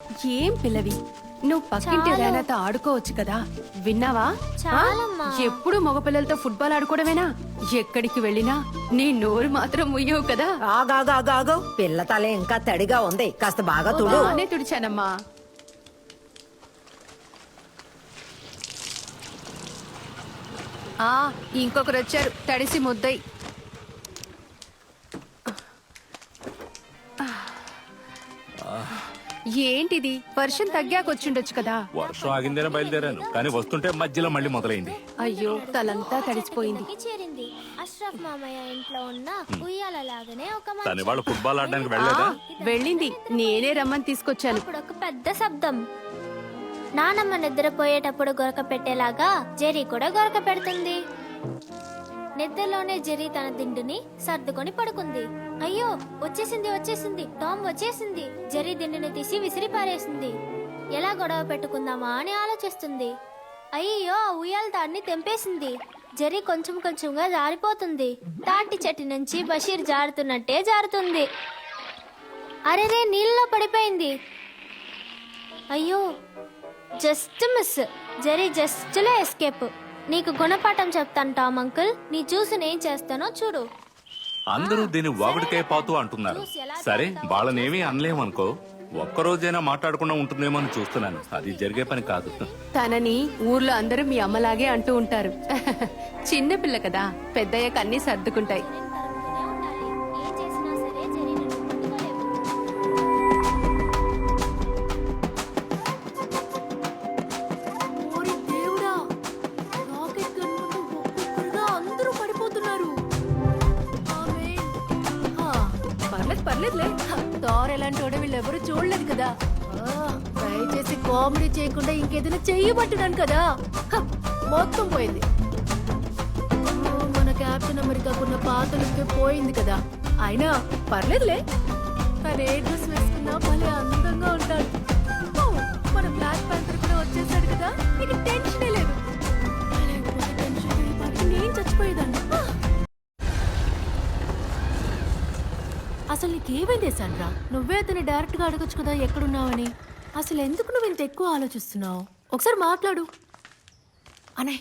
ఏం పిల్లవి, నువ్వు పక్కింటి రేనాతో ఆడుకోవచ్చు కదా, విన్నావా? ఎప్పుడు మగపిల్లలతో ఫుట్బాల్ ఆడుకోవడమేనా? ఎక్కడికి వెళ్ళినా నీ నోరు మాత్రం ముయ్యవు కదా. ఆగాగాగాగు, పిల్ల తల ఇంకా తడిగా ఉంది, కాస్త బాగా తుడు. అనే తుడిచానమ్మా. ఇంకొకరు వచ్చారు, తడిసి ముద్దయి. ఏంటిది, వర్షం తగ్గాకొచ్చుండొచ్చు కదా. వర్షం ఆగిందేనే బయలుదేరాను, కానీ వస్తుంటే మధ్యలో మళ్ళీ మొదలైంది. అయ్యో, తలంతా తడిసిపోయింది. చేరింది. అష్రఫ్ మామయ్య ఇంట్లో ఉన్న ఉయ్యాలలాగానే ఒక తను ఇవాళ ఫుట్బాల్ ఆడడానికి వెళ్ళలేదా? వెళ్ళింది, నేనే రమ్మని తీసుకొచ్చాను. అప్పుడు ఒక పెద్ద శబ్దం. నానమ్మ నిద్రపోయేటప్పుడు గొరక పెట్టేలాగా జెరీ కూడా గొరక పెడుతుంది. నిద్రలోనే జెరీ తన దిండుని సర్దుకొని పడుకుంది. అయ్యో, వచ్చేసింది, టామ్ వచ్చేసింది. జెరీ దిండుని తీసి విసిరి పారేసింది. ఎలా గొడవ పెట్టుకుందామా అని ఆలోచిస్తుంది. అయ్యో, ఉయ్యాల తాడిని తెంపేసింది. జెరీ కొంచెం కొంచెంగా జారిపోతుంది. తాటి చెట్టు నుంచి బషీర్ జారుతున్నట్టే జారుతుంది. అరెరే, నీళ్ళలో పడిపోయింది. అయ్యో, జస్ట్ మిస్. జెరీ జస్ట్ లో ఎస్కేప్. నీకు గుణపాఠం చెప్తాను టామ్ అంకుల్. నీ చూసి నేను చేస్తానో చూడు. అందరూ దీన్ని వాగుడికాయ పాతు అంటున్నారు. సరే, వాళ్ళనేమీ అనలేమనుకో. ఒక్కరోజైనా మాట్లాడకుండా ఉంటుందేమో అని చూస్తున్నాను. అది జరిగే పని కాదు. తనని ఊర్లో అందరూ మీ అమ్మలాగే అంటూ ఉంటారు. చిన్న పిల్ల కదా, పెద్దయ్యాక అన్ని సర్దుకుంటాయి. ఏం చేసినా సరే జెరీ నన్ను పట్టుకోలేవు. పర్లేదులే, తార్ ఎలాంటి వాడు వీళ్ళెవరూ చూడలేదు కదా. దయచేసి కామెడీ చేయకుండా ఇంకేదైనా చెయ్యబట్టున్నాను కదా. మొత్తం పోయింది. మన క్యాప్టెన్ అమెరికాకున్న పాత లుక్కే పోయింది కదా. అయినా పర్లేదులే, తను ఏ డ్రెస్ వేసుకున్నా భలే అందంగా ఉంటాడు. మన బ్లాక్ ప్యాంథర్ కూడా వచ్చేసాడు కదా, ఇక టెన్షనే లేదు. లేకపోతే టెన్షన్ నేను చచ్చిపోయేదాన్ని. అసలు నీకేమైంది సాండ్రా? నువ్వే అతన్ని డైరెక్ట్ గా అడగొచ్చు కదా ఎక్కడున్నావని. అసలు ఎందుకు నువ్వు ఇంత ఎక్కువ ఆలోచిస్తున్నావు? ఒకసారి మాట్లాడు. అనే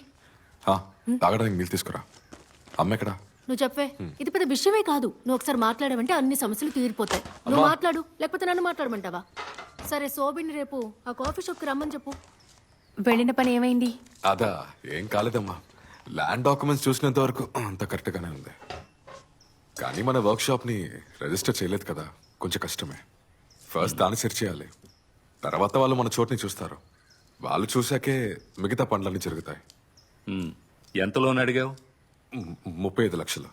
తాగడానికి నీళ్ళు తీసుకురా. అమ్మ ఎక్కడా? నువ్వు చెప్పే, ఇది పెద్ద విషయమే కాదు. నువ్వు ఒకసారి మాట్లాడమంటే అన్ని సమస్యలు తీరిపోతాయి. నువ్వు మాట్లాడు, లేకపోతే నన్ను మాట్లాడమంటావా? సరే, శోభిని రేపు ఆ కాఫీ షాప్ కి రమ్మని చెప్పు. వెళ్ళిన పని ఏమైంది? అదా, ఏం కాలేదమ్మా. ల్యాండ్ డాక్యుమెంట్స్ చూసినంత వరకు అంత కరెక్ట్ గానే ఉంది. కానీ మన వర్క్ షాప్ ని రిజిస్టర్ చేయలేదు కదా, కొంచెం కష్టమే. ఫస్ట్ దాన్ని సెర్చ్ చేయాలి, తర్వాత వాళ్ళు మన చోటుని చూస్తారు. వాళ్ళు చూశాకే మిగతా పనులన్నీ జరుగుతాయి. ఎంత లోన్ అడిగావు? 35 లక్షలు.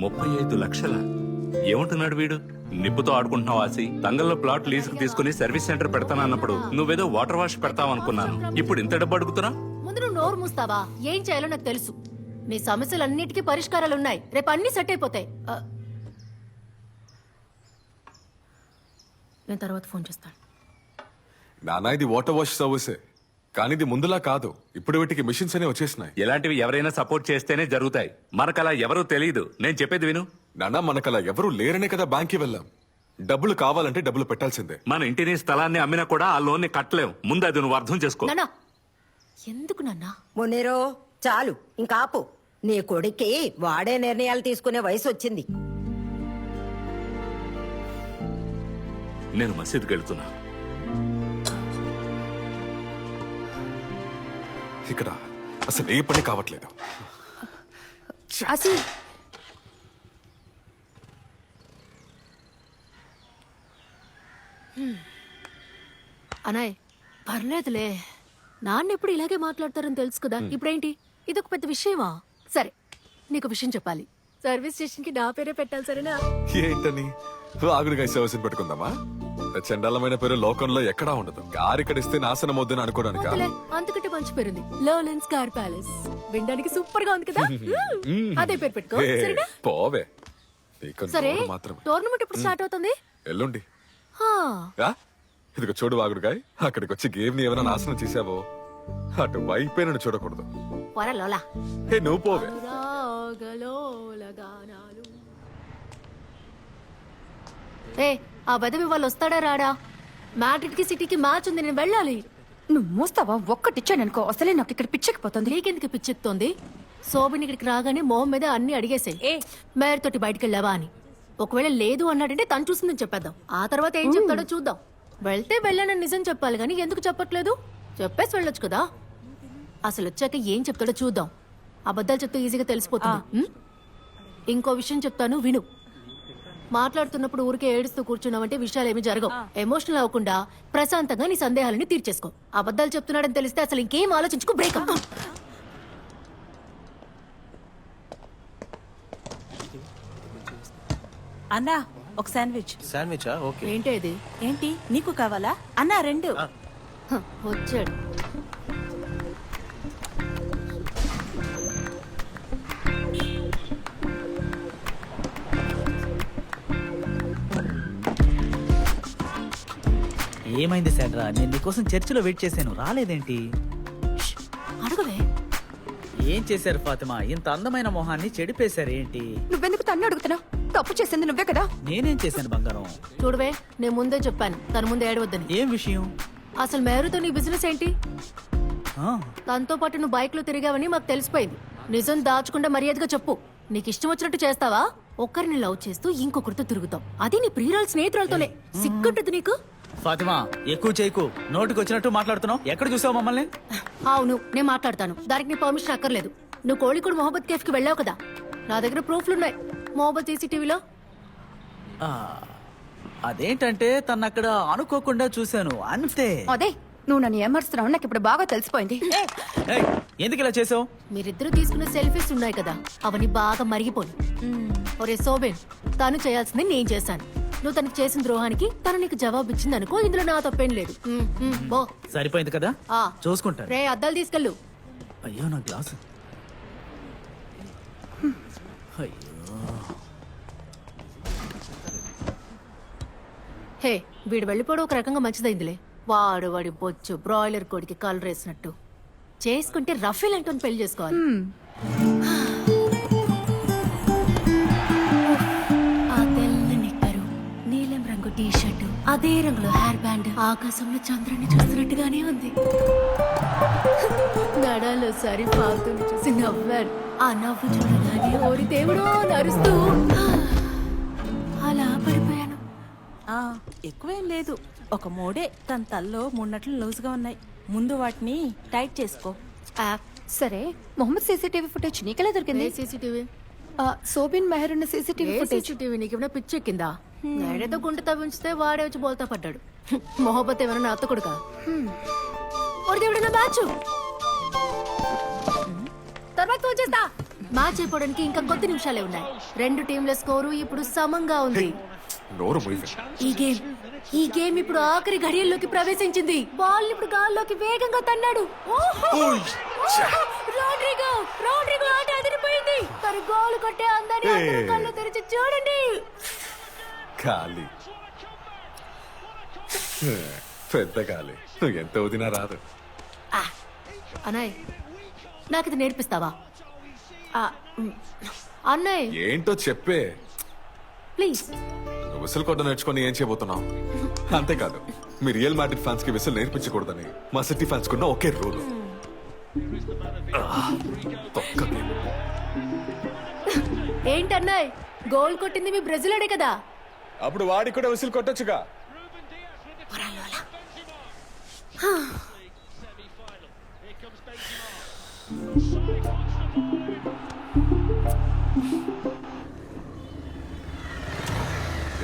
35 లక్షల? ఏమంటున్నాడు వీడు? నిప్పుతో ఆడుకుంటున్నావు ఆసి. తంగల్లో ప్లాట్ లీజుకు తీసుకుని సర్వీస్ సెంటర్ పెడతానన్నప్పుడు నువ్వేదో వాటర్ వాష్ పెడతావు అనుకున్నాను. ఇప్పుడు ఇంత డబ్బు అడుగుతున్నా? ముందు నువ్వు నోరు మూస్తావా? ఏం చేయాలో నాకు తెలుసు. నీ సమస్యలన్నిటికీ పరిష్కారాలు ఉన్నాయి. రేపు అన్ని సెట్ అయిపోతాయి. నేను తర్వాత ఫోన్ చేస్తాను. నాన్న, ఇది వాటర్ వాష్ సర్వీసే, కానీ ఇది ముందులా కాదు. ఇప్పుడు వీటికి మిషన్స్ అనే వచ్చేసినాయి. ఇలాంటివి ఎవరైనా సపోర్ట్ చేస్తేనే జరుగుతాయి. మనకలా ఎవరూ తెలియదు. నేను చెప్పేది విను. నాన్న, మనకలా ఎవరూ లేరనే కదా బ్యాంక్కి వెళ్ళాం. డబ్బులు కావాలంటే డబ్బులు పెట్టాల్సిందే. మన ఇంటిని స్థలాన్ని అమ్మినా కూడా ఆ లోన్ ని కట్టలేం. ముందు అది నువ్వు అర్థం చేసుకో. ఎందుకు నాన్నా? మునీరు, చాలు, ఇంకా ఆపు. నీ కొడుక్కి వాడే నిర్ణయాలు తీసుకునే వయసు వచ్చింది. నేను మసీద్కి వెళ్తున్నా. ఇక్కడ అసలు ఏ పని కావట్లేదు. అనాయ్, పర్లేదులే. నాన్న ఎప్పుడు ఇలాగే మాట్లాడతారని తెలుసు కదా. ఇప్పుడేంటి ఇదొక పెద్ద విషయమా? సరే, నీకు విషయం చెప్పాలి. సర్వీస్ స్టేషన్ కి నా పేరే పెట్టాలి, సరేనా? ఏంటని? ఆగుడిగా సర్వీస్ పెట్టుకుందామా? చండాలమైన పేరు లోకంలో ఎక్కడా ఉండదు. కారు ఇక్కడ ఇస్తే నాశనం వద్దని అనుకోవడానికి. అంతకంటే మంచి పేరుంది, లోలెన్స్ కార్ ప్యాలెస్. వినడానికి సూపర్ గా ఉంది కదా. అదే పేరు పెట్టుకో, సరేనా? పోవే. సరే, టోర్నమెంట్ ఎప్పుడు స్టార్ట్ అవుతుంది? ఎల్లుండి. ఇదిగో చూడు వాగుడుగాయ్, అక్కడికి వచ్చి గేమ్ ని ఏమైనా నాశనం చేసావో అటు వైపే నన్ను చూడకూడదు. హే, నువ్వు పోవే. ఆ వెదవి వాళ్ళు వస్తాడా రాడా? మ్యాడ్రిడ్ కి సిటీకి మ్యాచ్ ఉంది, నేను వెళ్ళాలి. నువ్వు మూస్తావా? ఒక్కటిచ్చాననుకో అసలే నాకు ఇక్కడ పిచ్చెక్కిపోతుంది. నీకెందుకు పిచ్చెత్తోంది? శోభిని ఇక్కడికి రాగానే మొహం మీద అన్ని అడిగేసాయి, మేయర్ తోటి బయటికి వెళ్ళావా అని. ఒకవేళ లేదు అన్నాడంటే తను చూసిందని చెప్పేద్దాం. ఆ తర్వాత ఏం చెప్తాడో చూద్దాం. వెళ్తే వెళ్ళానని నిజం చెప్పాలి కానీ ఎందుకు చెప్పట్లేదు? చెప్పేసి వెళ్ళొచ్చు కదా. అసలు వచ్చాక ఏం చెప్తాడో చూద్దాం. అబద్ధాలు చెప్తే ఈజీగా తెలిసిపోతుంది. ఇంకో విషయం చెప్తాను, విను. మాట్లాడుతున్నప్పుడు ఊరికే ఏడుస్తూ కూర్చున్నావంటే విషయాలు ఏమి జరగవు. ఎమోషనల్ అవ్వకుండా ప్రశాంతంగా నీ సందేహాలని తీర్చేసుకో. అబద్ధాలు చెప్తున్నాడని తెలిస్తే అసలు ఇంకేం ఆలోచించుకో, బ్రేకప్. అన్నా ఒక శాండ్విచ్. శాండ్విచా? ఓకే. ఏంటి ఇది? ఏంటి నీకు కావాలా? అన్నా రెండు. వచ్చాడు. ఏమైంది శాండ్రా? నేను నీకోసం చర్చిలో వెయిట్ చేశాను, రాలేదేంటి? అడగవే. ఏం చేశారు ఫాతిమా? ఇంత అందమైన మొహాన్ని చెడిపేశారు ఏంటి? నువ్వెందుకు తన్ను అడుగుతున్నావు? తప్పు చేసింది నువ్వే కదా. నేనేం చేశాను బంగారం? చూడవే, నేను ముందే చెప్పాను తన ముందే ఏడవద్దని. ఏం విషయం? అసలు మేరుతో నీ బిజినెస్ ఏంటి? ఆ, తనతో పాటు నువ్వు బైక్ లో తిరిగావని మాకు తెలిసిపోయింది. నిజం దాచకుండా మర్యాదగా చెప్పు. నీకు ఇష్టం వచ్చినట్టు చేస్తావా? ఒకరిని లవ్ చేస్తూ ఇంకొకరితో తిరుగుతావు, అది నీ ప్రియురాలు స్నేహితురాలతోనే. సిగ్గుంటుంది నీకు? ఫాతిమా ఎక్కువ చేయకు. నోటికి వచ్చినట్టు మాట్లాడుతున్నావు. ఎక్కడ చూసావు మమ్మల్ని? అవును, నేను మాట్లాడతాను. దానికి నీ పర్మిషన్ అక్కర్లేదు. నువ్వు కోళికోడు మొహబ్బత్ కేఫ్ కి వెళ్ళావు కదా, నా దగ్గర ప్రూఫ్లున్నాయి. మొహబ్బత్ సీసీటీవీలో. ఆ, అదేంటంటే తను అక్కడ అనుకోకుండా చూశాను అంతే. అదే నువ్వు నన్ను ఏమరుస్తున్నావు నాకు ఇప్పుడు బాగా తెలిసిపోయింది. ఏయ్, ఎందుకు ఇలా చేసావు? మీరిద్దరూ తీసుకున్న సెల్ఫీస్ ఉన్నాయి కదా, అవన్నీ బాగా మరిగిపోయి. ఒరే సోబెన్, తను చేయాల్సింది నేను చేశాను. నువ్వు తనకి చేసిన ద్రోహానికి తను నీకు జవాబు ఇచ్చింది అనుకో, ఇందులో నా తప్పేం లేదు. బో. సరిపోయింది కదా, ఆ. చూసుకుంటాను. రే, అద్దాలు తీసుకెళ్ళు. అయ్యో నా గ్లాసు. అయ్యో. హే, వీడు వెళ్ళిపోవడం ఒక రకంగా మంచిదైందిలే. వాడి బొచ్చు బ్రాయిలర్ కోడికి కలర్ వేసినట్టు. చేసుకుంటే రఫీల్ అంటూ పెళ్లి చేసుకోవాలి. ఆ తెల్ల నిక్కరు, నీలం రంగు టీ షర్టు, అదే రంగులో హెయిర్ బ్యాండ్, ఆకాశంలో చంద్రుని చూస్తున్నట్టుగానే ఉంది. నడాలో సరి పాతుని చూసి నవ్వాడు. ఆ నవ్వు చూడగానే ఓరి దేవుడో నరుస్తూ అలా పడిపోయాను. ఎక్కువేం లేదు, ఒక మోడే. తన తల్లో మున్నట్లు లూజ్గా ఉన్నాయి. ముందు వాటిని టైట్ చేసుకో. సరే, మొహమ్మద్ సీసీటీవీ ఫుటేజ్ నీకెలా దొరికింది? సీసీటీవీ సోబిన్ మెహర్ ఉన్న సీసీటీవీ ఫుటేజ్. సీసీటీవీ నీకేమైనా పిచ్చెక్కిందా? నేడేదో గుంట తవ్వించితే వాడే వచ్చి బోల్తా పడ్డాడు. మొహబ్బత్ ఏమైనా నా అత్తకొడుకా? మ్యాచ్ తర్వాత వచ్చేస్తా. మ్యాచ్ అయిపోవడానికి ఇంకా కొద్ది నిమిషాలే ఉన్నాయి. రెండు టీంల స్కోరు ఇప్పుడు సమంగా ఉంది. నోరు మూయవే. ఈ గేమ్ ఇప్పుడు ఆఖరి ఘడియల్లోకి ప్రవేశించింది. బాల్ ఇప్పుడు గాల్లోకి వేగంగా తన్నాడు. రోడ్రిగో ఆట అదిరిపోయింది. తను గోల్ కొట్టే అందాన్ని అందరూ కళ్ళు తెరిచి చూడండి. ఖాళీ, పెద్ద ఖాళీ. నువ్వు ఎంత వదినా రాదు. అన్నయ్య, నాకు ఇది నేర్పిస్తావా? అన్నయ్య ఏంటో చెప్పే. ప్లీజ్. నువ్వు విసిల్ కొట్ట నేర్చుకొని ఏం చేయబోతున్నావు? అంతేకాదు, మీ రియల్ మ్యాడ్రిడ్ ఫ్యాన్స్ కి విసిల్ నేర్పించకూడదని మా సిటీ ఫ్యాన్స్ కున్న ఒకే రూల్. ఏంటన్నయ్య, గోల్ కొట్టింది మీ బ్రెజిలోడే కదా? అప్పుడు వాడికి కూడా విసిల్ కొట్టొచ్చుగా.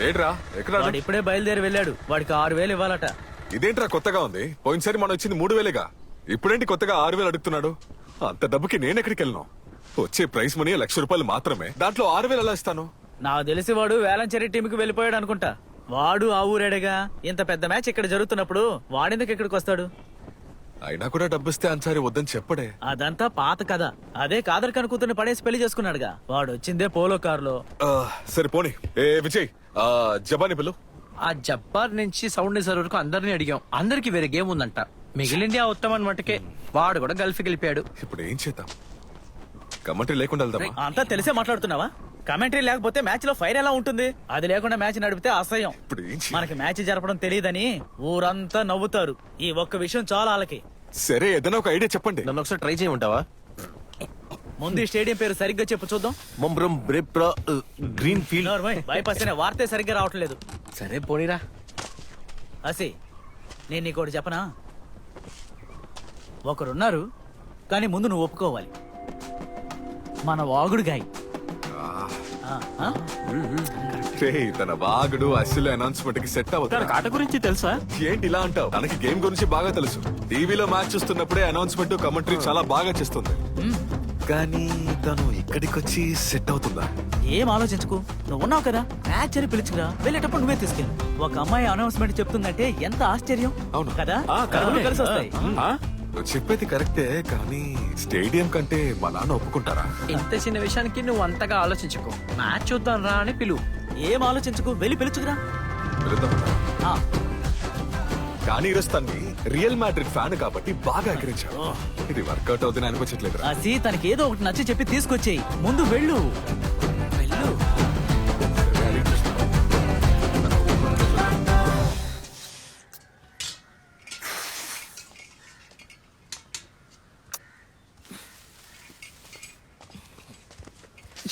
ఏంట్రా ఎక్కడ? వాడు ఇప్పుడే బయలుదేరి వెళ్ళాడు. వాడికి 6,000 ఇవ్వాలట. ఇదేంట్రా కొత్తగా ఉంది? పోయినసారి మనం వచ్చింది 3,000గా. ఇప్పుడేంటి కొత్తగా 6,000 అడుగుతున్నాడు? అంత డబ్బుకి నేను ఎక్కడికి వెళ్ళను? వచ్చే ప్రైస్ మనీ ₹1,00,000 మాత్రమే. దాంట్లో 6,000 ఎలా ఇస్తాను? నాకు తెలిసి వాడు వేలంచెరి టీంకి వెళ్ళిపోయాడు అనుకుంటా. వాడు ఆ ఊరేడగా. ఇంత పెద్ద మ్యాచ్ ఇక్కడ జరుగుతున్నప్పుడు వాడెందుకు ఇక్కడికి వస్తాడు? అయినా కూడా డబ్బిస్తే అన్సారి వద్దని చెప్పడే. అదంతా పాత కథ. అదే కాదర్ కను కూతుర్ని పడేసి పెళ్లి చేసుకున్నాడుగా. వాడు వచ్చిందే పోలో కారులో. సరే పోనీ. విజయ్, జబాని పిల్లు. ఆ జబ్బార్ నుంచి సౌండ్ సర్ వరకు అందరినీ అడిగాం. అందరికి వేరే గేమ్ ఉందంట. మిగిలింది ఆ ఉత్తమన్ మటుకే. వాడు కూడా గల్ఫ్కి వెళ్ళిపోయాడు. ఇప్పుడు ఏం చేద్దాం? కమెంటరీ లేకుండా వెళ్దామా? అంతా తెలిసే మాట్లాడుతున్నావా? కమెంటరీ లేకపోతే మ్యాచ్ లో ఫైర్ ఎలా ఉంటుంది? అది లేకుండా మ్యాచ్ నడిపితే అసహ్యం. ఇప్పుడు ఏం చేయాలి? మనకి మ్యాచ్ జరపడం తెలియదని ఊరంతా నవ్వుతారు. ఈ ఒక్క విషయం చాలా వాళ్ళకి. సరే ఏదైనా ఒక ఐడియా చెప్పండి. నన్ను ఒకసారి ట్రై చేయమంటావా? ముందు ఈ స్టేడియం పేరు సరిగ్గా చెప్పు చూద్దాం. మొంబ్రం బ్రిప్రా గ్రీన్ ఫీల్డ్. బైపాస్ అనే వార్తే సరిగ్గా రావట్లేదు. సరే పోనీరా. అసి నేను నీకోటి చెప్పనా? ఒకరున్నారు, కానీ ముందు నువ్వు ఒప్పుకోవాలి. మన వాగుడు గాయ్. రేయ్, తన వాగుడు అసలు అనౌన్స్మెంట్ కి సెట్ అవుతుంది. ఆట గురించి తెలుసా? ఏంటి ఇలా అంటావు? తనకి గేమ్ గురించి బాగా తెలుసు. టీవీలో మ్యాచ్ చూస్తున్నప్పుడే అనౌన్స్మెంట్ కమెంటరీ చాలా బాగా చేస్తుంది. కానీ తను ఇక్కడికి వచ్చి సెట్ అవుతుందా? ఏం ఆలోచించుకో, నువ్వు ఉన్నావు కదా, మ్యాచ్ అని పిలుచుకురా. వెళ్ళేటప్పుడు నువ్వే తీసుకెళ్ళు. ఒక అమ్మాయి అనౌన్స్మెంట్ చెప్తుందంటే ఎంత ఆశ్చర్యం. అవును కదా, కరువులు కలిసి వస్తాయి. నువ్వు చెప్పేది కరెక్టే, కానీ స్టేడియం కంటే మా నాన్న ఒప్పుకుంటారా? ఇంత చిన్న విషయానికి నువ్వు అంతగా ఆలోచించుకో. మ్యాచ్ చూద్దాం రా అని పిలువు. ఏం ఆలోచించుకో, వెళ్ళి పిలుచుకురా. వెళుదామా? ఆ, కానీ ఈరోజు తన్ని రియల్ మాడ్రిడ్ ఫ్యాన్ కాబట్టి బాగా ఎక్కిరించావు. ఇది వర్కౌట్ అవుతుంది అనిపించట్లేదు. అసి తనకి ఏదో ఒకటి నచ్చి చెప్పి తీసుకొచ్చేయి. ముందు వెళ్ళు వెళ్ళు.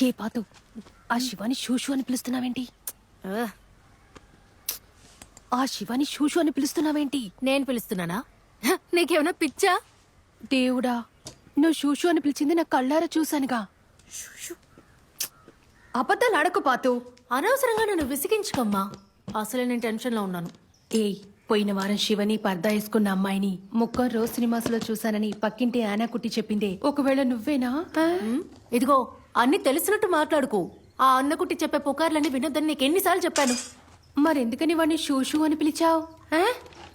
ఏ పాతు ఆ శివాని షూషు అని పిలుస్తున్నావేంటి? ఆ శివాని షూషు అని పిలుస్తున్నావేంటి? నేను పిలుస్తున్నానా? హ, నీకేమైనా పిచ్చా? దేవుడా, నువ్వు షూషు అని పిలిచింది నా కళ్ళారా చూశానుగా. అబద్ధాలు ఆడకు పాతు. అనవసరంగా నన్ను విసిగించుకమ్మా. అసలే నేను టెన్షన్ లో ఉన్నాను. ఏయ్, పోయిన వారం శివని పర్దా వేసుకున్న అమ్మాయిని ముక్కర్ రోజ్ సినిమాస్ లో చూశానని పక్కింటి ఆనా కుట్టి చెప్పిందే. ఒకవేళ నువ్వేనా? ఇదిగో, అన్ని తెలిసినట్టు మాట్లాడుకో. ఆ అన్నకుట్టి చెప్పే పుకార్లన్నీ వినొద్దని నీకు ఎన్నిసార్లు చెప్పాను? మరెందుకని వాడిని షూషు అని పిలిచావు?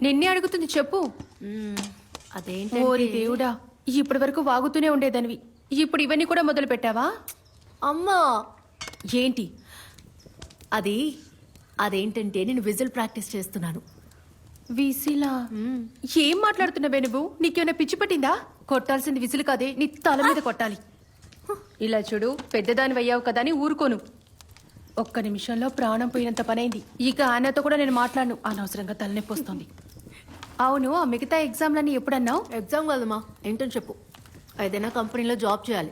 నిన్నే అడుగుతుంది, చెప్పు. అదేంటి? ఓరి దేవుడా, ఇప్పటి వరకు వాగుతూనే ఉండేదానివి, ఇప్పుడు ఇవన్నీ కూడా మొదలు పెట్టావా? అమ్మా, ఏంటి అదేంటంటే నేను విజిల్ ప్రాక్టీస్ చేస్తున్నాను. విసిలా? ఏం మాట్లాడుతున్నావే నువ్వు? నీకేమైనా పిచ్చి పట్టిందా? కొట్టాల్సింది విసులు కాదే, నీ తల మీద కొట్టాలి. ఇలా చూడు, పెద్దదాని అయ్యావు కదా అని ఊరుకోను. ఒక్క నిమిషంలో ప్రాణం పోయినంత పనైంది. ఇక ఆయనతో కూడా నేను మాట్లాడను. అనవసరంగా తలనొప్పి వస్తుంది. అవును, ఆ మిగతా ఎగ్జామ్లన్నీ ఎప్పుడన్నావు? ఎగ్జామ్ కాదమ్మా, ఏంటని చెప్పు. ఏదైనా కంపెనీలో జాబ్ చేయాలి.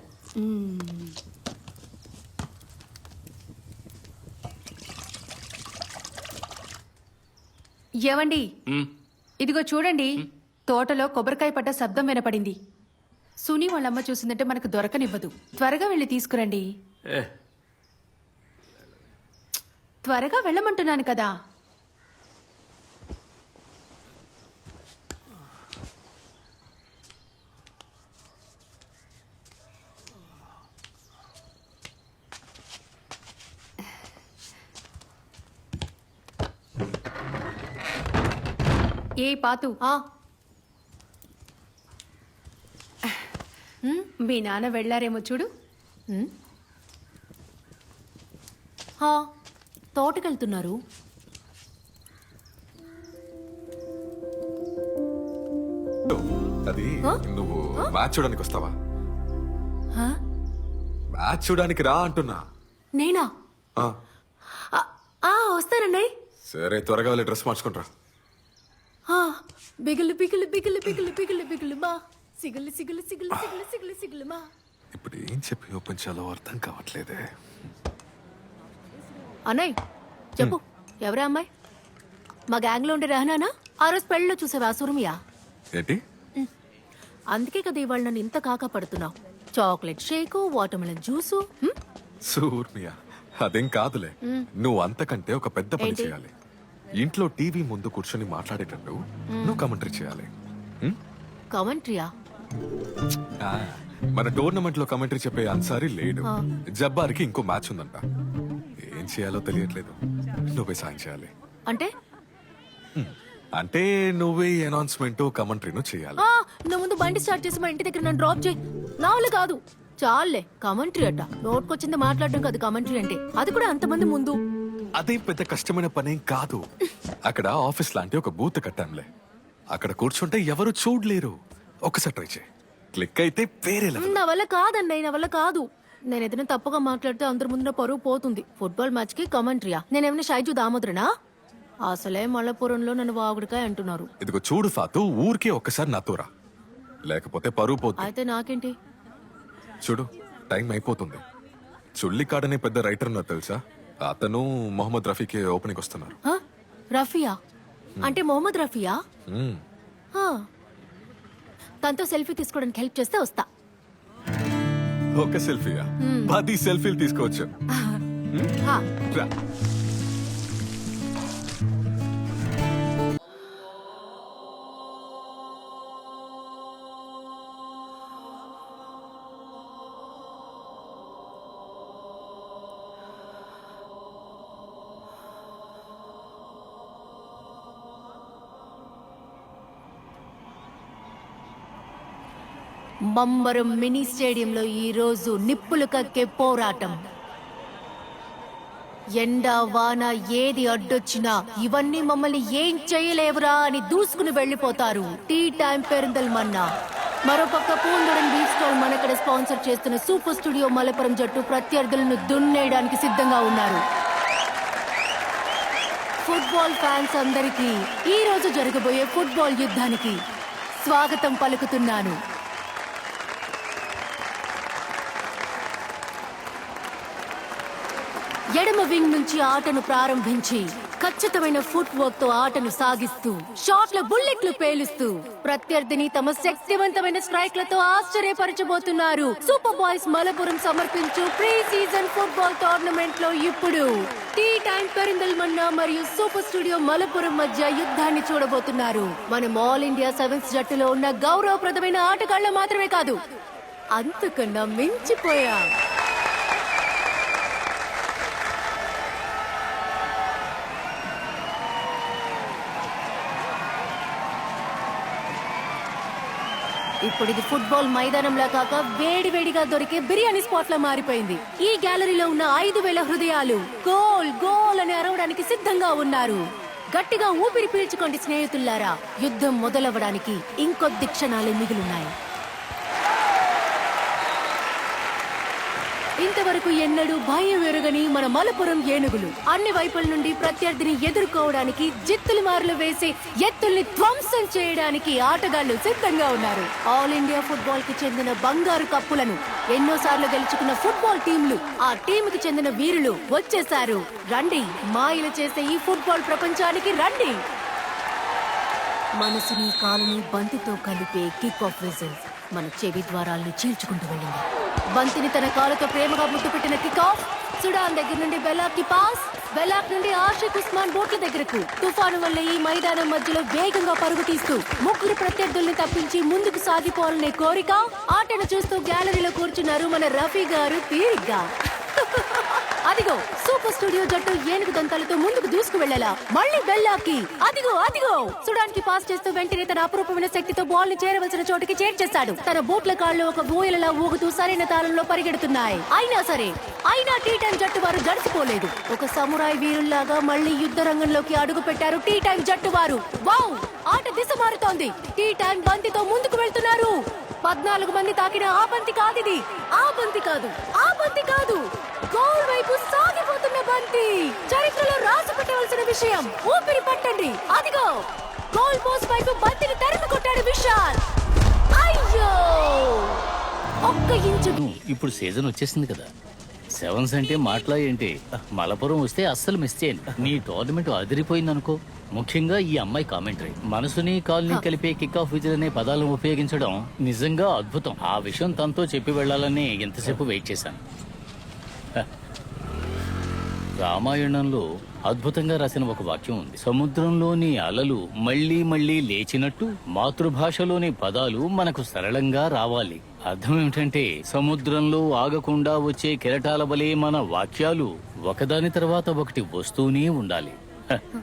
ఏవండి, ఇదిగో చూడండి, తోటలో కొబ్బరికాయ పడ్డ శబ్దం వినపడింది. సునీ వాళ్ళమ్మ చూసిందంటే మనకు దొరకనివ్వదు. త్వరగా వెళ్ళి తీసుకురండి. త్వరగా వెళ్ళమంటున్నాను కదా. ఏ పాతు, మీ నాన్న వెళ్ళారేమో చూడు. తోటకెళ్తున్నారు. అది నువ్వు మ్యాచ్ చూడడానికి వస్తావా? మ్యాచ్ చూడడానికి రా అంటున్నా. నేనా? ఆ, వస్తానండి. సరే, త్వరగా వెళ్ళి డ్రెస్ మార్చుకుంటా. బిగులు బిగులు బిగులు బిగులు బిగులు బిగులు మా సిగులు సిగులు సిగులు సిగులు సిగులు సిగులు మా. ఇప్పుడు ఏం చెప్పి ఒప్పించాలో అర్థం కావట్లేదే. అన్నయ్య చెప్పు, ఎవరా అమ్మాయి? మా గ్యాంగ్ లో ఉండే రహనానా? ఆ రోజు పెళ్ళిలో చూసావా సురమియా? ఏంటి? అందుకే కదా ఇవాళ నన్ను ఇంత కాకా పడుతున్నావు. Chocolate shake, watermelon juice. సూర్మియా, అదేం కాదులే. నువ్వు అంతకంటే ఒక పెద్ద పని ఏంటి? చేయాలి. ఇంట్లో టీవీ ముందు కూర్చొని మాట్లాడేటప్పుడు నువ్వు కమెంటరీ చేయాలి. కమెంట్రీయా? ఆ, మన టోర్నమెంట్ లో కమెంటరీ చెప్పే అన్సారీ లేడు. జబ్బార్కి ఇంకో మ్యాచ్ ఉందంట. ఏం చేయాలో తెలియట్లేదు. నువ్వే సాయం చేయాలి. అంటే నువ్వే అనౌన్స్మెంట్ కమెంటరీను చేయాలి. నా ముందు బండి స్టార్ట్ చేసి మా ఇంటి దగ్గర నన్ను డ్రాప్ చేయి. నా వల్ల కాదు. చాలే, కమెంటరీ అట్ట నోట్కొచ్చింది మాట్లాడడం కాదు కమెంటరీ అంటే. అది కూడా అంతమంది ముందు. అదేం పెద్ద కష్టమైన పనేం కాదు. అక్కడ ఆఫీస్ లాంటి ఒక బూత్ కట్టాంలే. అక్కడ కూర్చుంటే ఎవరు చూడలేరు. ఒకసారి ట్రై చేయి. క్లిక్ అయితే వేరే level. నా వల్ల కాదన్నయ్య, నా వల్ల కాదు. నేను ఏదైనా తప్పుగా మాట్లాడితే అందరి ముందు నా పరువు పోతుంది. ఫుట్బాల్ మ్యాచ్ కి కమెంట్రీయా? నేనేమైనా షైజు దామోదరనా? అసలే మల్లపురంలో నన్ను వాగుడికాయ అంటున్నారు. ఇదిగో చూడు ఫాతు, ఊరికే ఒక్కసారి నాతో రా, లేకపోతే పరువు పోతుంది. అయితే నాకేంటి? చూడు, టైం అయిపోతుంది. చుల్లికాడ్ అనే పెద్ద రైటర్ ఉన్నారు తెలుసా? అతను మొహమ్మద్ రఫీకి ఓపెనింగ్ వస్తున్నారు. హ? రఫియా అంటే మొహమ్మద్ రఫియా? మ్మ్. హ. తనతో సెల్ఫీ తీసుకోవడానికి హెల్ప్ చేస్తే వస్తా. ఒక సెల్ఫీయా? 10 సెల్ఫీలు తీసుకోవచ్చు. హ. రా. మమ్మరం మినీ స్టేడియంలో ఈ రోజు నిప్పులు కక్కే పోరాటం. ఎండ వాన ఏది అడ్డొచ్చినా ఇవన్నీ మమ్మల్ని ఏం చేయలేవురా అని దూసుకుని వెళ్లిపోతారు. Tea time Perinthalmanna. మరోపక్క పూందొడన్ బీచ్ స్టాల్ మనకడ స్పాన్సర్ చేస్తున్న సూపర్ స్టూడియో మలపురం జట్టు ప్రత్యర్థులను దున్నేయడానికి సిద్ధంగా ఉన్నారు. ఫుట్బాల్ ఫ్యాన్స్ అందరికీ ఈ రోజు జరగబోయే ఫుట్బాల్ యుద్ధానికి స్వాగతం పలుకుతున్నాను. ఎడమ వింగ్ నుంచి ఆటను ప్రారంభించి ఖచ్చితమైన ఫుట్ వర్క్ తో ఆటను సాగిస్తూ షాట్ల బుల్లెట్లు పేలుస్తూ ప్రత్యర్థిని తమ శక్తివంతమైన స్ట్రైక్లతో ఆశ్చర్యపరచబోతున్నారు. సూపర్ బాయ్స్ మలపురం సమర్పించు ప్రీ సీజన్ ఫుట్బాల్ టోర్నమెంట్ లో ఇప్పుడు టీ టైం పెరిందల్మన్నా మరియు సూపర్ స్టూడియో మలపురం మధ్య యుద్ధాన్ని చూడబోతున్నారు. మనం ఆల్ ఇండియా సెవెన్స్ జట్టులో ఉన్న గౌరవప్రదమైన ఆటగాళ్లు మాత్రమే కాదు, అంతకన్నా మించిపోయా. ఇప్పుడు ఇది ఫుట్బాల్ మైదానంలా కాక వేడివేడిగా దొరికే బిర్యానీ స్పాట్ లా మారిపోయింది. ఈ గ్యాలరీలో ఉన్న 5,000 హృదయాలు గోల్ గోల్ అని అరవడానికి సిద్ధంగా ఉన్నారు. గట్టిగా ఊపిరి పీల్చుకోండి స్నేహితుల్లారా, యుద్ధం మొదలవ్వడానికి ఇంకొద్ది క్షణాలే మిగిలిన్నాయి. ఇంతవరకు ఎన్నడూ భయం ఎరుగని మన మలపురం ఏనుగులు అన్ని వైపుల నుండి ప్రత్యర్థిని ఎదుర్కోవడానికి జిత్తులు మారులు వేసి ఎత్తుల్ని ధ్వంసం చేయడానికి ఆటగాళ్లు సిద్ధంగా ఉన్నారు. ఆల్ ఇండియా ఫుట్బాల్ కి చెందిన బంగారు కప్పులను ఎన్నోసార్లు గెలుచుకున్న ఫుట్బాల్ టీంలు, ఆ టీంకి చెందిన వీరులు వచ్చేశారు. రండి, మాయలు చేసే ఈ ఫుట్బాల్ ప్రపంచానికి రండి. మనసుని కాలుని బంతితో కలిపే కిక్ ఆఫ్ విజిల్ మన చెవి ద్వారాల్ని చీల్చుకుంటూ వెళ్ళింది. బంతిని తన కాలుతో ప్రేమగా ముద్దు పెట్టిన కిక్ ఆఫ్. సుడాన్ దగ్గర నుండి బెలాక్ కి పాస్, బెలాక్ నుండి ఆషిక్ ఉస్మాన్ బోట్ల దగ్గరకు. తుఫాను వల్ల ఈ మైదానం మధ్యలో వేగంగా పరుగు తీస్తూ ముగ్గురు ప్రత్యర్థుల్ని తప్పించి ముందుకు సాగిపోవాలనే కోరిక. ఆటను చూస్తూ గ్యాలరీలో కూర్చున్నారు మన రఫీ గారు తీరిగ్గా. అదిగో సూపర్ స్టూడియో జట్టు ఏనుగు దంతాలతో ముందుకు దూసుకు వెళ్ళాలా. మళ్ళీ బెల్లాకి అదిగో అదిగో సుడాన్ కి పాస్ చేస్తూ వెంటనే తన అపురూపమైన శక్తితో బాల్ ని చేరవలసిన చోటుకి చేర్చేశాడు. తన బూట్ల కాళ్ళు ఒక ఊయలలా ఊగుతూ సరైన తాళంలో పరిగెడుతున్నాయి. అయినా టీ టైం జట్టు వారు జడిసిపోలేదు. ఒక సమురాయ్ వీరుల్లాగా మళ్ళీ యుద్ధ రంగంలోకి అడుగు పెట్టారు టీ టైం జట్టు వారు. వావ్, ఆట దిశ మారుతోంది. టీ టైం బంతితో ముందుకు వెళ్తున్నారు. 14 మంది తాకిన ఆ బంతి కాదిది. ఆ బంతి కాదు, గోల్ వైపు సాగిపోతున్న బంతి. చరిత్రలో రాసి పెట్టవలసిన విషయం. ఊపిరి పట్టండి. అదిగో గోల్ పోస్ట్ వైపు బంతిని తరిమి కొట్టాడు విశాల్. అయ్యో, ఒక్క ఇంచు. ఇప్పుడు సీజన్ వచ్చేసింది కదా, సెవెన్స్ అంటే మాటలా ఏంటి? మలపురం వస్తే అస్సలు మిస్ చేయండి. నీ టోర్నమెంట్ అదిరిపోయిందనుకో. ముఖ్యంగా ఈ అమ్మాయి కామెంటరీ, మనసుని కాల్ని కలిపే కిక్ ఆఫ్ విజిల్ అనే పదాలను ఉపయోగించడం నిజంగా అద్భుతం. ఆ విషయం తనతో చెప్పి వెళ్లాలని ఎంతసేపు వెయిట్ చేశాను. రామాయణంలో అద్భుతంగా రాసిన ఒక వాక్యం ఉంది. సముద్రంలోని అలలు మళ్లీ మళ్లీ లేచినట్టు మాతృభాషలోని పదాలు మనకు సరళంగా రావాలి. అర్థం ఏమిటంటే, సముద్రంలో ఆగకుండా వచ్చే కెరటాల వలె మన వాక్యాలు ఒకదాని తర్వాత ఒకటి వస్తూనే ఉండాలి.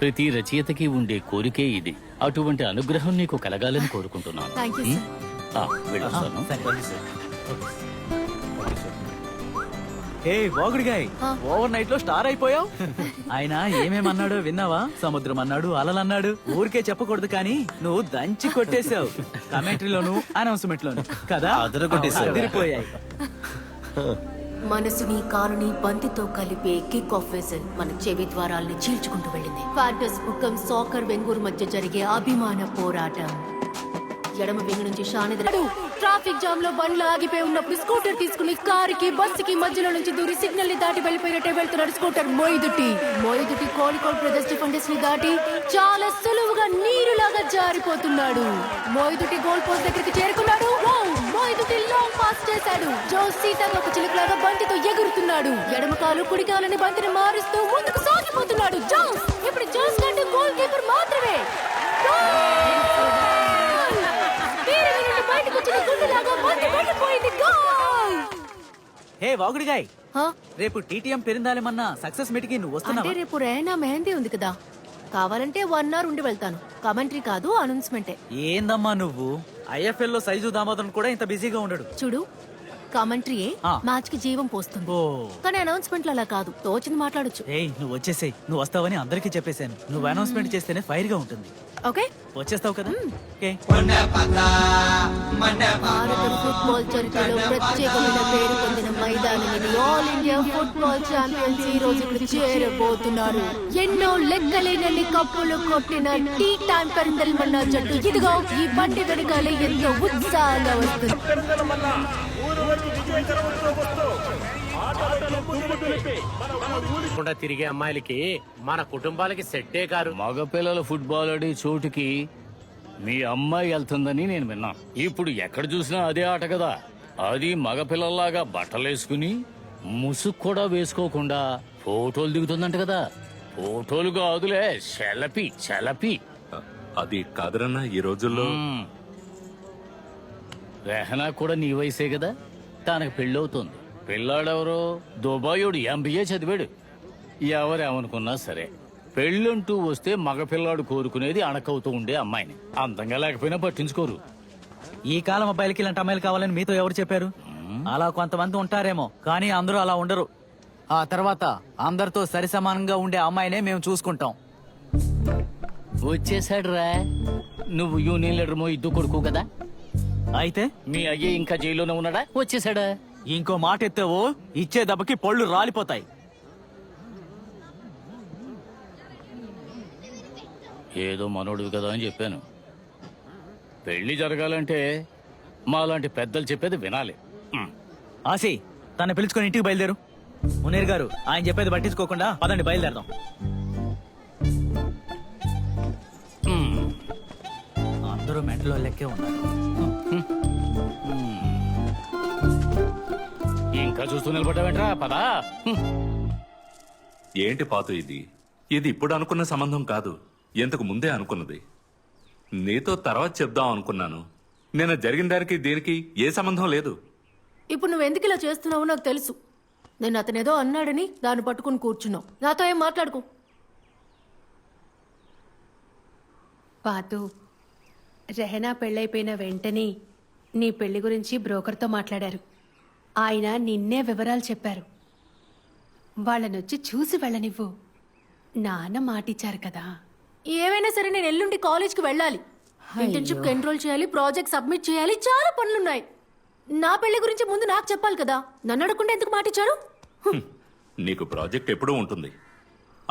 ప్రతి రచయితకి ఉండే కోరికే ఇది. అటువంటి అనుగ్రహం నీకు కలగాలని కోరుకుంటున్నాను. Thank you sir. వెళ్ళొస్తాను. ఏ వాగుడిగాయ్, ఓవర్ నైట్ లో స్టార్ అయిపోయావు. ఆయన ఏమేమన్నాడో విన్నావా? సముద్రం అన్నాడు, అలలన్నాడు. ఊరికే చెప్పకూడదు కానీ నువ్వు దంచి కొట్టేశావు. కమెంటరీలోను, అనౌన్స్మెంట్ లోను కదా, అదిరిపోయాయి. మనసుని కాలుని బంతితో కలిపే కిక్ ఆఫ్ వెసల్ మన చెవి ద్వారాల్ని చీల్చుకుంటూ వెళ్ళింది. ఫ్యాంటస్ ముఖం సాకర్ వెంగూరు మధ్య జరిగే అభిమాన పోరాటం. ఎడమ వింగ్ నుంచి షానిద్ ట్రాఫిక్ జామ్ లో బండ్లు ఆగిపోయి ఉన్నప్పుడు స్కూటర్ తీసుకుని కారుకి బస్సుకి మధ్యలో నుంచి దూరి సిగ్నల్ ని దాటి వెళ్ళిపోయినట్టే వెళ్తున్నాడు స్కూటర్ మోయిదుటి కోలికోడ్ బ్రదర్స్ డిఫెండర్స్ ని దాటి చాలా సులువుగా నీరులాగా జారిపోతున్నాడు. మోయిదుటి గోల్ పోస్ట్ దగ్గరికి చేరుకున్నాడు. మోయిదుటి లాంగ్ పాస్ చేశాడు. జోస్ సీతాగా ఒక చిలుకలాగా బంతితో ఎగురుతున్నాడు. ఎడమ కాలు కుడి కాలని బంతిని మారుస్తూ ముందుకు సాగిపోతున్నాడు. జోస్ ఇప్పుడు జోస్ కంటే గోల్ కీపర్ మాత్రమే. హే వాగుడిగాయ్, రేపు టీటీఎం పెరిందాలేమన్నా సక్సెస్ మీట్ కి నువ్వు అంటే వస్తున్నావా? రేపు రేనా మెహందీ ఉంది కదా, కావాలంటే 1 hour ఉండి వెళ్తాను. కామెంటరీ కాదు, అనౌన్స్మెంటే. ఏందమ్మా నువ్వు? ఐఎఫ్ఎల్ లో సైజు దామోదరం కూడా ఇంత బిజీగా ఉండడు. చూడు, కామెంటరీయే మ్యాచ్ కి జీవం పోస్తుంది. ఓ కానీ అనౌన్స్మెంట్ అలా కాదు, తోచింది మాట్లాడొచ్చు. ఏయ్, నువ్వు వచ్చేసేయ్. నువ్వు వస్తావని అందరికీ చెప్పేశాను. నువ్వు అనౌన్స్మెంట్ చేస్తేనే ఫైర్ గా ఉంటుంది. ఓకే, వచ్చేస్తావు కదా? ఓకే. భారత ఫుట్బాల్ చరిత్రలో ప్రత్యేకమైన పేరు పొందిన మైదానం ఇది. ఆల్ ఇండియా ఫుట్బాల్ ఛాంపియన్స్ ఈ రోజు ఇక్కడ చేరబోతున్నారు. ఎన్నో లెక్కలేనన్ని కప్పులు కొట్టిన టీ టైం పెరిందల్మన్నా జట్టు ఇదిగో ఈ బండి వెనకాలే ఎంతో ఉత్సాహంగా వస్తుంది. తిరిగే అమ్మాయిలకి మన కుటుంబాలకి సెట్టే కారు. మగపిల్లల ఫుట్బాల్ ఆడే చోటుకి మీ అమ్మాయి వెళ్తుందని నేను విన్నాను. ఇప్పుడు ఎక్కడ చూసినా అదే ఆట కదా. అది మగపిల్లల్లాగా బట్టలేసుకుని ముసుగు కూడా వేసుకోకుండా ఫోటోలు దిగుతుందంట కదా. ఫోటోలు కాదులే, సెలపి. అది కాదురన్నా ఈ రోజుల్లో. రెహనా కూడా నీ వయసే కదా. తనకు పెళ్ళవుతుంది. పిల్లాడెవరో దుబాయుడు MBA చదివాడు. ఎవరేమనుకున్నా సరే, పెళ్ళంటూ వస్తే మగపిల్లాడు కోరుకునేది అణకవుతూ ఉండే అమ్మాయిని. అందంగా లేకపోయినా పట్టించుకోరు. ఈ కాలం అబ్బాయిలకి ఇలాంటి అమ్మాయిలు కావాలని మీతో ఎవరు చెప్పారు? అలా కొంతమంది ఉంటారేమో, కానీ అందరూ అలా ఉండరు. ఆ తర్వాత అందరితో సరిసమానంగా ఉండే అమ్మాయినే మేము చూసుకుంటాం. వచ్చేసాడు రా. నువ్వు యూనియన్ లీడర్ ఇద్దు కొడుకు కదా. అయితే మీ అయ్యే ఇంకా జైల్లోనే ఉన్నాడా? వచ్చేసాడా? ఇంకో మాట ఎత్తావో ఇచ్చే దెబ్బకి పళ్ళు రాలిపోతాయి. ఏదో మనోడు కదా అని చెప్పాను. పెళ్లి జరగాలంటే మాలాంటి పెద్దలు చెప్పేది వినాలి. ఆసి, తను పిలుచుకొని ఇంటికి బయలుదేరు. మునీర్ గారు, ఆయన చెప్పేది పట్టించుకోకుండా పదండి, బయలుదేరదాం. అందరూ మెంటలో లెక్కే ఉన్నారు. ఇంకా చూస్తూ నిలబడ్డావేంట్రా? పదా. ఏంటి పాతు ఇది? ఇది ఇప్పుడు అనుకున్న సంబంధం కాదు, ఇంతకు ముందే అనుకున్నది. నీతో తర్వాత చెప్దాం అనుకున్నాను. నేను జరిగిన దానికి దీనికి ఏ సంబంధం లేదు. ఇప్పుడు నువ్వు ఎందుకు ఇలా చేస్తున్నావో నాకు తెలుసు. నేను అతనేదో అన్నాడని దాన్ని పట్టుకుని కూర్చున్నావు. నాతో ఏం మాట్లాడుకో. పాతు, రెహనా పెళ్ళైపోయిన వెంటనే నీ పెళ్లి గురించి బ్రోకర్తో మాట్లాడారు. ఆయన నిన్నే వివరాలు చెప్పారు. వాళ్ళనొచ్చి చూసి వెళ్ళనివ్వు. నాన్న మాటిచ్చారు కదా. ఏమైనా సరే నేను ఎల్లుండి కాలేజ్కి వెళ్ళాలి. ఇంటర్న్షిప్ ఎన్రోల్ చేయాలి, ప్రాజెక్ట్ సబ్మిట్ చేయాలి, చాలా పనులున్నాయి. నా పెళ్లి గురించి ముందు నాకు చెప్పాలి కదా. నన్ను అడగకుండా ఎందుకు మాటిచ్చారు? నీకు ప్రాజెక్ట్ ఎప్పుడూ ఉంటుంది.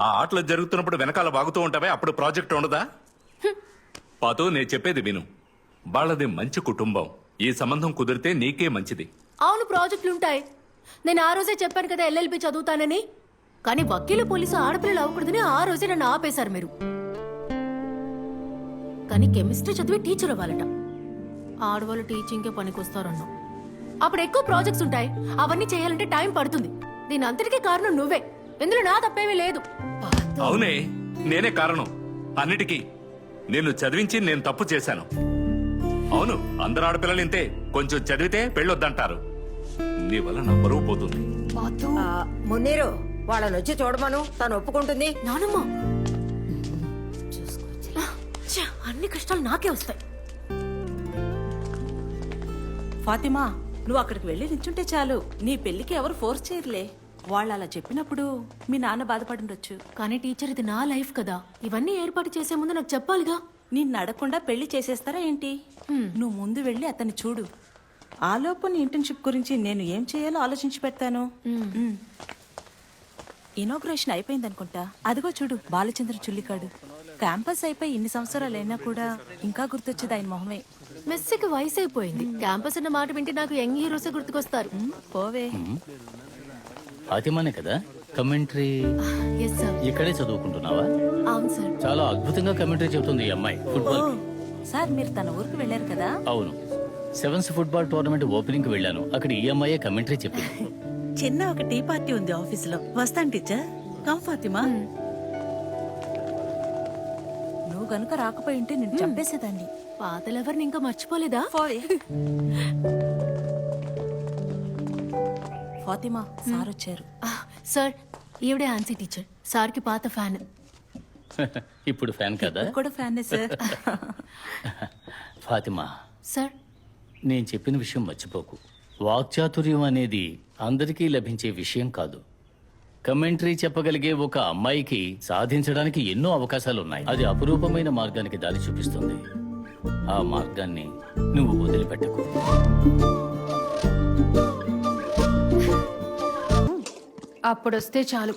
ఆ ఆటలు జరుగుతున్నప్పుడు వెనకాల బాగుతూ ఉంటావే, అప్పుడు ప్రాజెక్ట్ ఉండదా? పాతు, నేను చెప్పేది విను. వాళ్ళది మంచి కుటుంబం. ఈ సంబంధం కుదిరితే నీకే మంచిది. అవును, ప్రాజెక్టులుంటాయి. నేను ఆ రోజే చెప్పాను కదా LLB చదువుతానని. కానీ వకీలు పోలీసు ఆడపిల్లలు అవ్వకూడదని ఆ రోజే నన్ను ఆపేశారు మీరు. కానీ కెమిస్ట్రీ చదివి టీచర్ అవ్వాలట. ఆడవాళ్ళు టీచింగ్కే పనికొస్తారన్నావు. అప్పుడు ఎక్కువ ప్రాజెక్ట్స్ ఉంటాయి. అవన్నీ చేయాలంటే టైం పడుతుంది. దీని అంతటికీ కారణం నువ్వే. ఇందులో నా తప్పేమీ లేదు. అవునే, నేనే కారణం అన్నిటికీ. నిన్ను చదివించి నేను తప్పు చేశాను. అవును, అందరు ఆడపిల్లలు ఇంతే. కొంచెం చదివితే పెళ్ళొద్దంటారు. నీ వల్ల నా బరువు పోతుంది. మున్నీరు, వాళ్ళని వచ్చి చూడమను, తను ఒప్పుకుంటుంది. నానమ్మ, అన్ని కష్టాలు నాకే వస్తాయి. ఫాతిమా, నువ్వు అక్కడికి వెళ్ళి నించుంటే చాలు. నీ పెళ్లికి ఎవరు ఫోర్స్ చేయరులే. వాళ్ళు అలా చెప్పినప్పుడు మీ నాన్న బాధపడుండొచ్చు. కానీ టీచర్, ఇది నా లైఫ్ కదా. ఇవన్నీ ఏర్పాటు చేసే ముందు నాకు చెప్పాలిగా. నిన్ను అడగకుండా పెళ్లి చేసేస్తారా ఏంటి? నువ్వు ముందు వెళ్ళి అతన్ని చూడు. ఆలోపు నీ ఇంటర్న్షిప్ గురించి నేను ఏం చేయాలో ఆలోచించి పెడతాను. ఇనాగ్రేషన్ అయిపోయింది అనుకుంటా. అదిగో చూడు బాలచంద్ర చుల్లికాడు. క్యాంపస్ అయిపోయి ఇన్ని సంవత్సరాలు అయినా కూడా ఇంకా గుర్తొచ్చేది ఆయన మొహమే. మెస్సీకి వయసు అయిపోయింది. క్యాంపస్ అన్న మాట వింటే నాకు యంగ్ హీరోసే గుర్తుకొస్తారు. పోవే. ఫాతిమానే కదా కమెంటరీ? Yes sir. ఇక్కడే చదువుకుంటున్నావా? అవును సార్. చాలా అద్భుతంగా కమెంటరీ చెబుతుంది ఈ అమ్మాయి ఫుట్బాల్. సార్ మీరు తన ఊరికి వెళ్ళారు కదా? అవును, సెవెన్స్ ఫుట్బాల్ టోర్నమెంట్ ఓపెనింగ్ కి వెళ్ళాను. అక్కడ ఈ అమ్మాయే కమెంటరీ చెప్పింది. చిన్న ఒక టీ పార్టీ ఉంది ఆఫీసులో. వస్తాను టీచర్. కమ్ ఫాతిమా. నువ్వు గనుక రాకపోయి ఉంటే నేను చంపేసేదాన్ని. పాతలెవరిని ఇంకా మర్చిపోలేదా? పోవే. ఫాతిమా సార్ వచ్చారు. సార్, ఈవిడే ఆన్సీ టీచర్. సార్కి పాత ఫ్యాన్. ఇప్పుడు ఫ్యాన్ కదా? కూడా ఫ్యాన్ సార్. ఫాతిమా, సార్, నేను చెప్పిన విషయం మర్చిపోకు. వాక్చాతుర్యం అనేది అందరికీ లభించే విషయం కాదు. కమెంటరీ చెప్పగలిగే ఒక అమ్మాయికి సాధించడానికి ఎన్నో అవకాశాలు ఉన్నాయి. అది అపురూపమైన మార్గానికి దారి చూపిస్తుంది. ఆ మార్గాన్ని నువ్వు వదిలిపెట్టకు. అప్పుడొస్తే చాలు.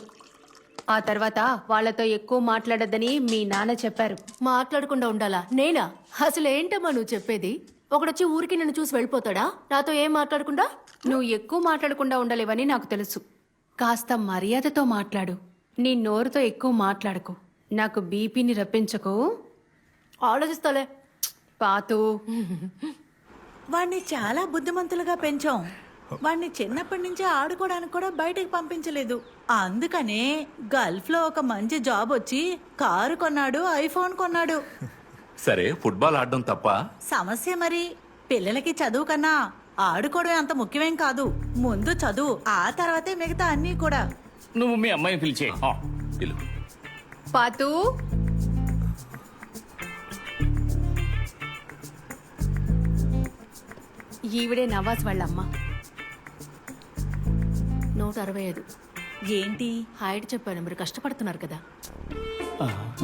ఆ తర్వాత వాళ్ళతో ఎక్కువ మాట్లాడొద్దని మీ నాన్న చెప్పారు. మాట్లాడకుండా ఉండాలా? నేనా? అసలు ఏంటమ్మా నువ్వు చెప్పేది? ఒకడొచ్చి ఊరికి నన్ను చూసి వెళ్ళిపోతాడా నాతో ఏం మాట్లాడకుండా? నువ్వు ఎక్కువ మాట్లాడకుండా ఉండలేవని నాకు తెలుసు. కాస్త మర్యాదతో మాట్లాడు. నీ నోరుతో ఎక్కువ మాట్లాడకు. నాకు బీపీని రప్పించకు. ఆలోచిస్తాలే. పాతు, వాణ్ణి చాలా బుద్ధిమంతులుగా పెంచాం. వాణ్ణి చిన్నప్పటి నుంచి ఆడుకోవడానికి కూడా బయటికి పంపించలేదు. అందుకనే గల్ఫ్ లో ఒక మంచి జాబ్ వచ్చి కారు కొన్నాడు, ఐఫోన్ కొన్నాడు. సరే, ఫుట్బాల్ ఆడడం తప్ప? సమస్య మరి పిల్లలకి చదువు కన్నా ఆడుకోవడం అంత ముఖ్యమేం కాదు. ముందు చదువు, ఆ తర్వాతే మిగతా అన్నీ కూడా. నువ్వు మీ అమ్మాయిని పిలిచే. పిలువు. పాతు. ఈవిడే నవాజ్ వాళ్ళమ్మ. 165. ఏంటి హైట్ చెప్పాను, మీరు కష్టపడుతున్నారు కదా.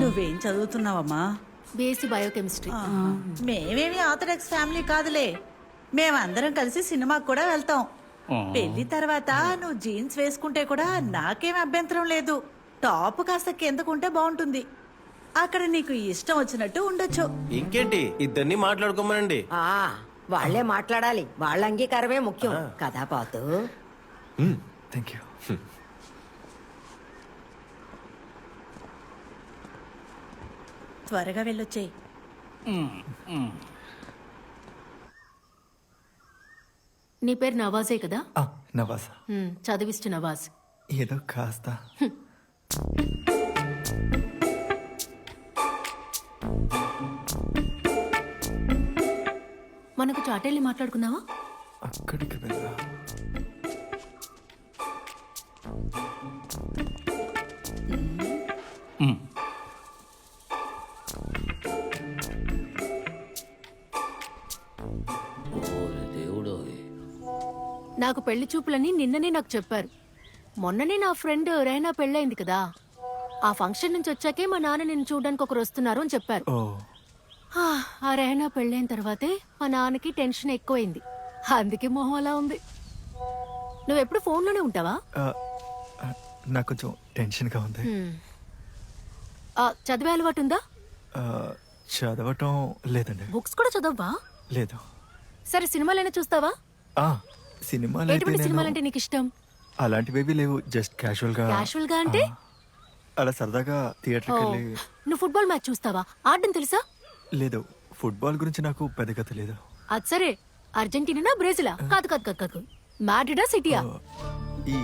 నువ్వేం చదువుతున్నావమ్మా? BSc biochemistry. మేమేమి ఆర్థడాక్స్ ఫ్యామిలీ కాదులే. మేమందరం కలిసి సినిమాకి కూడా వెళ్తాం. పెళ్లి తర్వాత నువ్వు జీన్స్ వేసుకుంటే కూడా నాకేం అభ్యంతరం లేదు. టాప్ కాస్త కిందకుంటే బాగుంటుంది. అక్కడ నీకు ఇష్టం వచ్చినట్టు ఉండొచ్చు. ఇంకేంటి, ఇద్దరిని మాట్లాడుకోమనండి. వాళ్లే మాట్లాడాలి. వాళ్ళ అంగీకారమే ముఖ్యం కదా పాతు. Thank you. త్వరగా వెళ్ళొచ్చేయి. నీ పేరు నవాజే కదా? నవాజ్. చదివిస్తు నవాజ్. ఏదో కాస్త. మనకు చాటేళ్ళి మాట్లాడుకున్నావా? అక్కడికి వెళ్ళా. నాకు పెళ్లి చూపులని నిన్ననే నాకు చెప్పారు. మొన్ననే నా ఫ్రెండ్ రైనా పెళ్ళైంది కదా. ఆ ఫంక్షన్ నుంచి వచ్చాకే మా నాన్న నిన్ను చూడడానికి ఒకరు వస్తున్నారు అని చెప్పారు. ఆ రైనా పెళ్ళైన తర్వాతే మా నాన్నకి టెన్షన్ ఎక్కువైంది. అందుకే మొహం అలా ఉంది. నువ్వెప్పుడు ఫోన్లోనే ఉంటావా? నాకు కొంచెం టెన్షన్గా ఉంది. చదివే అలవాటు ఉందా? చదవటం లేదండి. బుక్స్ కూడా చదవవా? లేదు. సరే, సినిమాలైనా చూస్తావా? ఎటువంటి సినిమాలంటే సినిమాలు నీకు ఇష్టం? అలాంటివేవి లేవు. జస్ట్ క్యాజువల్ గా. క్యాజువల్ గా అంటే అలా సరదాగా థియేటర్కి వెళ్ళి. నువ్వు ఫుట్బాల్ మ్యాచ్ చూస్తావా? ఆడడం తెలుసా? లేదు, ఫుట్బాల్ గురించి నాకు పెద్దగా తెలియదు. అది సరే, అర్జెంటీనా బ్రెజిలా? కాదు కాదు కాదు కాదు, మాడ్రిడా సిటీయా? ఈ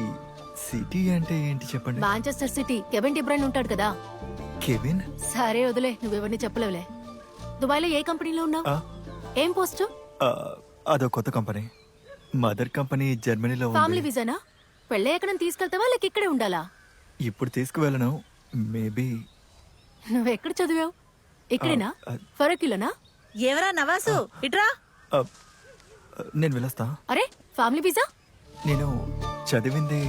సిటీ అంటే ఏంటి చెప్పండి. Manchester City. Kevin De Bruyne ఉంటాడు కదా. కెవిన్? సరే వదిలే, నువ్వెవరిని చెప్పలేవులే. దుబాయ్ లో ఏ కంపెనీలో ఉన్నావు? ఏం పోస్ట్? అదో కొత్త కంపెనీ. మదర్ కంపెనీ జర్మనీలో ఉంది. ఫ్యామిలీ వీసానా? పెళ్ళే ఎక్కడ తీసుకెళ్తావా లేక ఇక్కడే ఉండాలా? ఇప్పుడు తీసుకువెళ్ళను. మేబీ. నువ్వెక్కడ చదివావు? ఇక్కడేనా? ఫరకిలోనా? ఎవరా నవాసు, ఇట్రా. నేను వెళ్ళొస్తా. అరే, ఫ్యామిలీ వీసా? నేను చదివింది.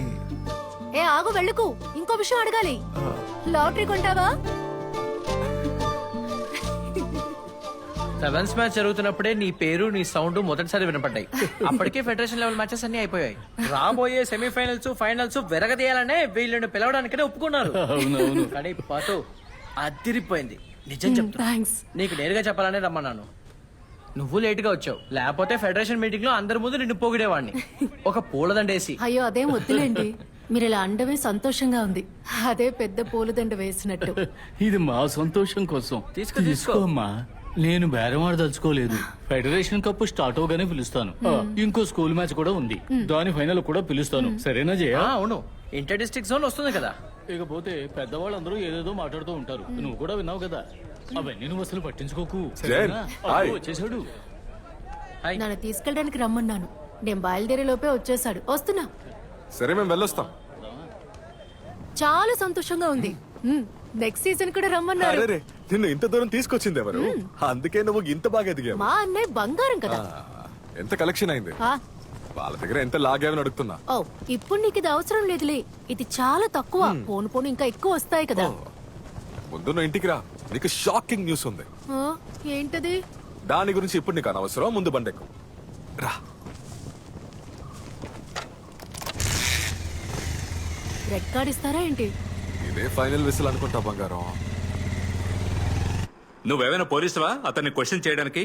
ఏ ఆగు, వెళ్ళకు. ఇంకో విషయం అడగాలి. లాటరీ కొంటావా? సెవెన్స్ మ్యాచ్ జరుగుతున్నప్పుడే నీ పేరు నీ సౌండ్ మొదటిసారి వినపడ్డాయి. అప్పటికే ఫెడరేషన్ లెవెల్ మ్యాచెస్ అన్ని అయిపోయాయి. రాబోయే సెమీఫైనల్స్ ఫైనల్స్ వెరగదీయాలనే వీళ్ళని పిలవడానికనే ఒప్పుకున్నారు. అవునవును. కానీ పాతో అదిరిపోయింది. నిజం చెప్తున్నా, థ్యాంక్స్. నీకు నేరుగా చెప్పాలనే రమ్మన్నాను. నువ్వు లేట్ గా వచ్చావు, లేకపోతే ఫెడరేషన్ మీటింగ్ లో అందరి ముందు నిన్ను పొగిడేవాడిని. ఒక పూలదండేసి. అయ్యో అదేం వద్దులేండి, మీరు ఇలా అండమే సంతోషంగా ఉంది. అదే పెద్ద పూలదండ వేసినట్టు. ఇది మా సంతోషం కోసం. తీసుకో. అమ్మా, నేను బేరమాడ దలుచుకోలేదు. ఫెడరేషన్ కప్ స్టార్ట్ అవగానే పిలుస్తాను. ఇంకో స్కూల్ మ్యాచ్ కూడా ఉంది, దాని ఫైనల్ కూడా పిలుస్తాను. సరేనా జయ? అవును, ఇంటర్ డిస్ట్రిక్ట్ జోన్ వస్తుంది కదా. ఇకపోతే పెద్దవాళ్ళందరూ ఏదేదో మాట్లాడుతూ ఉంటారు, నువ్వు కూడా విన్నావు కదా. అవన్నీ నువ్వు అసలు పట్టించుకోకు. జైన్, సరేనా? హాయ్. వచ్చేసాడు. నన్ను తీసుకెళ్ళడానికి రమ్మన్నాను, నేను బయలుదేరే లోపే వచ్చేసాడు. వస్తున్నా. సరే మేము వెళ్ళొస్తాం. చాలా సంతోషంగా ఉంది. నెక్స్ట్ సీజన్ కూడా రమ్మన్నారు. అరే నిన్ను ఇంత దూరం తీసుకొచ్చింది ఎవరు? అందుకే నువ్వు ఇంత బాగా ఎదిగావు. మా అన్నయ్య బంగారం కదా. ఎంత కలెక్షన్ అయింది? ఆ, వాళ్ళ దగ్గర ఎంత లాగావని అడుగుతున్నా. ఓ ఇప్పుడు నీకు ఇది అవసరం లేదులే, ఇది చాలా తక్కువ. పోను పోను ఇంకా ఎక్కువ వస్తాయి కదా. ముందు నువ్వు ఇంటికి రా, నీకు షాకింగ్ న్యూస్ ఉంది. ఆ, ఏంటది? దాని గురించి ఇప్పుడు నీకు అనవసరం, ముందు బండెక్కు రా. రెడ్ ఇస్తారా ఏంటి? ఇదే ఫైనల్ విసిల్ అనుకుంటా బంగారం. నువ్వేమైనా పోలీసువా అతన్ని క్వశ్చన్ చేయడానికి?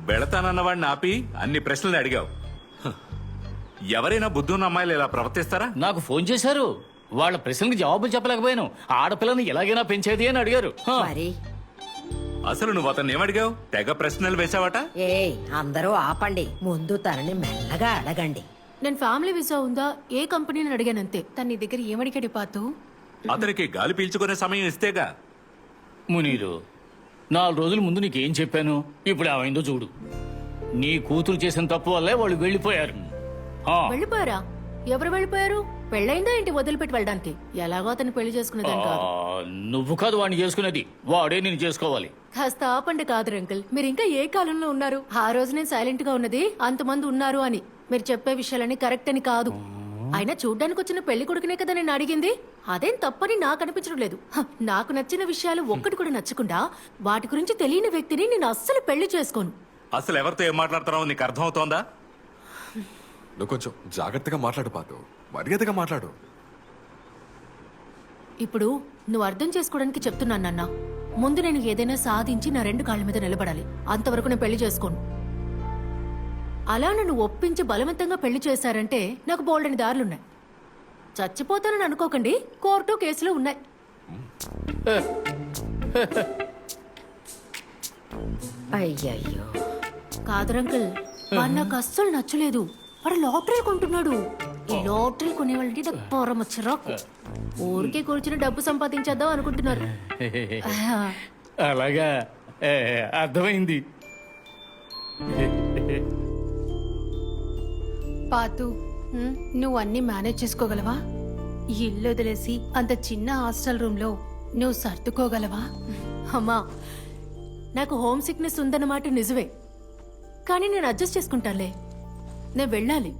వెళతానన్న వాడిని ఆపి అన్ని ప్రశ్నలు అడిగావు. హ. ఎవరైనా బుద్ధున్న అమ్మాయిలు ఇలా ప్రవర్తిస్తారా? నాకు ఫోన్ చేశారు, వాళ్ళ ప్రశ్నలకు జవాబులు చెప్పలేకపోయాను. ఆడపిల్లని ఎలాగైనా పెంచేది అని అడిగారు. మరి అసలు నువ్వు అతన్ని ఏమడిగావు? తెగ ప్రశ్నలు వేసావట. ఏ అందరూ ఆపండి, ముందు తనని మెల్లగా అడగండి. నేను ఫ్యామిలీ వీసా ఉందా, ఏ కంపెనీని అడిగానంతే. తన నీ దగ్గర ఏమడిగాడు పాతు? అతనికి గాలి పీల్చుకునే సమయం ఇస్తేగా. మునీరు, 4 రోజుల ముందు నీకేం చెప్పాను? ఇప్పుడు ఏమైందో చూడు. నీ కూతురు చేసిన తప్పు వల్లే వాళ్ళు వెళ్ళిపోయారు. వెళ్ళిపోయారా? ఎవరు వెళ్ళిపోయారు? పెళ్ళైందా ఏంటి వదిలిపెట్టి వెళ్ళడానికి? ఎలాగో అతను పెళ్లి చేసుకునేదాన్ని కాదు. నువ్వు కాదు వాడిని చేసుకునేది, వాడే నేను చేసుకోవాలి. కాస్త ఆపండి. కాదు అంకుల్, మీరు ఇంకా ఏ కాలంలో ఉన్నారు? ఆ రోజు నేను సైలెంట్ గా ఉన్నది అంతమంది ఉన్నారు అని. మీరు చెప్పే విషయాలని కరెక్ట్ అని కాదు. అయినా చూడ్డానికి వచ్చిన పెళ్లి కొడుకునే కదా నేను అడిగింది. అదేం తప్పని నాకు అనిపించడం లేదు. నాకు నచ్చిన విషయాలు ఒక్కటి కూడా నచ్చకుండా వాటి గురించి తెలియని వ్యక్తిని నేను అస్సలు పెళ్లి చేసుకోను. అసలు ఎవరితో ఏం మాట్లాడుతున్నావు నీకు అర్థమవుతోందా? నువ్వు కొంచెం జాగ్రత్తగా మాట్లాడు పాతు, మర్యాదగా మాట్లాడు. ఇప్పుడు నువ్వు అర్థం చేసుకోవడానికి చెప్తున్నాను నాన్న. ముందు నేను ఏదైనా సాధించి నా 2 కాళ్ళ మీద నిలబడాలి. అంతవరకు నేను పెళ్లి చేసుకోను. అలా నన్ను ఒప్పించి బలవంతంగా పెళ్లి చేశారంటే నాకు బోల్డని దారులున్నాయి. చచ్చిపోతానని అనుకోకండి, కోర్టు కేసులు ఉన్నాయి. అయ్యయ్యో, కాదురంకుల్, వాడు నాకు అస్సలు నచ్చలేదు. వాడు లాటరీ కొంటున్నాడు. ఈ లాటరీ కొనేవాళ్ళకి నాకు పరమ చిరాకు. ఊరికే కూర్చుని డబ్బు సంపాదించేద్దాం అనుకుంటున్నారు. అలాగా, అర్థమైంది. పాతు, నువ్వు అన్ని మేనేజ్ చేసుకోగలవా? ఈ ఇల్లు వదిలేసి అంత చిన్న హాస్టల్ రూమ్ లో నువ్వు సర్దుకోగలవా? అమ్మా, నాకు హోమ్ సిక్నెస్ ఉందన్నమాట నిజమే, కానీ నేను అడ్జస్ట్ చేసుకుంటానులే. నేను వెళ్ళాలి.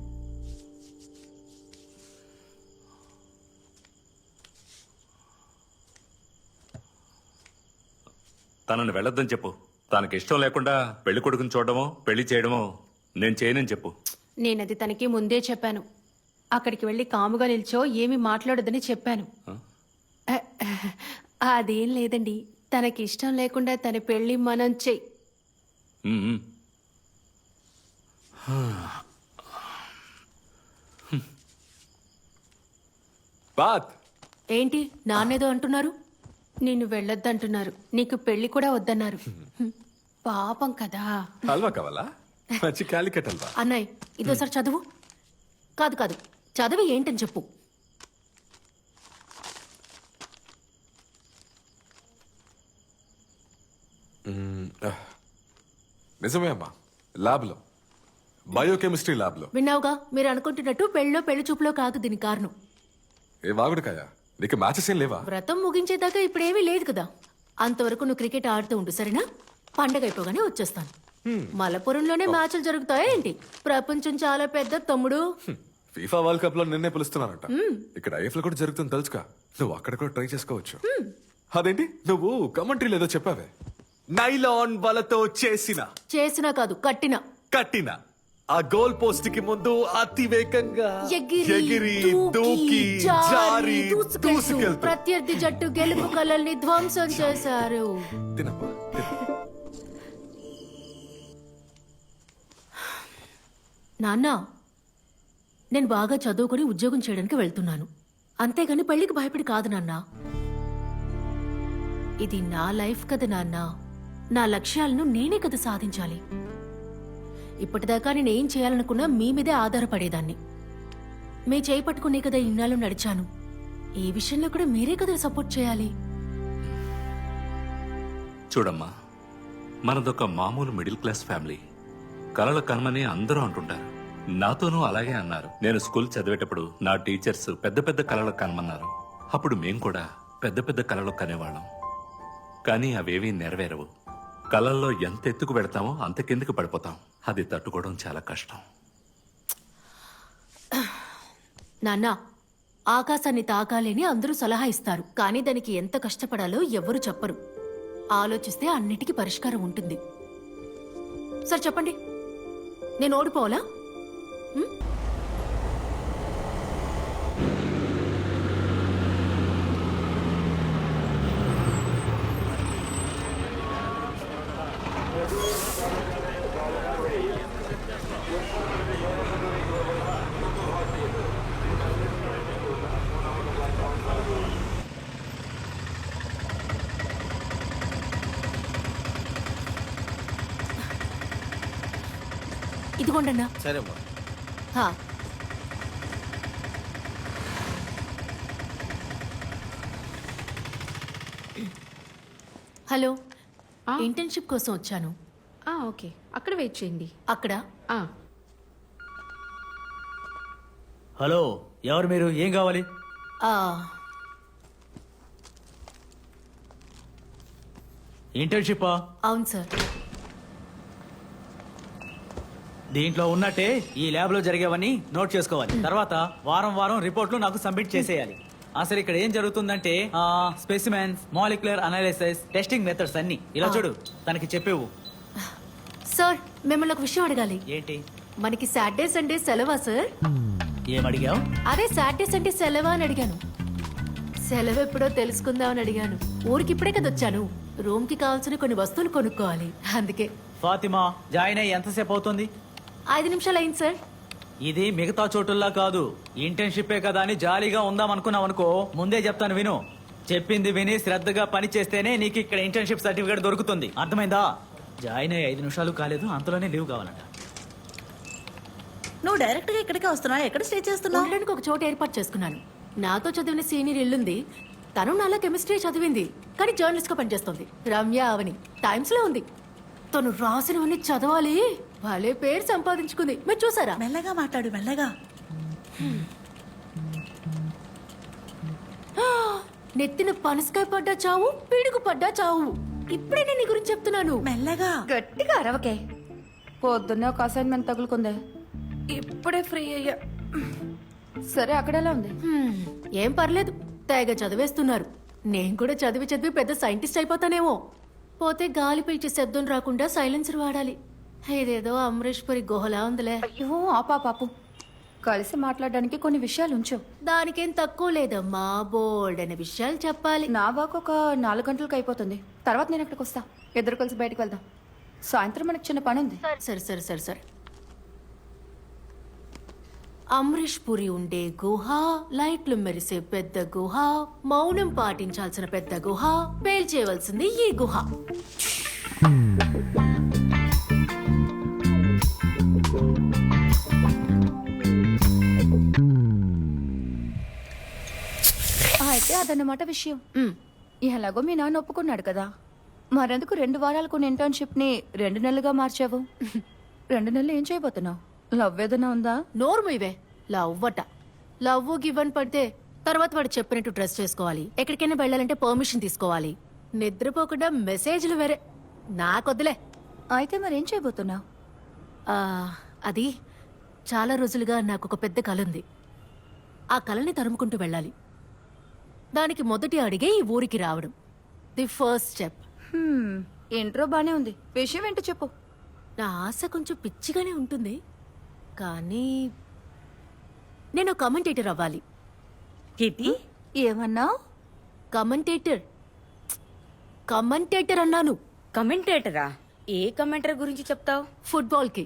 తనని వెళ్ళొద్దని చెప్పు. తనకి ఇష్టం లేకుండా పెళ్లి కొడుకుని చూడడమో పెళ్లి చేయడమో నేను చేయనని చెప్పు. నేనది తనకి ముందే చెప్పాను. అక్కడికి వెళ్ళి కాముగా నిల్చో, ఏమి మాట్లాడొద్దని చెప్పాను. అదేం లేదండి, తనకి ఇష్టం లేకుండా తన పెళ్లి మనం చెయ్యి. ఉమ్. బాత్ ఏంటి నాన్నేదో అంటున్నారు? నిన్ను వెళ్ళొద్దంటున్నారు, నీకు పెళ్లి కూడా వద్దన్నారు. పాపం కదా. హల్వా కావాలా? మంచి క్యాలికట్ హల్వా. అన్నయ్య, ఇదోసారి చదువు. కాదు కాదు, చదివి ఏంటని చెప్పు. నిజమే అమ్మా, ల్యాబ్ లో, బయోకెమిస్ట్రీ ల్యాబ్ లో. విన్నావుగా, మీరు అనుకుంటున్నట్టు పెళ్ళో పెళ్లి చూపులో కాదు దీని కారణం. ఏ వాగుడుకాయ, నీకు మ్యాచెస్ ఏం లేవా? వ్రతం ముగించేదాకా ఇప్పుడేమీ లేదు కదా. అంతవరకు నువ్వు క్రికెట్ ఆడుతూ ఉండు, సరేనా? పండగ అయిపోగానే వచ్చేస్తాను. మలపురంలోనే మ్యాచ్లు జరుగుతాయా ఏంటి? ప్రపంచం చాలా పెద్ద తమ్ముడు. ఫీఫా వరల్డ్ కప్ లో నిన్నే పిలుస్తున్నానంట. ఇక్కడ ఐఎఫ్ఎల్ కూడా జరుగుతుంది తెలుసుగా, నువ్వు అక్కడ కూడా ట్రై చేసుకోవచ్చు. అదేంటి నువ్వు కమెంటరీ లేదో చెప్పావే? నైలాన్ వలతో చేసినా కాదు కట్టిన ఆ గోల్ పోస్ట్ కి ముందు అతి వేగంగా ఎగిరి దూకి జారి దూసుకెళ్తూ ప్రత్యర్థి జట్టు గెలుపు కలల్ని ధ్వంసం చేశారు. తినమ్మా, తిను. నాన్న, నేను బాగా చదువుకుని ఉద్యోగం చేయడానికి వెళ్తున్నాను. అంతేగాని పెళ్లికి భయపడి కాదు నాన్న. ఇది నా లైఫ్ కదా నాన్న. నా లక్ష్యాలను నేనే కదా సాధించాలి. ఇప్పటిదాకా నేనేం చేయాలనుకున్నా మీ మీదే ఆధారపడేదాన్ని. మీ చేయి పట్టుకునే కదా ఇన్నాళ్ళు నడిచాను. ఈ విషయంలో కూడా మీరే కదా సపోర్ట్ చేయాలి. చూడమ్మా, మనదొక మామూలు మిడిల్ క్లాస్ ఫ్యామిలీ. కలల కనమని అందరూ అంటుంటారు. నాతోనూ అలాగే అన్నారు. నేను స్కూల్ చదివేటప్పుడు నా టీచర్స్ పెద్ద పెద్ద కలలు కనమన్నారు. అప్పుడు మేం కూడా పెద్ద పెద్ద కలలు కనేవాళ్ళం. కానీ అవేవీ నెరవేరవు. కలల్లో ఎంత ఎత్తుకు పెడతామో అంత కిందకి పడిపోతాం. అది తట్టుకోవడం చాలా కష్టం. నాన్న, ఆకాశాన్ని తాకాలని అందరూ సలహా ఇస్తారు. కానీ దానికి ఎంత కష్టపడాలో ఎవ్వరూ చెప్పరు. ఆలోచిస్తే అన్నిటికీ పరిష్కారం ఉంటుంది. సరే చెప్పండి, నేను ఓడిపోవాలా? ఇదిగోండన్నా. సరేమ్మా. హా. హలో, ఇంటర్న్షిప్ కోసం వచ్చాను. ఓకే, అక్కడ వెయిట్ చేయండి. అక్కడ హలో, ఎవరు మీరు? ఏం కావాలి? ఆ, ఇంటర్న్షిప్పా? అవును సార్. దీంట్లో ఉన్నట్టే ఈ ల్యాబ్ లో జరిగేవన్నీ నోట్ చేసుకోవాలి. తర్వాత వారం వారం రిపోర్ట్లు నాకు సబ్మిట్ చేసేయాలి. అసలు ఇక్కడ ఏం జరుగుతుందంటే specimens, molecular analysis, testing methods అన్ని. ఇలా చూడు, తనకి చెప్పేవు. సార్, మిమ్మల్ని ఒక విషయం అడగాలి. ఏంటి? మనకి సాటర్డే సండే సెలవా సార్? ఏమడిగావు? అదే సాటర్డే సండే సెలవా అని అడిగాను. సెలవు ఎప్పుడో తెలుసుకుందామని అడిగాను. ఊరికి ఇప్పుడే కదా వచ్చాను. రూమ్ కి కావాల్సిన కొన్ని వస్తువులు కొనుక్కోవాలి, అందుకే. ఫాతిమా, జాయిన్ అయ్యి ఎంతసేపు అవుతుంది? 5 నిమిషాలు అయింది సార్. ఇది మిగతా చోటుల్లా కాదు. ఇంటర్న్షిప్పే కదా అని జాలీగా ఉందాం అనుకున్నావు అనుకో, ముందే చెప్తాను విను. చెప్పింది విని శ్రద్ధగా పని చేస్తేనే నీకు ఇక్కడ ఇంటర్న్షిప్ సర్టిఫికేట్ దొరుకుతుంది. అర్థమైందా? జాయిన్ అయ్యి 5 నిమిషాలు కాలేదు, అంతలోనే లీవ్ కావాలంట. నువ్వు డైరెక్ట్ గా ఇక్కడికే వస్తున్నావు? ఎక్కడ స్టే చేస్తున్నావు? ఉండడానికి ఒక చోట ఏర్పాటు చేసుకున్నాను. నాతో చదివిన సీనియర్ ఇల్లుంది. తను నాలా కెమిస్ట్రీ చదివింది, కానీ జర్నలిస్ట్ గా పనిచేస్తుంది. రమ్య అవని టైమ్స్ లో ఉంది. తను రాసినవన్నీ చదవాలి. భలే పేరు సంపాదించుకుంది. మీరు చూసారా? మెల్లగా మాట్లాడు, మెల్లగా. నెత్తిన పనసకాయ పడ్డా చావు, పిడుగు పడ్డా చావు. ఇప్పుడే నేను నీ గురించి చెప్తున్నాను. మెల్లగా. గట్టిగా అరవకే. పొద్దున్నే ఒక అసైన్మెంట్ తగులుకుందే, ఇప్పుడే ఫ్రీ అయ్యా. సరే, అక్కడ ఎలా ఉంది? ఏం పర్లేదు, తెగ చదివేస్తున్నారు. నేను కూడా చదివి చదివి పెద్ద సైంటిస్ట్ అయిపోతానేమో. పోతే గాలి పీల్చే శబ్దం రాకుండా సైలెన్సర్ వాడాలి. ఇదేదో అమరీష్ పురి గుహలా ఉందిలే. అయ్యో, పాపు కలిసి మాట్లాడడానికి కొన్ని విషయాలు ఉంచు. దానికేం తక్కువ లేదమ్మా, బోల్డ్ అనే విషయాలు చెప్పాలి. నా వాక్ ఒక 4 గంటలకు అయిపోతుంది. తర్వాత నేను అక్కడికి వస్తా. ఇద్దరు కలిసి బయటకు వెళ్దాం. సాయంత్రం మనకు చిన్న పని ఉంది. సరే సరే సరే సరే. అమరీష్ పురి ఉండే గుహ, లైట్లు మెరిసే పెద్ద గుహ, మౌనం పాటించాల్సిన పెద్ద గుహ, పేల్చేయవలసింది ఈ గుహ. అయితే అదన్నమాట విషయం. ఎలాగో మీ నాన్న ఒప్పుకున్నాడు కదా, మరెందుకు 2 వారాలకు ఇంటర్న్షిప్ ని 2 నెలలుగా మార్చావు? 2 నెలలు ఏం చేయబోతున్నావు? లవ్ ఏదైనా ఉందా? నోరు ఇవే లవ్వట. లవ్ గివన్ పడితే తర్వాత వాడు చెప్పినట్టు డ్రెస్ చేసుకోవాలి. ఎక్కడికైనా వెళ్ళాలంటే పర్మిషన్ తీసుకోవాలి. నిద్రపోకుండా మెసేజ్లు వేరే. నాకొద్దులే. అయితే మరేం చేయబోతున్నావు? అది చాలా రోజులుగా నాకు ఒక పెద్ద కల ఉంది. ఆ కలని తరుముకుంటూ వెళ్ళాలి. దానికి మొదటి అడిగే ఈ ఊరికి రావడం. The first step. ఇంట్రో బానే ఉంది, విషయం ఏంటో చెప్పు. నా ఆశ కొంచెం పిచ్చిగానే ఉంటుంది, కానీ నేను కమెంటేటర్ అవ్వాలి. కిటి ఏమన్నావు? కమెంటేటర్ కమెంటేటర్ అన్నాను. కమెంటేటరా? ఏ కమెంటరీ గురించి చెప్తావు? ఫుట్బాల్కి,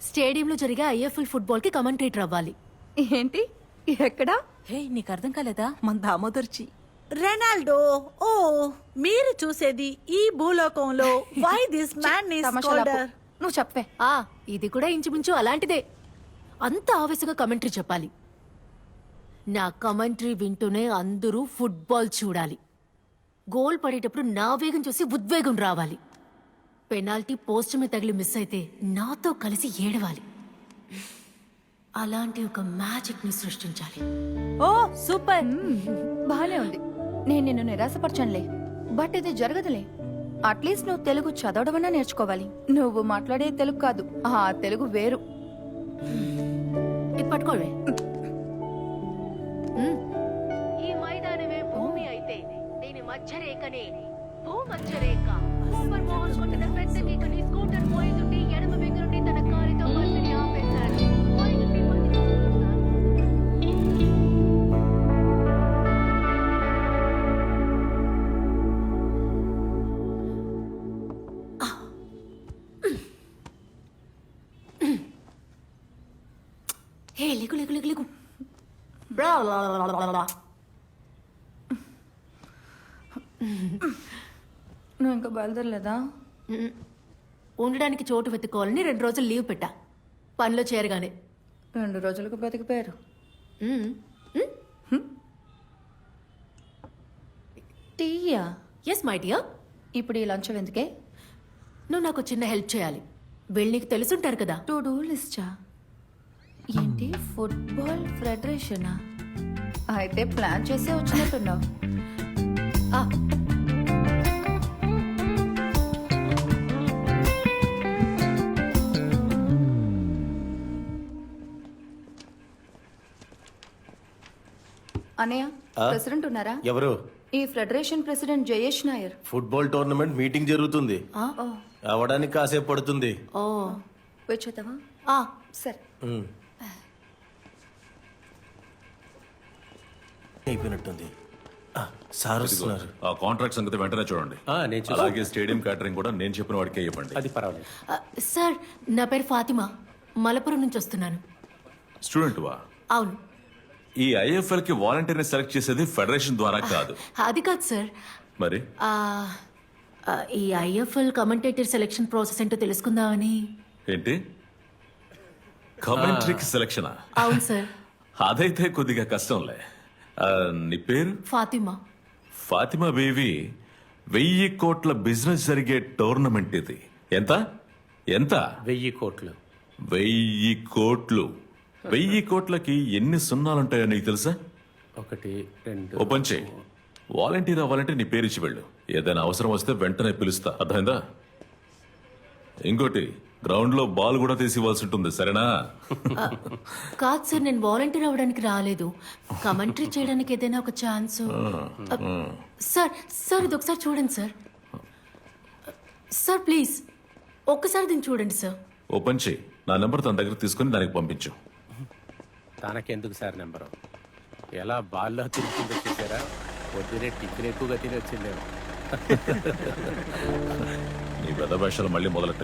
స్టేడియంలో జరిగే ఐఎఫ్ఎల్ ఫుట్బాల్కి కమెంటేటర్ అవ్వాలి. ఏంటి? ఎక్కడా? హే, నీకు అర్థం కాలేదా? మన దామోదర్చి. రెనాల్డో. ఓ, మీరు చూసేది ఈ భూలోకంలో వై దిస్ మ్యాన్ ఈస్ తమాషాలాపు. కాల్డ్. నువ్వు చెప్పే. ఇది కూడా ఇంచుమించు అలాంటిదే. అంత ఆవేశంగా కమెంటరీ చెప్పాలి. నా కమెంటరీ వింటూనే అందరూ ఫుట్బాల్ చూడాలి. గోల్ పడేటప్పుడు నా వేగం చూసి ఉద్వేగం రావాలి. పెనాల్టీ పోస్ట్ మీద తగిలి మిస్ అయితే నాతో కలిసి ఏడవాలి. అలాంటి ఒక మ్యాజిక్ ని సృష్టించాలి. ఓ సూపర్. బానే ఉంది. నేను నిన్ను నిరాశపరచనులే, బట్ ఇది జరగదులే. అట్లీస్ట్ నువ్వు తెలుగు చదవడమన్నా నేర్చుకోవాలి. నువ్వు మాట్లాడే తెలుగు కాదు, ఆ తెలుగు వేరు. ఇది పట్టుకోవే. ఈ మైదానమే భూమి అయితే దీని మధ్యరేఖనే భూమధ్యరేఖ. సూపర్ మోహన్ కొట్టిన పెద్ద కేకని స్కూటర్ పోయింది. ఎడమ వెంగు నుండి తన కారుతో బస్సుని ఆపేశాడు. పోయింది హే, లేకు లేకు లేకు లేకు. నువ్వు ఇంకా బయలుదేరలేదా? ఉండడానికి చోటు వెతుక్కోవాలని 2 రోజులు లీవ్ పెట్టా. పనిలో చేరగానే 2 రోజులకు బతికిపోయారు. టీయా? Yes my dear. ఇప్పుడు ఈ లంచం ఎందుకే? నువ్వు నాకు చిన్న హెల్ప్ చేయాలి. వీళ్ళు నీకు తెలుసుంటారు కదా. టు డూ లిస్టా? ఏంటి, ఫుట్బాల్ ఫెడరేషనా? అయితే ప్లాన్ చేసే వచ్చినట్టున్నావు. ఆ, అనయ్య, ప్రెసిడెంట్ ఉన్నారా? ఎవరు? ఈ federation president Jayesh Nair. Football tournament meeting జరుగుతుంది, అవడానికి కాసేపు పడుతుంది. ఓ, వచ్చేద్దామా? సరే. అయిపోయినట్టుంది. సార్ వస్తున్నారు. ఆ కాంట్రాక్ట్ సంగతి వెంటనే చూడండి. అలాగే స్టేడియం క్యాటరింగ్ కూడా నేను చెప్పిన వాడికే ఇవ్వండి. అది పర్వాలేదు. సార్, నా పేరు ఫాతిమా, మలపురం నుంచి వస్తున్నాను. స్టూడెంట్ వా? అవును. ఈ ఐఎఫ్ఎల్ కి వాలంటీర్ని సెలెక్ట్ చేసేది ఫెడరేషన్ ద్వారా కాదు. అది కాదు సార్. మరి ఈ ఐఎఫ్ఎల్ కమెంటేటర్ సెలెక్షన్ ప్రాసెస్ ఏంటో తెలుసుకుందామని. ఏంటి, కమెంట్రీకి సెలక్షనా? అవును సార్. అదైతే కొద్దిగా కష్టంలే. నీ పేరు? ఫాతిమా. ఫాతిమా బేబీ, 1000 కోట్ల బిజినెస్ జరిగే టోర్నమెంట్ ఇది. ఎంత ఎంత? 1000 కోట్లు. 1000 కోట్లు. 1000 కోట్లకి ఎన్ని సున్నాలుంటాయో నీకు తెలుసా? 1 2. ఓ పని చేయి, వాలంటీర్ అవ్వాలంటే నీ పేరు ఇచ్చి వెళ్ళు. ఏదైనా అవసరం వస్తే వెంటనే పిలుస్తా, అర్థమైందా? ఇంకోటి, గ్రౌండ్ లో బాల్ కూడా తీసి ఇవ్వాల్సి ఉంటుంది, సరేనా? కాదు సార్, నేను వాలంటీర్ అవ్వడానికి రాలేదు, కమెంటరీ చేయడానికి ఏదైనా ఒక ఛాన్స్. సార్ సార్, ఇది ఒకసారి చూడండి సార్. సార్ ప్లీజ్, ఒక్కసారి దీన్ని చూడండి సార్. ఓ పని చేయి, నా నెంబర్ తన దగ్గర తీసుకుని దానికి పంపించు. తనకెందుకు సార్ నెంబరు? ఎలా బాల్లో తిరుగుతుందో చూసారా? పొద్దునే టిఫిన్ ఎక్కువగా తిని వచ్చిందేమో. నీ పెద్ద భాషలు మళ్ళీ మొదలెట్ట.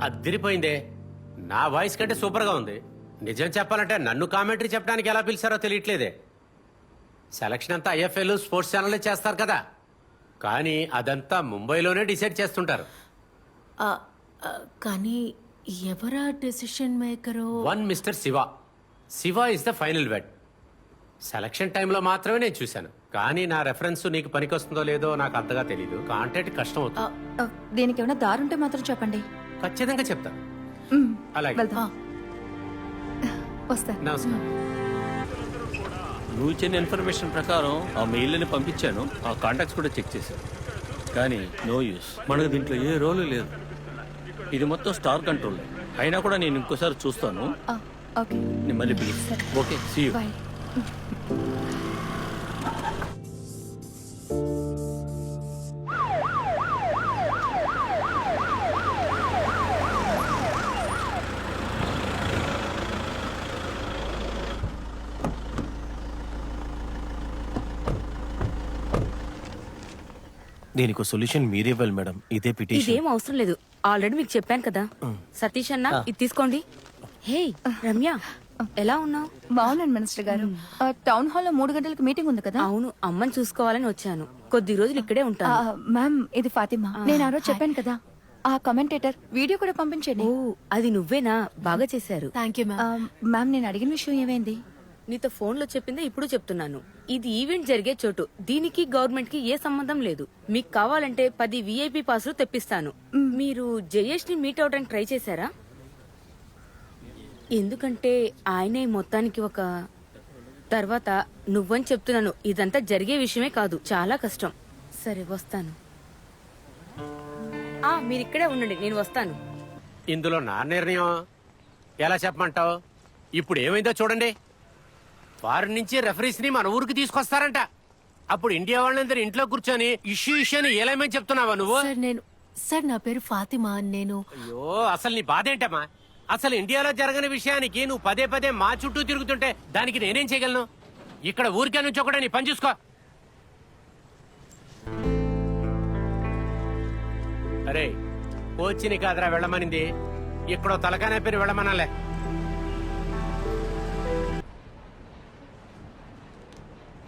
అదిరిపోయిందే. నా వాయిస్ కంటే సూపర్ గా ఉంది. నిజం చెప్పాలంటే నన్ను కామెంటరీ చెప్పడానికి ఎలా పిలిచారో తెలియట్లేదే. సెలక్షన్ అంతా ఐఎఫ్ఎల్ స్పోర్ట్స్ ఛానల్ చేస్తారు కదా, కానీ అదంతా ముంబైలోనే డిసైడ్ చేస్తుంటారు. కానీ ఎవరా decision maker? One mister Shiva. Shiva is the final vet. Selection టైంలో మాత్రమే నేను చూశాను, కానీ నా రెఫరెన్స్ నీకు పనికొస్తుందో లేదో నాకు అంతగా తెలీదు. కాంటాక్ట్ కష్టం అవుతుంది. దీనికి ఏమైనా దారుంటే మాత్రం చెప్పండి. ఖచ్చితంగా చెప్తా. అలాగే, వస్తా. నమస్కారం. నువ్వు ఇచ్చిన ఇన్ఫర్మేషన్ ప్రకారం ఆ మెయిల్ని పంపించాను, ఆ కాంటాక్ట్స్ కూడా చెక్ చేశాను, కానీ నో యూస్. మనకు దీంట్లో ఏ రోలు లేదు. ఇది మొత్తం స్టార్ కంట్రోల్. అయినా కూడా నేను ఇంకోసారి చూస్తాను. నేను మళ్ళీ పిలుస్తాను. Okay, see you. బాయ్. దీనికి సొల్యూషన్ మీరే ఇవ్వాలి మేడం. ఇదే పిటిషన్. ఇదేం అవసరం లేదు, ఆల్రెడీ మీకు చెప్పాను కదా. సతీష్ అన్న ఇది తీసుకోండి. హే రమ్య, ఎలా ఉన్నావు? బాగున్నాను మినిస్టర్ గారు. టౌన్ హాల్లో 3 గంటలకు మీటింగ్ ఉంది కదా. అవును, అమ్మని చూసుకోవాలని వచ్చాను. కొద్ది రోజులు ఇక్కడే ఉంటాను. మ్యామ్ ఇది ఫాతిమా. నేను ఆ రోజు చెప్పాను కదా, ఆ కమెంటేటర్ వీడియో కూడా పంపించండి. ఓ అది నువ్వేనా? బాగా చేశారు. Thank you ma'am. మ్యామ్ నేను అడిగిన విషయం ఏమైంది? నీతో ఫోన్ లో చెప్పిందే ఇప్పుడు చెప్తున్నాను. ఇది ఈవెంట్ జరిగే చోటు. దీనికి గవర్నమెంట్ కి ఏ సంబంధం లేదు. మీకు కావాలంటే 10 విఐపి పాసులు తెప్పిస్తాను. మీరు జయేష్ ని మీట్ అవడానికి ట్రై చేశారా? ఎందుకంటే ఆయనే మొత్తానికి ఒక తర్వాత నువ్వని చెప్తున్నాను. ఇదంతా జరిగే విషయమే కాదు, చాలా కష్టం. సరే వస్తాను. మీరు ఇక్కడే ఉండండి, నేను వస్తాను. ఇందులో నా నిర్ణయం ఎలా చెప్పమంటావు? ఇప్పుడు ఏమైందో చూడండి. వారి నుంచి రెఫరీస్ ని మన ఊరికి తీసుకొస్తారంట. అప్పుడు ఇండియా వాళ్ళందరూ ఇంట్లో కూర్చొని ఇష్యూ అని ఏలేమని చెప్తున్నావా నువ్వు? సార్ నా పేరు ఫాతిమా. నేను అయ్యో అసలు నీ బాధ ఏంటమ్మా? అసలు ఇండియాలో జరగని విషయానికి నువ్వు పదే పదే మా చుట్టూ తిరుగుతుంటే దానికి నేనేం చేయగలను? ఇక్కడ ఊరికే నుంచి ఒకటే నీ పని చూసుకో. అరే కోచిని కాదురా వెళ్ళమనింది, ఇక్కడ తలకానే పేరు వెళ్ళమనాలే.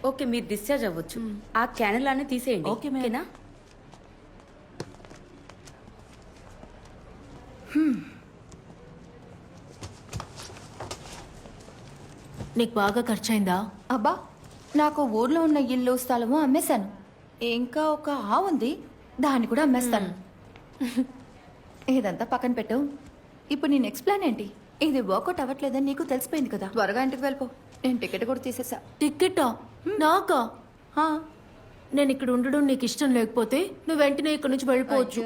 ఓకే, మీరు డిశ్చార్జ్ అవ్వచ్చు. ఆ క్యానలాన్ని తీసేయండి. ఓకేనా? నీకు బాగా ఖర్చయిందా? అబ్బా, నాకు ఊర్లో ఉన్న ఇల్లు స్థలము అమ్మేశాను. ఇంకా ఒక ఆవు ఉంది, దాన్ని కూడా అమ్మేస్తాను. ఇదంతా పక్కన పెట్టు. ఇప్పుడు నీ నెక్స్ట్ ప్లాన్ ఏంటి? ఇది వర్కౌట్ అవ్వట్లేదని నీకు తెలిసిపోయింది కదా. త్వరగా ఇంటికి వెళ్ళిపో. నేను టికెట్ కూడా తీసేసా. టికెటా? నాకా? నేను ఇక్కడ ఉండడం నీకు ఇష్టం లేకపోతే నువ్వు వెంటనే ఇక్కడ నుంచి వెళ్ళిపోవచ్చు.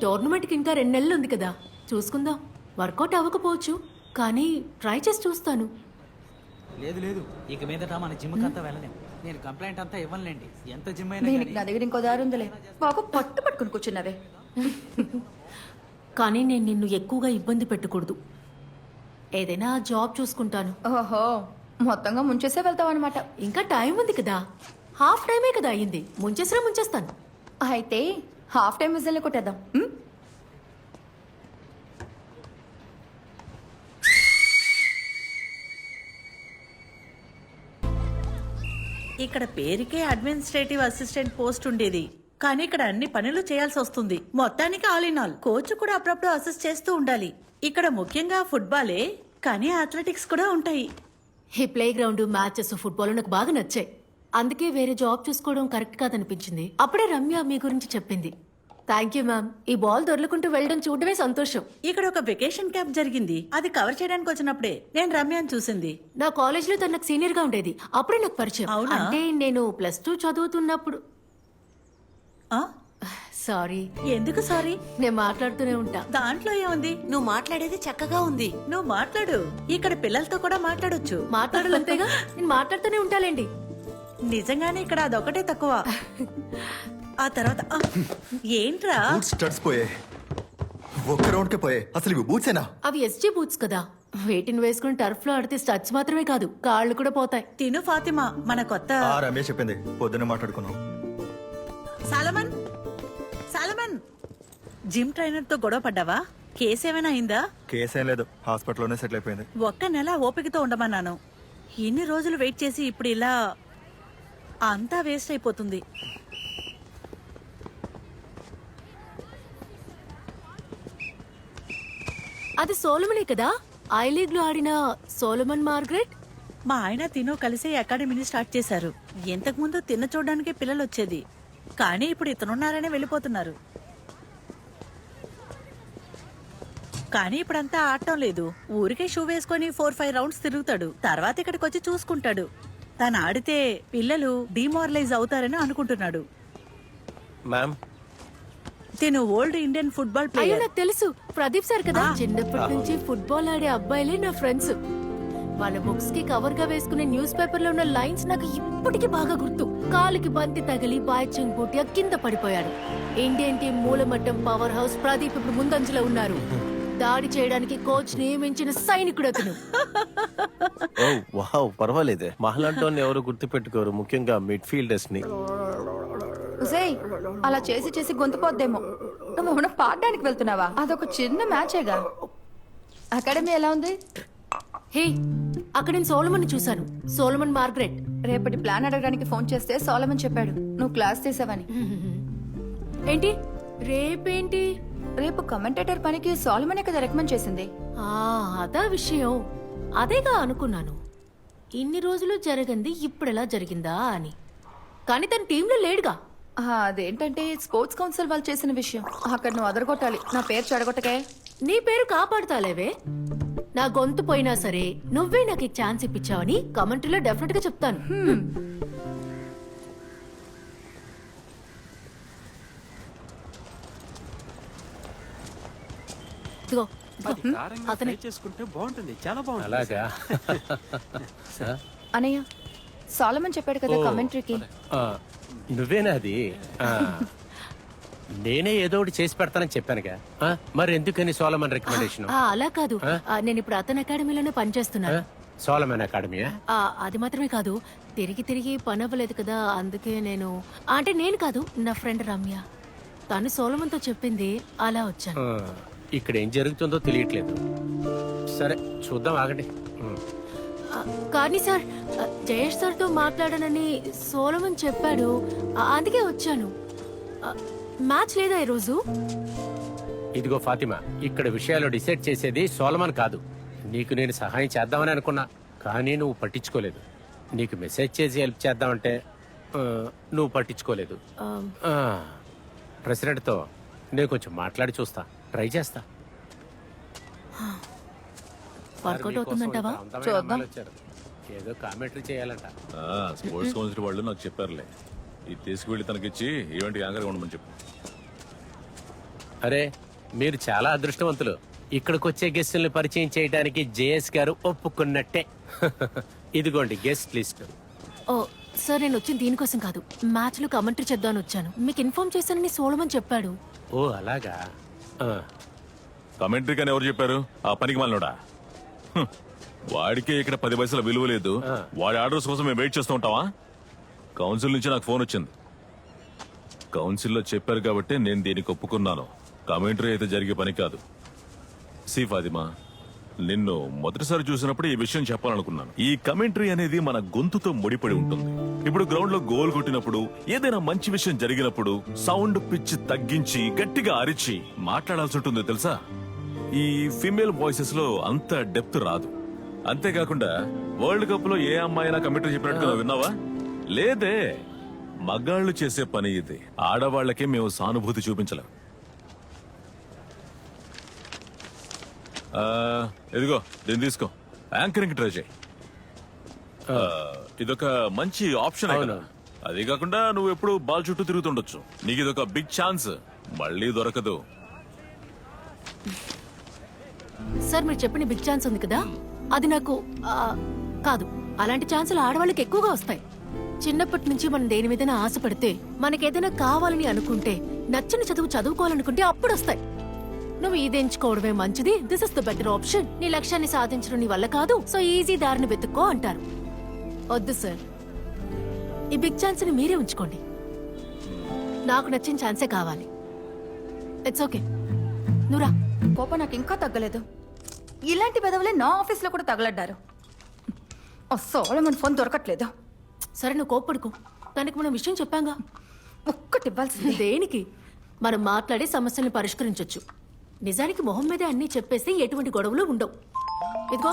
టోర్నమెంట్ కి ఇంకా 2 నెలలు ఉంది కదా, చూసుకుందాం. వర్కౌట్ అవ్వకపోవచ్చు, కానీ ట్రై చేసి చూస్తాను. లేదు, ఇక మీదట మన జిమ్ అంతా వెళ్ళలేం. నేను కంప్లైంట్ అంతా ఇవ్వనులేండి. ఎంత జిమ్ అయినా దీనికి నా దగ్గర ఇంకో దారి ఉందిలే. బాగా పట్టుకుని కూర్చున్నావే. కానీ నేను నిన్ను ఎక్కువగా ఇబ్బంది పెట్టకూడదు. ఏదైనా జాబ్ చూసుకుంటాను. ఓహో, మొత్తంగా ముంచేసే వెళ్తావు అనమాట. ఇంకా టైం ఉంది కదా, హాఫ్ టైమే కదా అయ్యింది. ముంచేసినా ముంచేస్తాను. అయితే హాఫ్ టైం విజిల్ కొట్టేద్దాం. ఇక్కడ పేరుకే అడ్మినిస్ట్రేటివ్ అసిస్టెంట్ పోస్ట్ ఉండేది, కానీ ఇక్కడ అన్ని పనులు చేయాల్సి వస్తుంది. మొత్తానికి ఆల్ ఇన్ ఆల్. కోచ్ కూడా అప్పుడప్పుడు అసిస్ట్ చేస్తూ ఉండాలి. ఇక్కడ ముఖ్యంగా ఫుట్బాలే, కానీ అథ్లెటిక్స్ కూడా ఉంటాయి. ఈ ప్లే గ్రౌండ్, మ్యాచెస్, ఫుట్బాల్ నాకు బాగా నచ్చాయి. అందుకే వేరే జాబ్ చూసుకోవడం కరెక్ట్ కాదనిపించింది. అప్పుడే రమ్య మీ గురించి చెప్పింది. Thank you ma'am. ఈ బాల్ దొరలకుంటూ వెళ్ళడం చూడమే సంతోషం. ఇక్కడ ఒక వెకేషన్ క్యాంప్ జరిగింది, అది కవర్ చేయడానికి వచ్చినప్పుడే నేను రమ్యని చూసింది. నా కాలేజ్ లో తను నాకు సీనియర్ గా ఉండేది. అప్పుడే నాకు పరిచయం. అవునా? అంటే నేను +2 చదువుతున్నప్పుడు. సారీ. ఎందుకు సారీ? నేను మాట్లాడుతూనే ఉంటా. దాంట్లో ఏముంది? నువ్వు మాట్లాడేది చక్కగా ఉంది. నువ్వు మాట్లాడు. ఇక్కడ పిల్లలతో కూడా మాట్లాడొచ్చు. మాట్లాడాలంతేగా, నేను మాట్లాడుతూనే ఉంటాలేండి. నిజంగానే ఇక్కడ అదొకటే తక్కువ. ఆ తర్వాత ఏంట్రా? బూట్స్ స్టడ్స్ పోయే, ఒక్క రౌండ్ కే పోయే. అసలు ఇవి బూట్సేనా? అవి ఎస్జీ బూట్స్ కదా, వేటిని వేసుకుని టర్ఫ్ లో ఆడితే స్టడ్స్ మాత్రమే కాదు, కాళ్ళు కూడా పోతాయి. తిను ఫాతిమా, మన కొత్త రమేష్ చెప్పింది, పొద్దున్న మాట్లాడుకున్నాం. సాలమన్, సాలమన్, జిమ్ ట్రైనర్ తో గొడవ పడ్డావా? కేసు ఏమైనా అయిందా? కేసేం లేదు, హాస్పిటల్లోనే సెటిల్ అయిపోయింది. 1 నెల ఓపికతో ఉండమన్నాను. ఇన్ని రోజులు వెయిట్ చేసి ఇప్పుడు ఇలా అంతా వేస్ట్ అయిపోతుంది. అది సోలమనే కదా, ఐ లీగ్ లో ఆడిన సోలమన్ మార్గరెట్. మా ఆయన తిను కలిసి అకాడమీని స్టార్ట్ చేశారు. ఇంతకు ముందు తిన్న చూడడానికి పిల్లలు వచ్చేది, కానీ ఇప్పుడు ఇతనున్నారనే వెళ్ళిపోతున్నారు. కానీ ఇప్పుడంతా ఆడటం లేదు. ఊరికే షూ వేసుకొని 4-5 రౌండ్స్ తిరుగుతాడు. తర్వాత ఇక్కడికి వచ్చి చూసుకుంటాడు. తను ఆడితే పిల్లలు డిమారలైజ్ అవుతారని అనుకుంటున్నాడు. మ్యామ్, తిను ఓల్డ్ ఇండియన్ ఫుట్బాల్ అయ్యో ప్లేయర్. నాకు తెలుసు, ప్రదీప్ సార్ కదా. చిన్నప్పటి నుంచి ఫుట్బాల్ ఆడే అబ్బాయిలే నా ఫ్రెండ్స్. వాళ్ళ బుక్స్ కి కవర్ గా వేసుకునే న్యూస్ పేపర్ లో ఉన్న లైన్స్ నాకు ఇప్పటికీ బాగా గుర్తు. కాలుకి బంతి తగిలి బాయ్చింగ్ బూటియా కింద పడిపోయాడు. ఇండియన్ టీం మూలమట్టం పవర్ హౌస్ ప్రదీప్ ఇప్పుడు ముందంజలో ఉన్నారు. దాడి చేయడానికి కోచ్ నియమించిన సైనికుడు అతను. ఓ వావ్, పర్వాలేదే. మహలాంటోని ఎవరు గుర్తు పెట్టుకోరు, ముఖ్యంగా మిడ్ ఫీల్డర్స్ ని. ఉసేయ్ అలా చేసి చేసి గొంతుపోద్దేమో. నువ్వు పాడడానికి వెళ్తున్నావా? అదొక చిన్న మ్యాచేగా. అకాడమీ ఎలా ఉంది? హే, అక్కడ నేను సోలమన్ చూశాను. Solomon Margaret. రేపటి ప్లాన్ అడగడానికి ఫోన్ చేస్తే సోలమన్ చెప్పాడు నువ్వు క్లాస్ తీసావని. ఏంటి రేపేంటి? రేపు కమెంటేటర్ పనికి సోలమనే కదా రికమెండ్ చేసింది. అదా విషయం. అదేగా అనుకున్నాను. ఇన్ని రోజులు జరగంది ఇప్పుడు ఎలా జరిగిందా అని. కానీ తన టీంలో లేడుగా. అదేంటంటే స్పోర్ట్స్ కౌన్సిల్ వాళ్ళు చేసిన విషయం. అక్కడ నువ్వు అదరగొట్టాలి. నా పేరు చెడగొట్టకే. నీ పేరు కాపాడుతాలేవే. నా గొంతు పోయినా సరే నువ్వే నాకు ఈ ఛాన్స్ ఇప్పించావని కమెంటరీలో డెఫినెట్ గా చెప్తాను. ఇదిగో, అతనే. చేసుకుంటే బాగుంటుంది, చాలా బాగుంటుంది. అలాగా అనయ్య సోలమన్ చెప్పాడు కదా కమెంటరీకి. నువ్వేనా అది? నేనే ఏదో ఒకటి చేసి పెడతానని చెప్పానుగా. మరి ఎందుకని సోలమన్ రికమెండేషన్? అలా కాదు, నేను ఇప్పుడు అతని అకాడమీలోనే పనిచేస్తున్నాను. సోలమన్ అకాడమీయా? అది మాత్రమే కాదు, తిరిగి తిరిగి పని అవ్వలేదు కదా, అందుకే అంటే నేను కాదు, నా ఫ్రెండ్ రమ్య. తను సోలమన్ తో చెప్పింది, అలా వచ్చాను. ఇక్కడ ఏం జరుగుతుందో తెలియట్లేదు. సరే చూద్దాం, ఆగండి. కానీ సార్, జయేష్ సార్ తో మాట్లాడానని సోలమన్ చెప్పాడు, అందుకే వచ్చాను. మ్యాచ్ లేదా ఈరోజు? ఇదిగో ఫాతిమా, ఇక్కడ విషయాలు డిసైడ్ చేసేది సోలమన్ కాదు. నీకు నేను సహాయం చేద్దామని అనుకున్నా, కానీ నువ్వు పట్టించుకోలేదు. నీకు మెసేజ్ చేసి హెల్ప్ చేద్దామంటే నువ్వు పట్టించుకోలేదు. ప్రెసిడెంట్తో నేను కొంచెం మాట్లాడి చూస్తా, ట్రై చేస్తా. వర్కౌట్ అవుతుందంటావా? చూద్దాం. ఏదో కామెంటరీ చేయాలంట. స్పోర్ట్స్ కౌన్సిల్ వాళ్ళు నాకు చెప్పారులే. ఇది తీసుకువెళ్ళి తనకిచ్చి ఈవెంట్ యాంకర్ ఉండమని చెప్పు. అరే, మీరు చాలా అదృష్టవంతులు. ఇక్కడికి వచ్చే గెస్టుల్ని పరిచయం చేయడానికి జేఎస్ గారు ఒప్పుకున్నట్టే. ఇదిగోండి గెస్ట్ లిస్ట్. ఓ సార్, నేను వచ్చింది దీనికోసం కాదు, మ్యాచ్ లో కమెంటరీ చేద్దామని వచ్చాను. మీకు ఇన్ఫార్మ్ చేశానని సోలమన్ చెప్పాడు. ఓ అలాగా. కమెంటరీ కానీ ఎవరు చెప్పారు? ఆ పనికి మాలినోడా? వాడికే ఇక్కడ 10 పైసల విలువ లేదు. వాడి ఆర్డర్స్ కోసం మేము వెయిట్ చేస్తూ ఉంటావా? కౌన్సిల్ నుంచి నాకు ఫోన్ వచ్చింది. కౌన్సిల్లో చెప్పారు కాబట్టి నేను దీనికి ఒప్పుకున్నాను. కమెంటరీ అయితే జరిగే పని కాదు. సి ఫాతిమా, నిన్ను మొదటిసారి చూసినప్పుడు ఈ విషయం చెప్పాలనుకున్నాను. ఈ కమెంటరీ అనేది మన గొంతుతో ముడిపడి ఉంటుంది. ఇప్పుడు గ్రౌండ్ లో గోల్ కొట్టినప్పుడు, ఏదైనా మంచి విషయం జరిగినప్పుడు సౌండ్ పిచ్ తగ్గించి గట్టిగా అరిచి మాట్లాడాల్సి ఉంటుంది తెలుసా? ఈ ఫీమేల్ వాయిసెస్ లో అంత డెప్త్ రాదు. అంతేకాకుండా వరల్డ్ కప్ లో ఏ అమ్మాయినా కమెంటరీ చెప్పినట్టుగా విన్నావా? లేదే. మగాళ్ళు చేసే పని ఇది. ఆడవాళ్లకే మేము సానుభూతి చూపించలేం. ఇదిగో దీన్ని తీసుకో, యాంకరింగ్ ట్రై చేయి. ఇదొక మంచి ఆప్షన్. అది కాకుండా నువ్వు ఎప్పుడు బాల్ చుట్టూ తిరుగుతుండొచ్చు. నీకు ఇదొక బిగ్ ఛాన్స్, మళ్ళీ దొరకదు. సార్, మీరు చెప్పిన బిగ్ ఛాన్స్ ఉంది కదా, అది నాకు కాదు. అలాంటి ఛాన్సులు ఆడవాళ్ళకి ఎక్కువగా వస్తాయి. చిన్నప్పటి నుంచి మనం దేని మీదైనా ఆశపడితే, మనకేదైనా కావాలని అనుకుంటే, నచ్చిన చదువు చదువుకోవాలనుకుంటే అప్పుడు వస్తాయి. నువ్వు ఇది ఎంచుకోవడమే మంచిది. This is the better option. నీ లక్ష్యాన్ని సాధించడం నీ వల్ల కాదు, సో ఈజీ దారిని వెతుక్కో అంటారు. వద్దు సార్, ఈ బిగ్ ఛాన్స్ ని మీరే ఉంచుకోండి. నాకు నచ్చిన ఛాన్సే కావాలి. ఇట్స్ ఓకే, నువ్వురా. కోపం నాకు ఇంకా తగ్గలేదు. ఇలాంటి పెదవులే నా ఆఫీస్ లో కూడా తగలడ్డారు. సోలమన్ ఫోన్ దొరకట్లేదు. సరే, నువ్వు కోప్పడుకో. దానికి మనం విషయం చెప్పాంగా. ఒక్కటి ఇవ్వాల్సింది. దేనికి? మనం మాట్లాడి సమస్యల్ని పరిష్కరించొచ్చు. నిజానికి మొహం మీదే అన్నీ చెప్పేస్తే ఎటువంటి గొడవలు ఉండవు. ఇదిగో,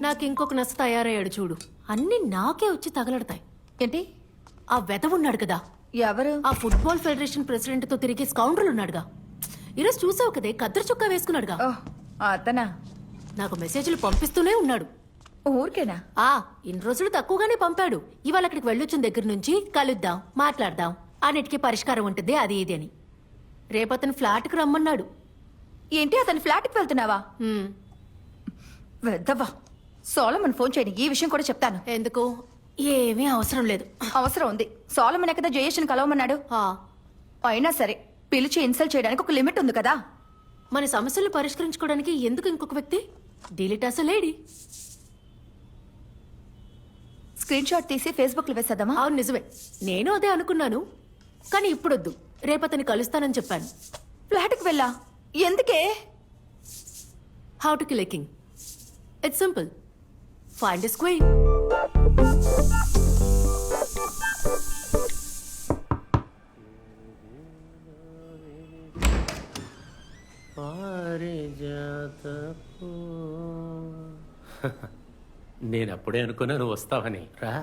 నాకు ఇంకొక నస తయారయ్యాడు చూడు. అన్ని నాకే వచ్చి తగలడతాయి. ఏంటి? ఆ వెధవున్నాడు కదా, ఎవరు? ఆ ఫుట్బాల్ ఫెడరేషన్ ప్రెసిడెంట్ తో తిరిగే స్కౌండ్రల్ ఉన్నాడుగా. ఈరోజు చూసావు కదే, కద్దరు చొక్కా వేసుకున్నాడుగా. అతనా? నాకు మెసేజ్లు పంపిస్తూనే ఉన్నాడు. ఊరికేనా? ఇన్ని రోజులు తక్కువగానే పంపాడు. ఇవాళ అక్కడికి వెళ్ళొచ్చిన దగ్గర నుంచి కలుద్దాం, మాట్లాడదాం, అన్నిటికీ పరిష్కారం ఉంటుంది, అది ఇది అని. రేపు అతను ఫ్లాట్ కు రమ్మన్నాడు. ఏంటి, అతని ఫ్లాట్ కి వెళ్తున్నావా? వెద్దవా. సోలమన్ ఫోన్ చేయండి, ఈ విషయం కూడా చెప్తాను. ఎందుకు? ఏమీ అవసరం లేదు. అవసరం ఉంది. సోలమన్ కదా జయేష్ని కలవమన్నాడు. అయినా సరే, పిలిచి ఇన్సల్ట్ చేయడానికి ఒక లిమిట్ ఉంది కదా. మన సమస్యలు పరిష్కరించుకోవడానికి ఎందుకు ఇంకొక వ్యక్తి? డిలీట్ అసలు లేడీ. స్క్రీన్ షాట్ తీసి ఫేస్బుక్ లో వేసేద్దామా? అవును, నిజమే. నేను అదే అనుకున్నాను. కానీ ఇప్పుడొద్దు, రేపు అతన్ని కలుస్తానని చెప్పాను. ఫ్లాట్కి వెళ్ళా? ఎందుకే? How to kill a king. It's simple. Find his queen. నేను అప్పుడే అనుకున్నా నువ్వు వస్తావని. రా.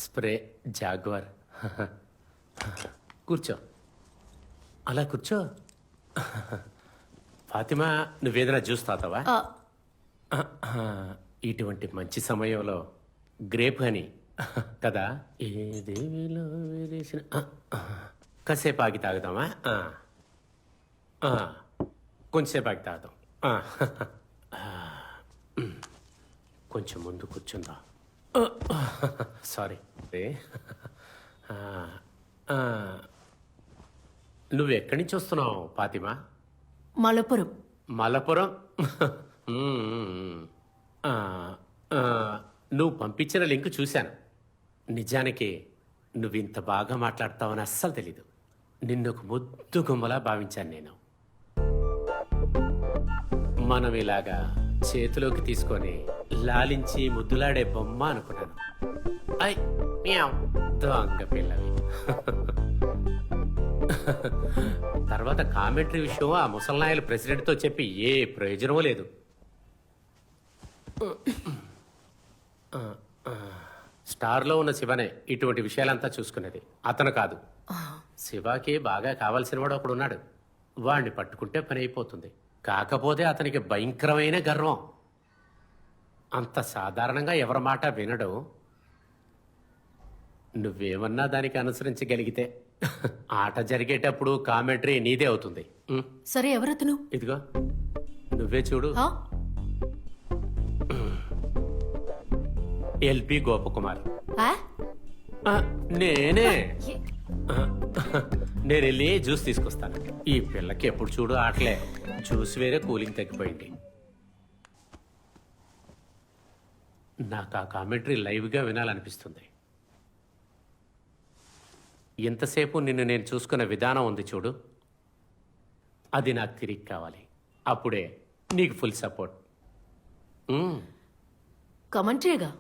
Spray jaguar. కూర్చో, అలా కూర్చో. ఫాతిమా, నువ్వేదైనా జ్యూస్ తాతావా? ఇటువంటి మంచి సమయంలో గ్రేప్ హనీ కదా, ఏ దేవిలో విరిసిన. కాసేపు ఆగి తాగుదామా? కొంచెంసేపు ఆగి తాగుదాం. కొంచెం ముందు కూర్చుందా. సారీ. నువ్వు ఎక్కడి నుంచి వస్తున్నావు ఫాతిమా? మలపురం. మలపురం. నువ్వు పంపించిన లింక్ చూశాను. నిజానికి నువ్వు ఇంత బాగా మాట్లాడతావని అస్సలు తెలీదు. నిన్ను ఒక ముద్దు గుమ్మలా భావించాను నేను. మనం ఇలాగా చేతిలోకి తీసుకొని లాలించి ముద్దులాడే బొమ్మ అనుకున్నాను. ఐ మ్యావ్, దొంగ పిల్లవి. తర్వాత కామెంటరీ విషయం ఆ ముసల్నాయలు ప్రెసిడెంట్తో చెప్పి ఏ ప్రయోజనమూ లేదు. స్టార్లో ఉన్న శివనే ఇటువంటి విషయాలంతా చూసుకునేది, అతను కాదు. శివకి బాగా కావాల్సిన వాడు ఒకడున్నాడు. వాడిని పట్టుకుంటే పని అయిపోతుంది. కాకపోతే అతనికి భయంకరమైన గర్వం. అంత సాధారణంగా ఎవరి మాట వినడు. నువ్వేమన్నా దానికి అనుసరించగలిగితే ఆట జరిగేటప్పుడు కామెంటరీ నీదే అవుతుంది. సరే, ఎవరతను? ఇదిగో నువ్వే చూడు. ఎల్పి గోపకుమార్. నేనే. నేను వెళ్ళి జ్యూస్ తీసుకొస్తాను. ఈ పిల్లకి ఎప్పుడు చూడు ఆటలే. జ్యూస్ వేరే, కూలింగ్ తగ్గిపోయింది. నాకు ఆ కామెంటరీ లైవ్గా వినాలనిపిస్తుంది. ఎంతసేపు నిన్ను నేను చూసుకున్న విధానం ఉంది చూడు, అది నాకు తిరిగి కావాలి. అప్పుడే నీకు ఫుల్ సపోర్ట్. కమెంటరీగా?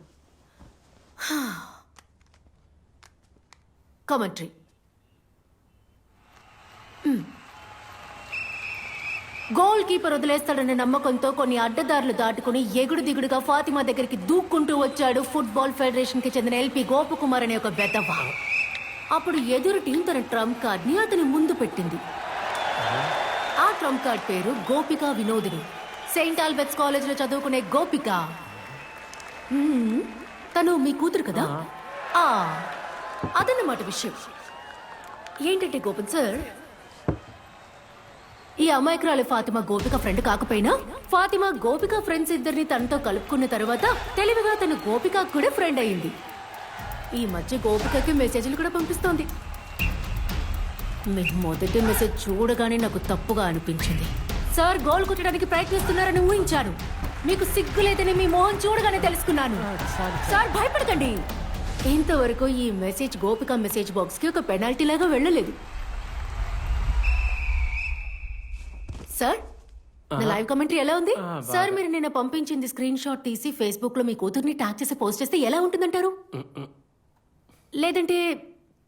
కమెంటరీ. గోల్ కీపర్ వదిలేస్తాడనే నమ్మకంతో కొన్ని అడ్డదారులు దాటుకుని ఎగుడు దిగుడుగా ఫాతిమా దగ్గరికి దూక్కుంటూ వచ్చాడు ఫుట్బాల్ ఫెడరేషన్ కి చెందిన ఎల్పి గోపకుమార్ అనే ఒక బెదవ. అప్పుడు ఎదురు టీం తన ట్రంప్ కార్డ్ ని అతని ముందు పెట్టింది. ఆ ట్రంప్ కార్డ్ పేరు గోపిక వినోదిని. సెయింట్ ఆల్బర్ట్స్ కాలేజ్ లో చదువుకునే గోపిక. తను మీ కూతురు కదా? అదన్నమాట విషయం. ఏంటంటే గోపన్ సార్, ఈ అమాయకురాలి ఫాతిమా గోపిక ఫ్రెండ్ కాకపోయినా ఫాతిమా గోపిక ఫ్రెండ్స్ ఇద్దరిని తనతో కలుపుకున్న తర్వాత తెలివిగా తను గోపిక కూడా ఫ్రెండ్ అయింది. ఈ మధ్య గోపికకి మెసేజ్లు కూడా పంపిస్తోంది. మీ మొదటి మెసేజ్ చూడగానే నాకు తప్పుగా అనిపించింది. సార్ గోల్ కొట్టడానికి ప్రయత్నిస్తున్నారని ఊహించాను. మీకు సిగ్గు లేదని మీ మోహన్ చూడగానే తెలుసుకున్నాను. సార్ భయపడకండి. ఇంతవరకు ఈ మెసేజ్ గోపిక మెసేజ్ బాక్స్ కి ఒక పెనాల్టీ లాగా వెళ్ళలేదు. సార్, నా లైవ్ కామెంటరీ ఎలా ఉంది? సార్, మీరు నిన్న పంపించింది స్క్రీన్ షాట్ తీసి ఫేస్బుక్ లో మీ కూతుర్ని ట్యాగ్ చేసి పోస్ట్ చేస్తే ఎలా ఉంటుందంటారు? లేదంటే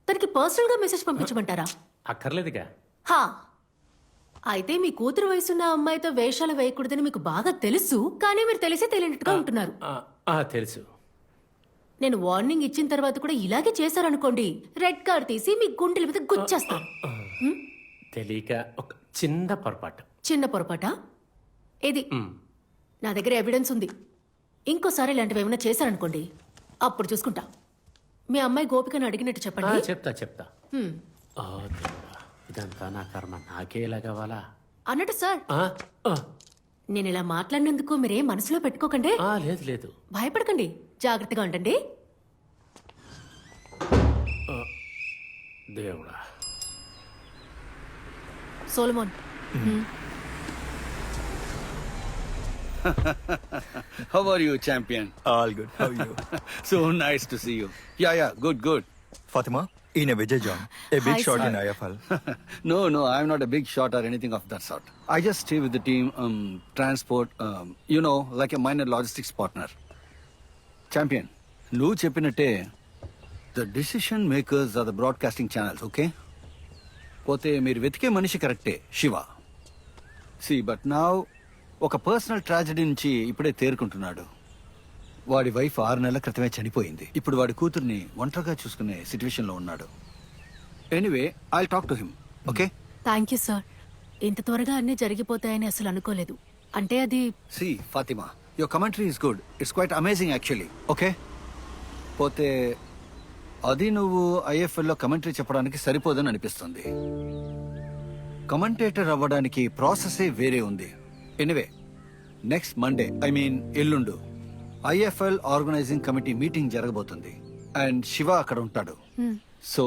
తనకి పర్సనల్ గా మెసేజ్ పంపించమంటారా? అక్కర్లేదుగా. హా, అయితే మీ కూతురు వయసున్న అమ్మాయితో వేషాలు వేయకూడదని మీకు బాగా తెలుసు, కానీ మీరు తెలిసే తెలియనట్టుగా ఉంటున్నారు. తెలుసు. నేను వార్నింగ్ ఇచ్చిన తర్వాత కూడా ఇలాగే చేశారనుకోండి, రెడ్ కార్డ్ తీసి మీ గుండెల మీద గుచ్చేస్తాను. తెలియక ఒక చిన్న పొరపాటు. చిన్న పొరపాటా? ఇది నా దగ్గర ఎవిడెన్స్ ఉంది. ఇంకోసారి ఇలాంటివి ఏమైనా చేశారనుకోండి, అప్పుడు చూసుకుంటా. మీ అమ్మాయి గోపికను అడిగినట్టు చెప్పండి. చెప్తా. ఇదంతా నా కర్మ, నాకే ఇలా కావాలా అన్నట్టు సార్, నేను ఇలా మాట్లాడినందుకు మీరేం మనసులో పెట్టుకోకండి. లేదు. భయపడకండి, జాగ్రత్తగా ఉండండి. దేవుడా. Solomon, How are you, champion? All good. How are you? So nice to see you. Yeah, good. Fatima, ఈయన Vijay John a big Hi, shot sir. In IFL. No, I'm not a big shot or anything of that sort. I just stay with the team, transport, like a minor logistics partner. Champion, నువ్వు చెప్పినట్టే the decision makers are the broadcasting channels, okay? పోతే మీరు వెతికే మనిషి కరెక్టే, Shiva. But now ఒక personal tragedy నుంచి ఇప్పుడే తేరుకుంటున్నాడు. వాడి వైఫ్ 6 నెలల క్రితమే చనిపోయింది. ఇప్పుడు వాడి కూతుర్ని ఒంటరిగా చూసుకునే సిచ్యువేషన్ లో ఉన్నాడు. Anyway I talk to him, okay? Thank you sir. ఇంత త్వరగా అన్ని జరిగిపోతాయని అసలు అనుకోలేదు. అంటే అది Fatima, your commentary is good. It's quite amazing actually, okay? పోతే అది నువ్వు ఐఎఫ్ఎల్లో కమెంటరీ చెప్పడానికి సరిపోదని అనిపిస్తుంది. కమెంటేటర్ అవ్వడానికి ప్రాసెసే వేరే ఉంది. ఎనివే, నెక్స్ట్ మండే, ఎల్లుండు ఐఎఫ్ఎల్ ఆర్గనైజింగ్ కమిటీ మీటింగ్ జరగబోతుంది. అండ్ శివ అక్కడ ఉంటాడు. సో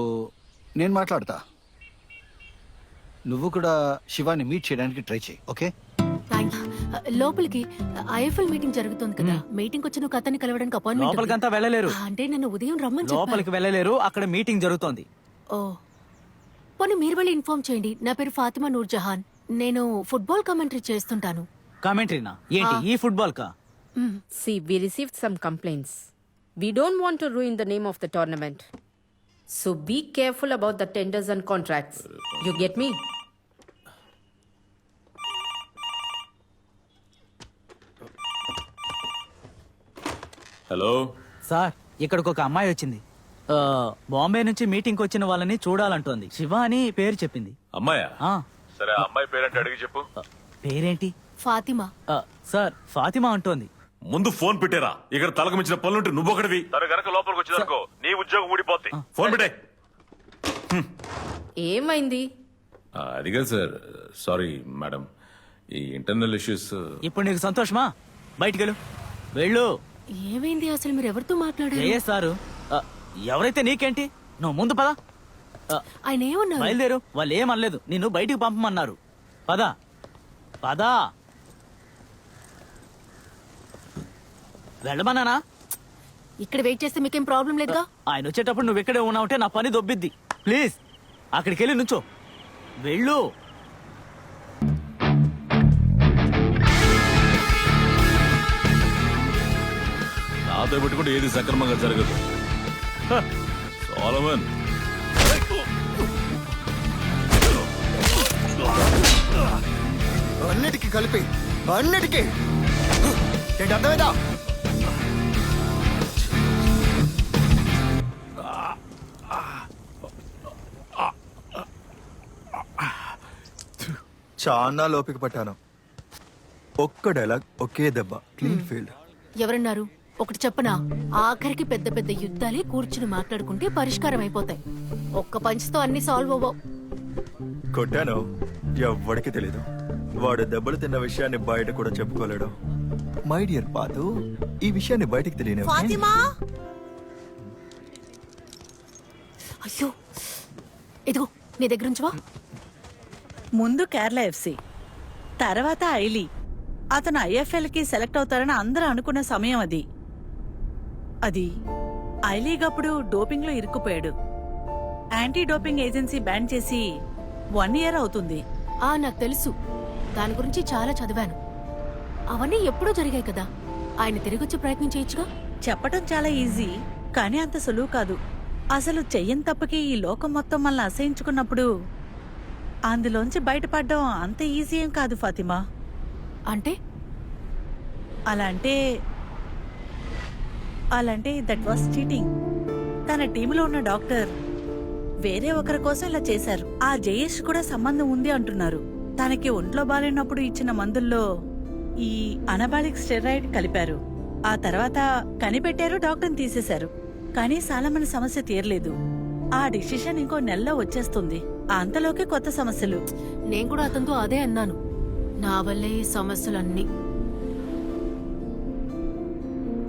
నేను మాట్లాడతా. నువ్వు కూడా శివాని మీట్ చేయడానికి ట్రై చేయి, ఓకే? Thank you. లోపలికి ఐఎఫ్ఎల్ మీటింగ్ జరుగుతుంది కదా, మీటింగ్ వచ్చి నువ్వు అతన్ని కలవడానికి అపాయింట్మెంట్ లోపలికంతా వెళ్ళలేరు. అంటే నన్ను ఉదయం రమ్మని చెప్పారు. లోపలికి వెళ్ళలేరు, అక్కడ మీటింగ్ జరుగుతోంది. ఓ పోనీ మీరు వెళ్ళి ఇన్ఫార్మ్ చేయండి. నా పేరు ఫాతిమా నూర్ జహాన్. నేను ఫుట్బాల్ కమెంటరీ చేస్తుంటాను. కామెంటరీనా? ఏంటి ఈ ఫుట్బాల్ కా? See, we received some complaints. We don't want to ruin the name of the tournament. So be careful about the tenders and contracts. You get me? Hello sir, ఇక్కడికి ఒక అమ్మాయి వచ్చింది. బాంబే నుంచి meeting వచ్చిన వాళ్ళని చూడాలంటోంది. శివ అని పేరు చెప్పింది. అమ్మాయా? ఆ, సరే, ఆ అమ్మాయి పేరంటే అడిగి చెప్పు. పేరేంటి? ఫాతిమా. సార్, ఫాతిమా అంటోంది. ముందు ఫోన్ పెట్టేరా. ఇక్కడ తలకు మించిన పనులుంటే నువ్వొకటివి. తను గనక లోపలికి వచ్చిందనుకో నీ ఉద్యోగం ఊడిపోద్ది. ఫోన్ పెట్టే. ఏమైంది? అదిగా సార్, సారీ మేడం, ఈ ఇంటర్నల్ ఇష్యూస్. ఇప్పుడు నీకు సంతోషమా? బయటికెళ్ళు, వెళ్ళు. ఏమైంది అసలు? మీరు ఎవరితో మాట్లాడారు? ఏ సారు? ఎవరైతే నీకేంటి, నువ్వు ముందు పద. ఆయన ఏమన్నారు? బయలుదేరు. వాళ్ళు ఏమనలేదు, నిన్ను బయటికి పంపమన్నారు. పద పద. వెళ్ళమన్నానా? ఇక్కడ వెయిట్ చేస్తే మీకేం ప్రాబ్లం లేదుగా? ఆయన వచ్చేటప్పుడు నువ్వు ఇక్కడే ఉన్నావుంటే నా పని దొబ్బిద్ది. ప్లీజ్ అక్కడికి వెళ్ళి నుంచో. వెళ్ళు. నాతో పెట్టుకుంటే ఏది సక్రమంగా జరగదు. సోలమన్, అన్నిటికీ కలిపి అన్నిటికీ ఏంటి అర్థమైందా? చాలా లోపిక పట్టాను. ఒక్క డైలాగ్, ఒకే దెబ్బ, క్లీన్ ఫీల్డ్. ఎవరన్నారు? ఒకటి చెప్పనా, ఆఖరికి పెద్ద పెద్ద యుద్ధాలే కూర్చుని మాట్లాడుకుంటే పరిష్కారం అయిపోతాయి. ఒక్క పంచ్తో అన్ని సాల్వ్ అవ్వవు. కొట్టాను, ఎవ్వడికి తెలీదు. వాడు దెబ్బలు తిన్న విషయాన్ని బయట కూడా చెప్పుకోలేడు. మై డియర్ పాతు, ఈ విషయాన్ని బయటకు తెలియని ఫాతిమా, అయ్యో ఇదిగో నీ దగ్గర ఉంచవా? ముందు కేరళ ఎఫ్సి, తర్వాత ఐలీ. అతను ఐఎఫ్ఎల్ కి సెలెక్ట్ అవుతారని అందరూ అనుకున్న సమయం అది. ఐలీగప్పుడు డోపింగ్ లో ఇరుక్కుపోయాడు. యాంటీ డోపింగ్ ఏజెన్సీ బ్యాన్ చేసి 1 year అవుతుంది. నాకు తెలుసు, దాని గురించి చాలా చదివాను. అవన్నీ ఎప్పుడూ జరిగాయి కదా. ఆయన తిరిగొచ్చే ప్రయత్నం చేయొచ్చుగా. చెప్పటం చాలా ఈజీ, కానీ అంత సులువు కాదు. అసలు చెయ్యని తప్పకి ఈ లోకం మొత్తం మనల్ని అసహించుకున్నప్పుడు అందులోంచి బయటపడడం అంత ఈజీ ఏం కాదు ఫాతిమా. అంటే అలాంటే దట్ వాస్ చీటింగ్. తన టీంలో ఉన్న డాక్టర్ వేరే ఒకరి కోసం ఇలా చేశారు. ఆ జయేష్ కూడా సంబంధం ఉంది అంటున్నారు. తనకి ఒంట్లో బాలేనప్పుడు ఇచ్చిన మందుల్లో ఈ అనబాలిక్ స్టెరాయిడ్ కలిపారు. ఆ తర్వాత కనిపెట్టారు, డాక్టర్ని తీసేశారు. కానీ సాలమన్ సమస్య తీరలేదు. ఆ డిసిషన్ ఇంకో నెలలో వచ్చేస్తుంది. అంతలోకి కొత్త సమస్యలు. నేను కూడా అతనితో అదే అన్నాను, నా వల్లే ఈ సమస్యలన్నీ.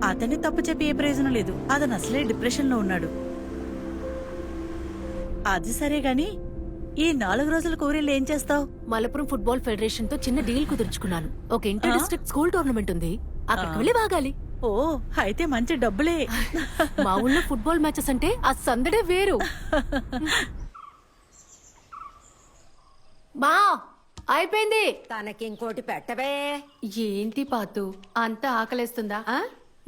అతన్ని తప్పు చెప్పి ఏ ప్రయోజనం లేదు. అతను అసలే డిప్రెషన్ లో ఉన్నాడు. అది సరే గాని ఈ 4 రోజుల కూరీలు ఏం చేస్తావు? మలపురం ఫుట్బాల్ ఫెడరేషన్ తో చిన్న డీల్ కుదుర్చుకున్నాను. ఒక ఇంటర్ డిస్ట్రిక్ట్ స్కూల్ టోర్నమెంట్ ఉంది, అక్కడికి వెళ్ళి బాగాలి. ఓ అయితే మంచి డబ్బులే. మా ఊళ్ళో ఫుట్బాల్ మ్యాచెస్ అంటే ఆ సందడే వేరు. మా అయిపోయింది. తనకి ఇంకోటి పెట్టవే. ఏంటి పాతు అంత ఆకలేస్తుందా?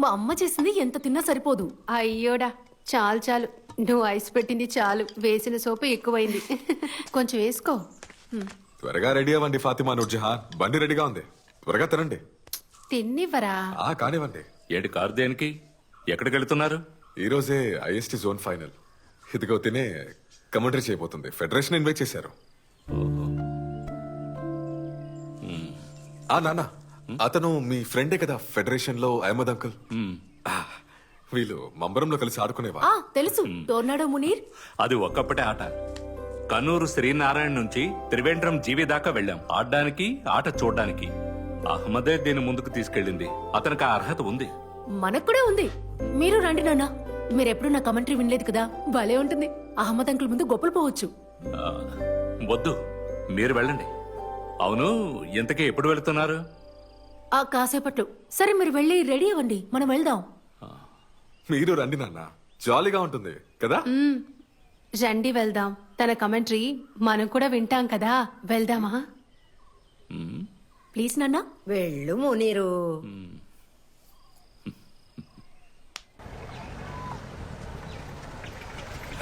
మా అమ్మ చేసింది ఎంత తిన్నా సరిపోదు. అయ్యోడా, చాలు చాలు, నువ్వు ఐస్ పెట్టింది చాలు, వేసిన సోపు ఎక్కువైంది. కొంచెం వేసుకో. త్వరగా రెడీ అవ్వండి ఫాతిమా నూర్జహాన్, బండి రెడీగా ఉంది, త్వరగా తినండి. తిన్నివ్వరా? కానివ్వండి. ఏడు కారు దేనికి? ఎక్కడికి వెళ్తున్నారు? ఈ రోజే ఐఎస్టీ జోన్ ఫైనల్. ఇదిగో తినే కమెంటరీ చేయబోతుంది. ఫెడరేషన్ ఇన్వైట్ చేశారు. నాన్న, అతను మీ ఫ్రెండే కదా ఫెడరేషన్ లో, అహ్మద్ అంకుల్. వీళ్ళు మంబరంలో కలిసి ఆడుకునేవా? తెలుసు, టోర్నాడో మునీర్. అది ఒక్కప్పటే ఆట. కన్నూరు శ్రీనారాయణ నుంచి త్రివేంద్రం జీవి దాకా వెళ్ళాం ఆడడానికి, ఆట చూడడానికి. అహ్మదే దీన్ని ముందుకు తీసుకెళ్ళింది. అతనికి ఆ అర్హత ఉంది. మనకు కూడా ఉంది. మీరు రండి నాన్న. మీరెప్పుడు నా కమెంటరీ వినలేదు కదా, భలే ఉంటుంది. అహ్మద్ అంకుల్ ముందు గొప్పలు పోవచ్చు. వద్దు, మీరు వెళ్ళండి. అవును, ఇంతకీ ఎప్పుడు వెళ్తున్నారు? కాసేపట్లో. సరే, మీరు వెళ్ళి రెడీ అవ్వండి, మనం వెళ్దాం. మీరు రండి నాన్న, జాలీగా ఉంటుంది కదా. రండి వెళ్దాం. తన కమెంటరీ మనం కూడా వింటాం కదా, వెళ్దామా? ప్లీజ్ నాన్న. వెళ్ళు మునీరు.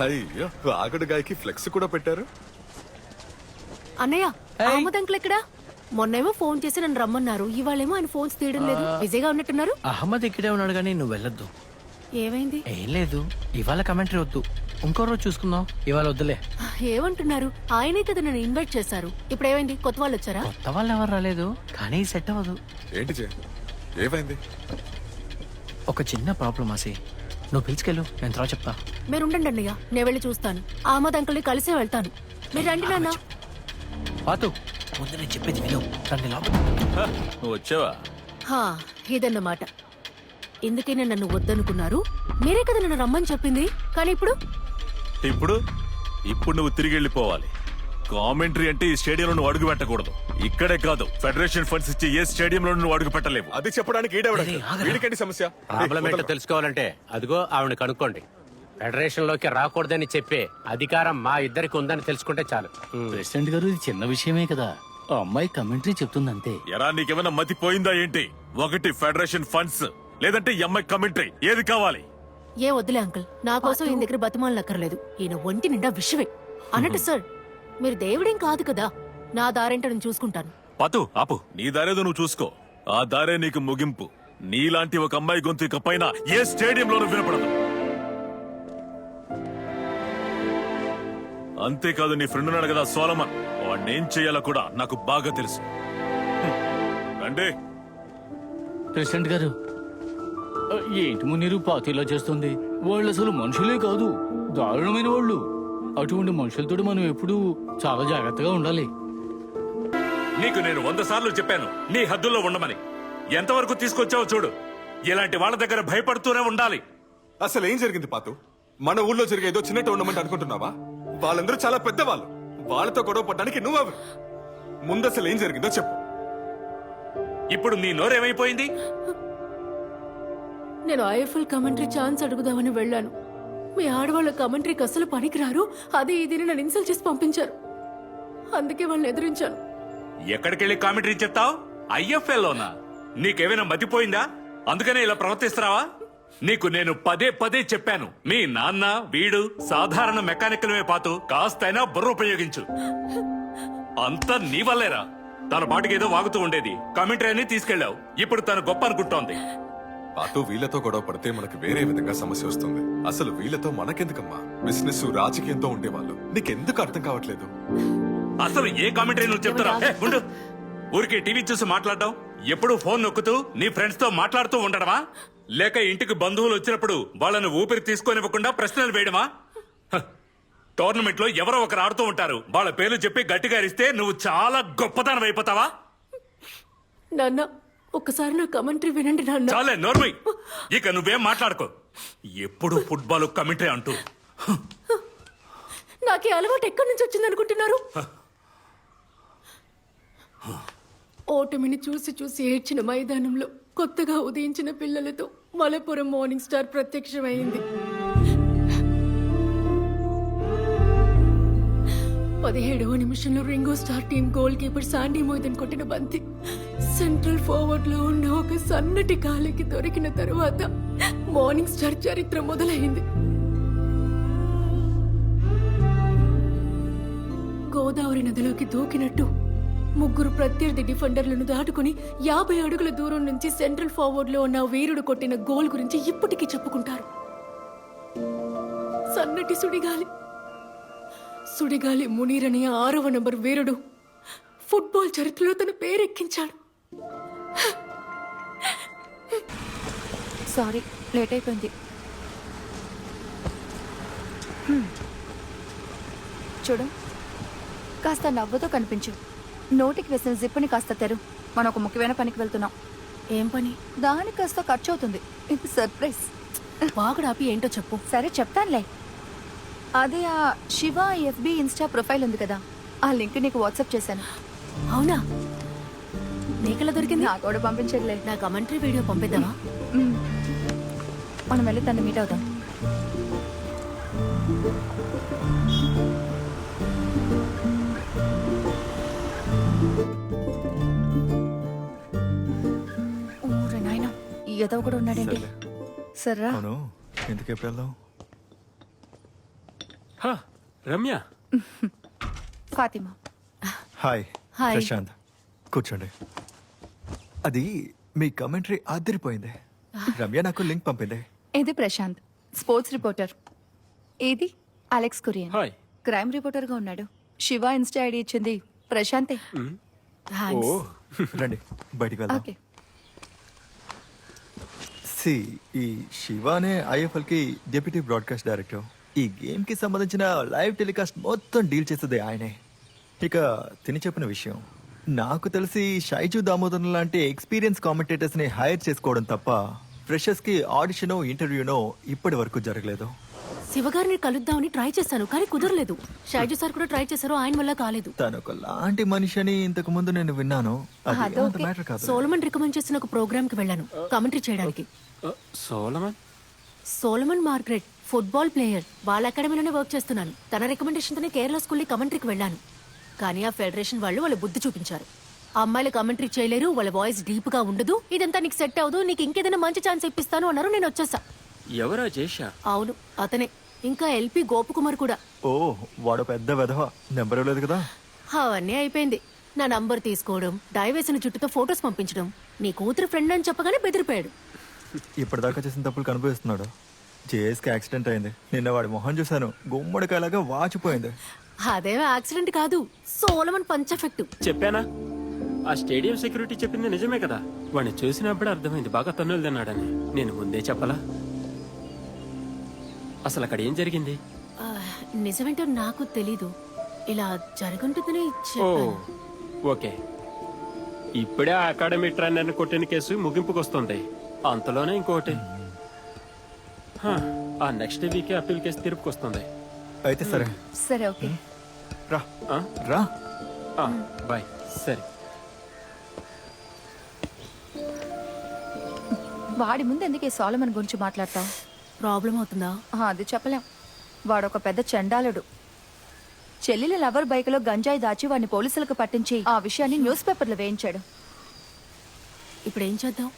అయ్యో, ఆగడుగాయకి ఫ్లెక్స్ కూడా పెట్టారు. అన్నయ్య, అహ్మద్ అంకుల్ ఎక్కడా? మొన్నేమో ఫోన్ చేసి నన్ను రమ్మన్నారు, ఇవాళేమో ఆయన ఫోన్స్ తీయడం లేదు. బిజీగా ఉన్నట్టున్నారు. అహ్మద్ ఇక్కడే ఉన్నాడు కానీ నువ్వు వెళ్ళొద్దు. ఏమైంది? ఏం లేదు, ఇవాళ కమెంటరీ వద్దు, ఇంకో రోజు చూసుకుందాం, ఇవాళ వద్దులే. ఏమంటున్నారు? ఆయనే కదా నన్ను ఇన్వైట్ చేశారు. ఇప్పుడు ఏమైంది? కొత్త వాళ్ళు వచ్చారా? కొత్త వాళ్ళు ఎవరు రాలేదు, కానీ సెట్ అవ్వదు. ఏంటి జే, ఏమైంది? ఒక చిన్న ప్రాబ్లం ఆసి, నువ్వు పిలుచుకెళ్ళు, నేను తర్వాత చెప్తా. మీరు ఉండండి అన్నయ్య, నేను వెళ్ళి చూస్తాను. అహ్మద్ అంకుల్ని కలిసే వెళ్తాను. మీరు రండి నాన్న. పాతు, ముందు నేను చెప్పేది విను, రండి లోపల. నువ్వు వచ్చావా? ఇదన్నమాట. ఎందుకైనా నన్ను వద్దనుకున్నారు. మీరే కదా నన్ను రమ్మని చెప్పింది. కానీ ఇప్పుడు ఇప్పుడు నువ్వు తిరిగి వెళ్ళిపోవాలి. కామెంటరీ అంటే ఈ స్టేడియంలో నువ్వు అడుగు పెట్టకూడదు. ఇక్కడే కాదు, ఫెడరేషన్ ఫండ్స్ ఇచ్చి ఏ స్టేడియంలో నువ్వు అడుగు పెట్టలేవు. అది చెప్పడానికి వీడికండి సమస్య. ప్రాబ్లం ఏంటో తెలుసుకోవాలంటే అదిగో ఆవిడ కనుక్కోండి. ఫెడరేషన్ లోకి రాకూడదని చెప్పే అధికారం మా ఇద్దరికి ఉందని తెలుసుకుంటే చాలు. ప్రెసిడెంట్ గారు, ఇది చిన్న విషయమే కదా, ఆ అమ్మాయి కమెంటరీ చెప్తుందంతే. ఎరా, నీకేమైనా మతి పోయిందా ఏంటి? ఒకటి ఫెడరేషన్ ఫండ్స్, లేదంటే ఈ అమ్మాయి కమెంటరీ, ఏది కావాలి? ఏ వద్దులే అంకుల్, నా కోసం ఈయన దగ్గర బతిమాలనక్కర్లేదు. ఈయన ఒంటి నిండా విషయమే. అన్నట్టు సార్, మీరు దేవుడేం కాదు కదా, నా దారేంటో నేను చూసుకుంటాను. పతు, ఆపు. నీ దారేదో నువ్వు చూసుకో, ఆ దారే నీకు ముగింపు. నీలాంటి ఒక అమ్మాయి గొంతు ఇక పైన ఏ స్టేడియంలోనూ వినపడదు. అంతేకాదు, నీ ఫ్రెండ్ ఉన్నాడు కదా సోలమన్, వాడినేం చేయాలో కూడా నాకు బాగా తెలుసు. రండి. ప్రెసిడెంట్ గారు, ఏంటి మునీరు పార్టీలో చేస్తుంది? వాళ్ళు అసలు మనుషులే కాదు, దారుణమైన వాళ్ళు. అటువంటి మనుషులతో మనం ఎప్పుడూ చాలా జాగ్రత్తగా ఉండాలి. నీకు నేను 100 సార్లు చెప్పాను నీ హద్దుల్లో ఉండమని. ఎంతవరకు తీసుకొచ్చావో చూడు. ఇలాంటి వాళ్ళ దగ్గర భయపడుతూనే ఉండాలి. అసలు ఏం జరిగింది పాతు? మన ఊళ్ళో జరిగే ఏదో చిన్న టోర్నమెంట్ అనుకుంటున్నావా? వాళ్ళందరూ చాలా పెద్దవాళ్ళు, వాళ్ళతో గొడవ పడ్డానికి నువ్వెవరు? ముందు అసలు ఏం జరిగిందో చెప్పు. ఇప్పుడు నీ నోరేమైపోయింది? నేను ఐఎఫ్ఎల్ కమెంటరీ ఛాన్స్ అడుగుదామని వెళ్ళాను. మీ ఆడవాళ్ళ కమెంటరీకి అసలు పనికిరారు, అది ఇది నన్ను ఇన్సల్ట్ చేసి పంపించారు. అందుకే వాళ్ళని ఎదిరించాను. ఎక్కడికెళ్ళి కామెంటరీ చెప్తావు? ఐఎఫ్ఎల్లోనా? నీకేమైనా మతిపోయిందా? అందుకనే ఇలా ప్రవర్తిస్తున్నావా? నీకు నేను పదే పదే చెప్పాను, మీ నాన్న వీడు సాధారణ మెకానికల్వే పాతు, కాస్తైనా బుర్ర ఉపయోగించు. అంతా నీ వల్లేరా. తన పాటికి ఏదో వాగుతూ ఉండేది, కమెంటరీ అని తీసుకెళ్లావు. ఇప్పుడు తను గొప్ప అనుకుంటోంది. పాతు, వీళ్ళతో గొడవ పడితే మనకు వేరే విధంగా సమస్య వస్తుంది. అసలు వీళ్ళతో మనకెందుకమ్మా? బిజినెస్ రాజకీయంతో ఉండేవాళ్ళు. నీకెందుకు అర్థం కావట్లేదు? అసలు ఏ కామెంటరీ నువ్వు చెప్తున్నా? ఉండు. ఊరికి టీవీ చూసి మాట్లాడడం, ఎప్పుడు ఫోన్ నొక్కుతూ నీ ఫ్రెండ్స్ తో మాట్లాడుతూ ఉండడమా? లేక ఇంటికి బంధువులు వచ్చినప్పుడు వాళ్ళను ఊపిరి తీసుకొనివ్వకుండా ప్రశ్నలు వేయడమా? టోర్నమెంట్ లో ఎవరో ఒకరు ఆడుతూ ఉంటారు, వాళ్ళ పేర్లు చెప్పి గట్టిగా అరిస్తే నువ్వు చాలా గొప్పతనం అయిపోతావా? నాన్న, ఒక్కసారి నా కమెంటరీ వినండి నాన్న. చాలే నోర్మయ్, ఇక నువ్వేం మాట్లాడుకో. ఎప్పుడు ఫుట్బాల్ కమెంటరీ అంటూ. నాకు ఈ అలవాటు ఎక్కడి నుంచి వచ్చింది అనుకుంటున్నారు? ఓటమిని చూసి చూసి ఏడ్చిన మైదానంలో కొత్తగా ఉదయించిన పిల్లలతో మలపురం మార్నింగ్ స్టార్ ప్రత్యక్షమైంది. 17వ నిమిషంలో Ringo Star team goal keeper Sandy Moidan కొట్టిన బంతి సెంట్రల్ ఫార్వర్డ్ లో ఉన్న ఒక సన్నటి కాలికి దొరికిన తరువాత మార్నింగ్ స్టార్ చరిత్ర మొదలైంది. గోదావరి నదిలోకి దూకినట్టు ముగ్గురు ప్రత్యర్థి డిఫెండర్లను దాటుకుని 50 అడుగుల దూరం నుంచి సెంట్రల్ ఫార్వర్డ్ లో ఉన్న వీరుడు కొట్టిన గోల్ గురించి ఇప్పటికీ చెప్పుకుంటారు. సన్నటి సుడిగాలి మునీర్ అనే 6వ నంబర్ వీరుడు ఫుట్బాల్ చరిత్రలో తన పేరెక్కించాడు. సారీ, లేట్ అయిపోయింది. చూడు, కాస్త నవ్వుతో కనిపించు. నోటికి వేసిన జిప్పుని కాస్త తెరు. మనం ఒక ముఖ్యమైన పనికి వెళ్తున్నాం. ఏం పని? దానికి కాస్త ఖర్చు అవుతుంది. ఇది సర్ప్రైజ్. బాగుడు ఆపి ఏంటో చెప్పు. సరే చెప్తానులే. అదే ఆ శివ FB ఇన్స్టా ప్రొఫైల్ ఉంది కదా, ఆ లింక్ నీకు వాట్సాప్ చేశాను. అవునా? నీకెలా దొరికింది? నాకు కూడా పంపించట్లే. నా కమెంటరీ వీడియో పంపిద్దామా? మనం వెళ్ళి తను మీట్ అవుతాం. ఊరే నాయనా, ఈ ఎదవ కూడా ఉన్నాడండి. సర్రా అవును, ఎందుకు ఎప్పుడు వెళ్దాం? రమ్య, ఫాతిమా. Hi hi. ప్రశాంత్, కూర్చోండి. అది మీ కమెంటరీ ఆదిరిపోయింది. రమ్య నాకు లింక్ పంపింది. ఇది ప్రశాంత్, స్పోర్ట్స్ రిపోర్టర్. ఇది Alex Kurian, hi. Crime reporter గా ఉన్నాడు. శివ ఇన్స్టా ఐడి ఇచ్చింది ప్రశాంతే. థాంక్స్. రండి బయటికి వెళ్దాం. ఓకే. సి, ఈ శివానే IFL కి డెప్యూటీ బ్రాడ్కాస్ట్ డైరెక్టర్. ఈ గేమ్ కి సంబంధించిన లైవ్ టెలికాస్ట్ మొత్తం డీల్ చేసేది ఆయనే. ఇక తిని చెప్పిన విషయం, నాకు తెలిసి షైజు దామోదర్ లాంటి ఎక్స్పీరియన్స్ కామెంటేటర్స్ ని హైర్ చేసుకోవడం తప్ప ఫ్రెషర్స్ కి ఆడిషనో ఇంటర్వ్యూనో ఇప్పటి వరకు జరగలేదు. శివగారిని కలుద్దామని ట్రై చేశాను కానీ కుదరలేదు. షైజు సార్ కూడా ట్రై చేశారు, ఆయన వల్ల కాలేదు. తను ఒక లాంటి మనిషి అని ఇంతకు ముందు నేను విన్నాను. అది అంత మ్యాటర్ కాదు. సోలమన్ రికమెండ్ చేసిన ఒక ప్రోగ్రామ్ కి వెళ్ళాను కమెంటరీ చేయడానికి. Solomon Margaret football player. వాళ్ళ అకాడమీలోనే వర్క్ చేస్తున్నాను. తన రికమెండేషన్ తోనే కేరళ స్కూల్ కమెంటరీకి వెళ్ళాను. కానీ ఆ ఫెడరేషన్ వాళ్ళు బుద్ధి చూపించారు. ఆ అమ్మాయిలు కమెంటరీ చేయలేరు, వాళ్ళ వాయిస్ డీప్ గా ఉండదు, ఇదంతా నీకు సెట్ అవ్వదు, నీకు ఇంకేదైనా మంచి ఛాన్స్ ఇప్పిస్తాను అన్నారు. నేను వచ్చేసా. ఎవరో చేశా? అవును, అతనే. ఇంకా LP గోపకుమార్ కూడా. ఓ, వాడు పెద్ద వెధవ. నెంబర్ ఇవ్వలేదు కదా? అవన్నీ అయిపోయింది. నా నంబర్ తీసుకోవడం, డై వేసిన జుట్టుతో ఫొటోస్ పంపించడం, నీ కూతురు ఫ్రెండ్ అని చెప్పగానే బెదిరిపోయాడు. ఇప్పటిదాకా చేసిన తప్పులు కనిపిస్తున్నాడు. JSకి యాక్సిడెంట్ అయింది. నిన్న వాడి మొహం చూశాను, గుమ్మడికాయలాగా వాచిపోయింది. అదేం యాక్సిడెంట్ కాదు, సోలమన్ పంచ్ ఎఫెక్ట్. చెప్పానా? ఆ స్టేడియం సెక్యూరిటీ చెప్పింది నిజమే కదా. వాడిని చూసినప్పుడే అర్థమైంది బాగా తన్నులు తిన్నాడని. నేను ముందే చెప్పలా? అసలు అక్కడ ఏం జరిగింది? నిజమేంటో నాకు తెలీదు. ఇలా జరుగుంటుందని ఓ, చెప్పాను. ఓకే. ఇప్పుడే ఆ అకాడమీ ట్రైనర్ని కొట్టిన కేసు ముగింపుకు వస్తుంది. అంతలోనే ఇంకోటి. ఆ నెక్స్ట్ వీక్ అప్పీల్ కేసు తీర్పుకి వస్తుంది. అయితే సరే. సరే, ఓకే. రా రా. బాయ్. సరే. వాడి ముందు ఎందుకే సోలమన్ గురించి మాట్లాడతావు? ప్రాబ్లం అవుతుందా? అది చెప్పలేం. వాడు ఒక పెద్ద చండాలుడు. చెల్లెల లవర్ బైక్లో గంజాయి దాచి వాడిని పోలీసులకు పట్టించి ఆ విషయాన్ని న్యూస్ పేపర్లో వేయించాడు. ఇప్పుడు ఏం చేద్దాం?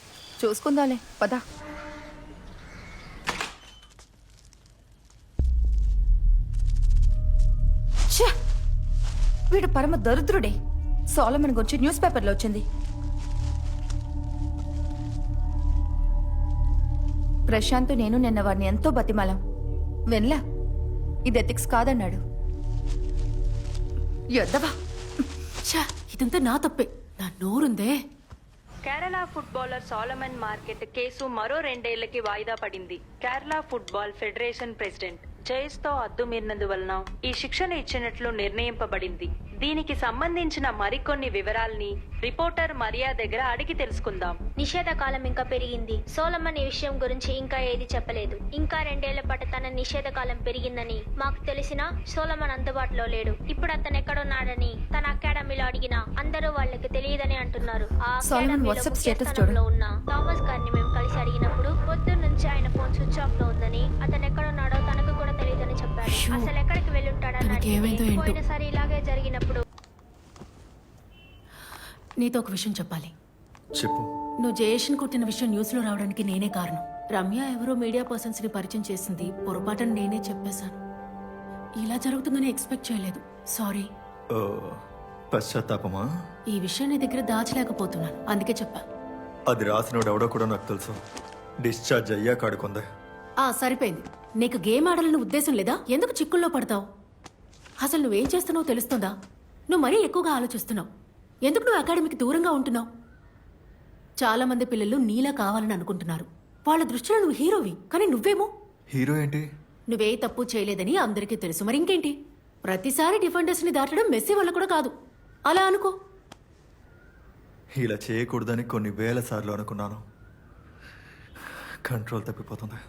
చూసుకుందాలే, పదా. వీడు పరమ దరిద్రుడే. సోలమన్ గురించి న్యూస్ పేపర్లో వచ్చింది. ప్రశాంత్ నేను నిన్న వాడిని ఎంతో బతిమాలం. వెన్లా, ఇది ఎథిక్స్ కాదన్నాడు. యొద్దవా, ఇదంతా నా తప్పే. నా నోరుందే. Kerala footballer Solomon market case మరో 2 ఏళ్లకి వాయిదా పడింది. కేరళ ఫుట్బాల్ ఫెడరేషన్ ప్రెసిడెంట్ జయస్తో అద్దు మీరినందువలన ఈ శిక్షను ఇచ్చినట్లు నిర్ణయింపబడింది. దీనికి సంబంధించిన మరికొన్ని వివరాల్ని రిపోర్టర్ మరియా దగ్గర అడిగి తెలుసుకుందాం. నిషేధ కాలం ఇంకా పెరిగింది. సోలమన్ ఈ విషయం గురించి ఇంకా ఏది చెప్పలేదు. ఇంకా 2 ఏళ్ల పాటు తన నిషేధ కాలం పెరిగిందని మాకు తెలిసినా సోలమన్ అందుబాటులో లేడు. ఇప్పుడు అతను ఎక్కడున్నాడని తన అకాడమీలో అడిగినా అందరూ వాళ్ళకి తెలియదని అంటున్నారు. ఆ అకాడమీలో ముఖ్య స్థానంలో ఉన్న థామస్ గారిని మేము కలిసి అడిగినప్పుడు పొద్దున్న నుంచి ఆయన ఫోన్ స్విచ్ ఆఫ్ లో ఉందని, అతను ఎక్కడున్నాడో తనకు కూడా తెలియదని చెప్పాడు. అసలు ఎక్కడికి వెళ్ళుంటాడని అడిగితే పోయినసారి ఇలాగే జరిగినప్పుడు నీతో ఒక విషయం చెప్పాలి. చెప్పు. నువ్వు జయేష్ని కొట్టిన విషయం న్యూస్ లో రావడానికి నేనే కారణం. రమ్య ఎవరో మీడియా పర్సన్స్ ని పరిచయం చేసింది, పొరపాటున నేనే చెప్పేశాను. ఇలా జరుగుతుందని ఎక్స్పెక్ట్ చేయలేదు. సారీ. ఓ, పశ్చాత్తాపమా? ఈ విషయం నీ దగ్గర దాచలేకపోతున్నాను, అందుకే చెప్పా. అది రాసినోడు ఎవడో కూడా నాకు తెలుసు. డిశ్చార్జ్ అయ్యాక ఆడుకుందా. సరిపోయింది. నీకు గేమ్ ఆడాలని ఉద్దేశం లేదా? ఎందుకు చిక్కుల్లో పడతావు? అసలు నువ్వేం చేస్తున్నావో తెలుస్తుందా? నువ్వు మరీ ఎక్కువగా ఆలోచిస్తున్నావు. ఎందుకు నువ్వు అకాడమీకి దూరంగా ఉంటున్నావు? చాలా మంది పిల్లలు నీలా కావాలని అనుకుంటున్నారు. వాళ్ళ దృష్టిలో నువ్వు హీరోవి, కానీ నువ్వేమో హీరో ఏంటి? నువ్వే తప్పు చేయలేదని అందరికీ తెలుసు. మరి ఇంకేంటి? ప్రతిసారి డిఫెండర్స్ ని దాటడం మెస్సీ వల్ల కూడా కాదు. అలా అనుకో. ఇలా చేయకూడదని కొన్ని వేల సార్లు అనుకున్నాను. కంట్రోల్ తప్పిపోతుంది.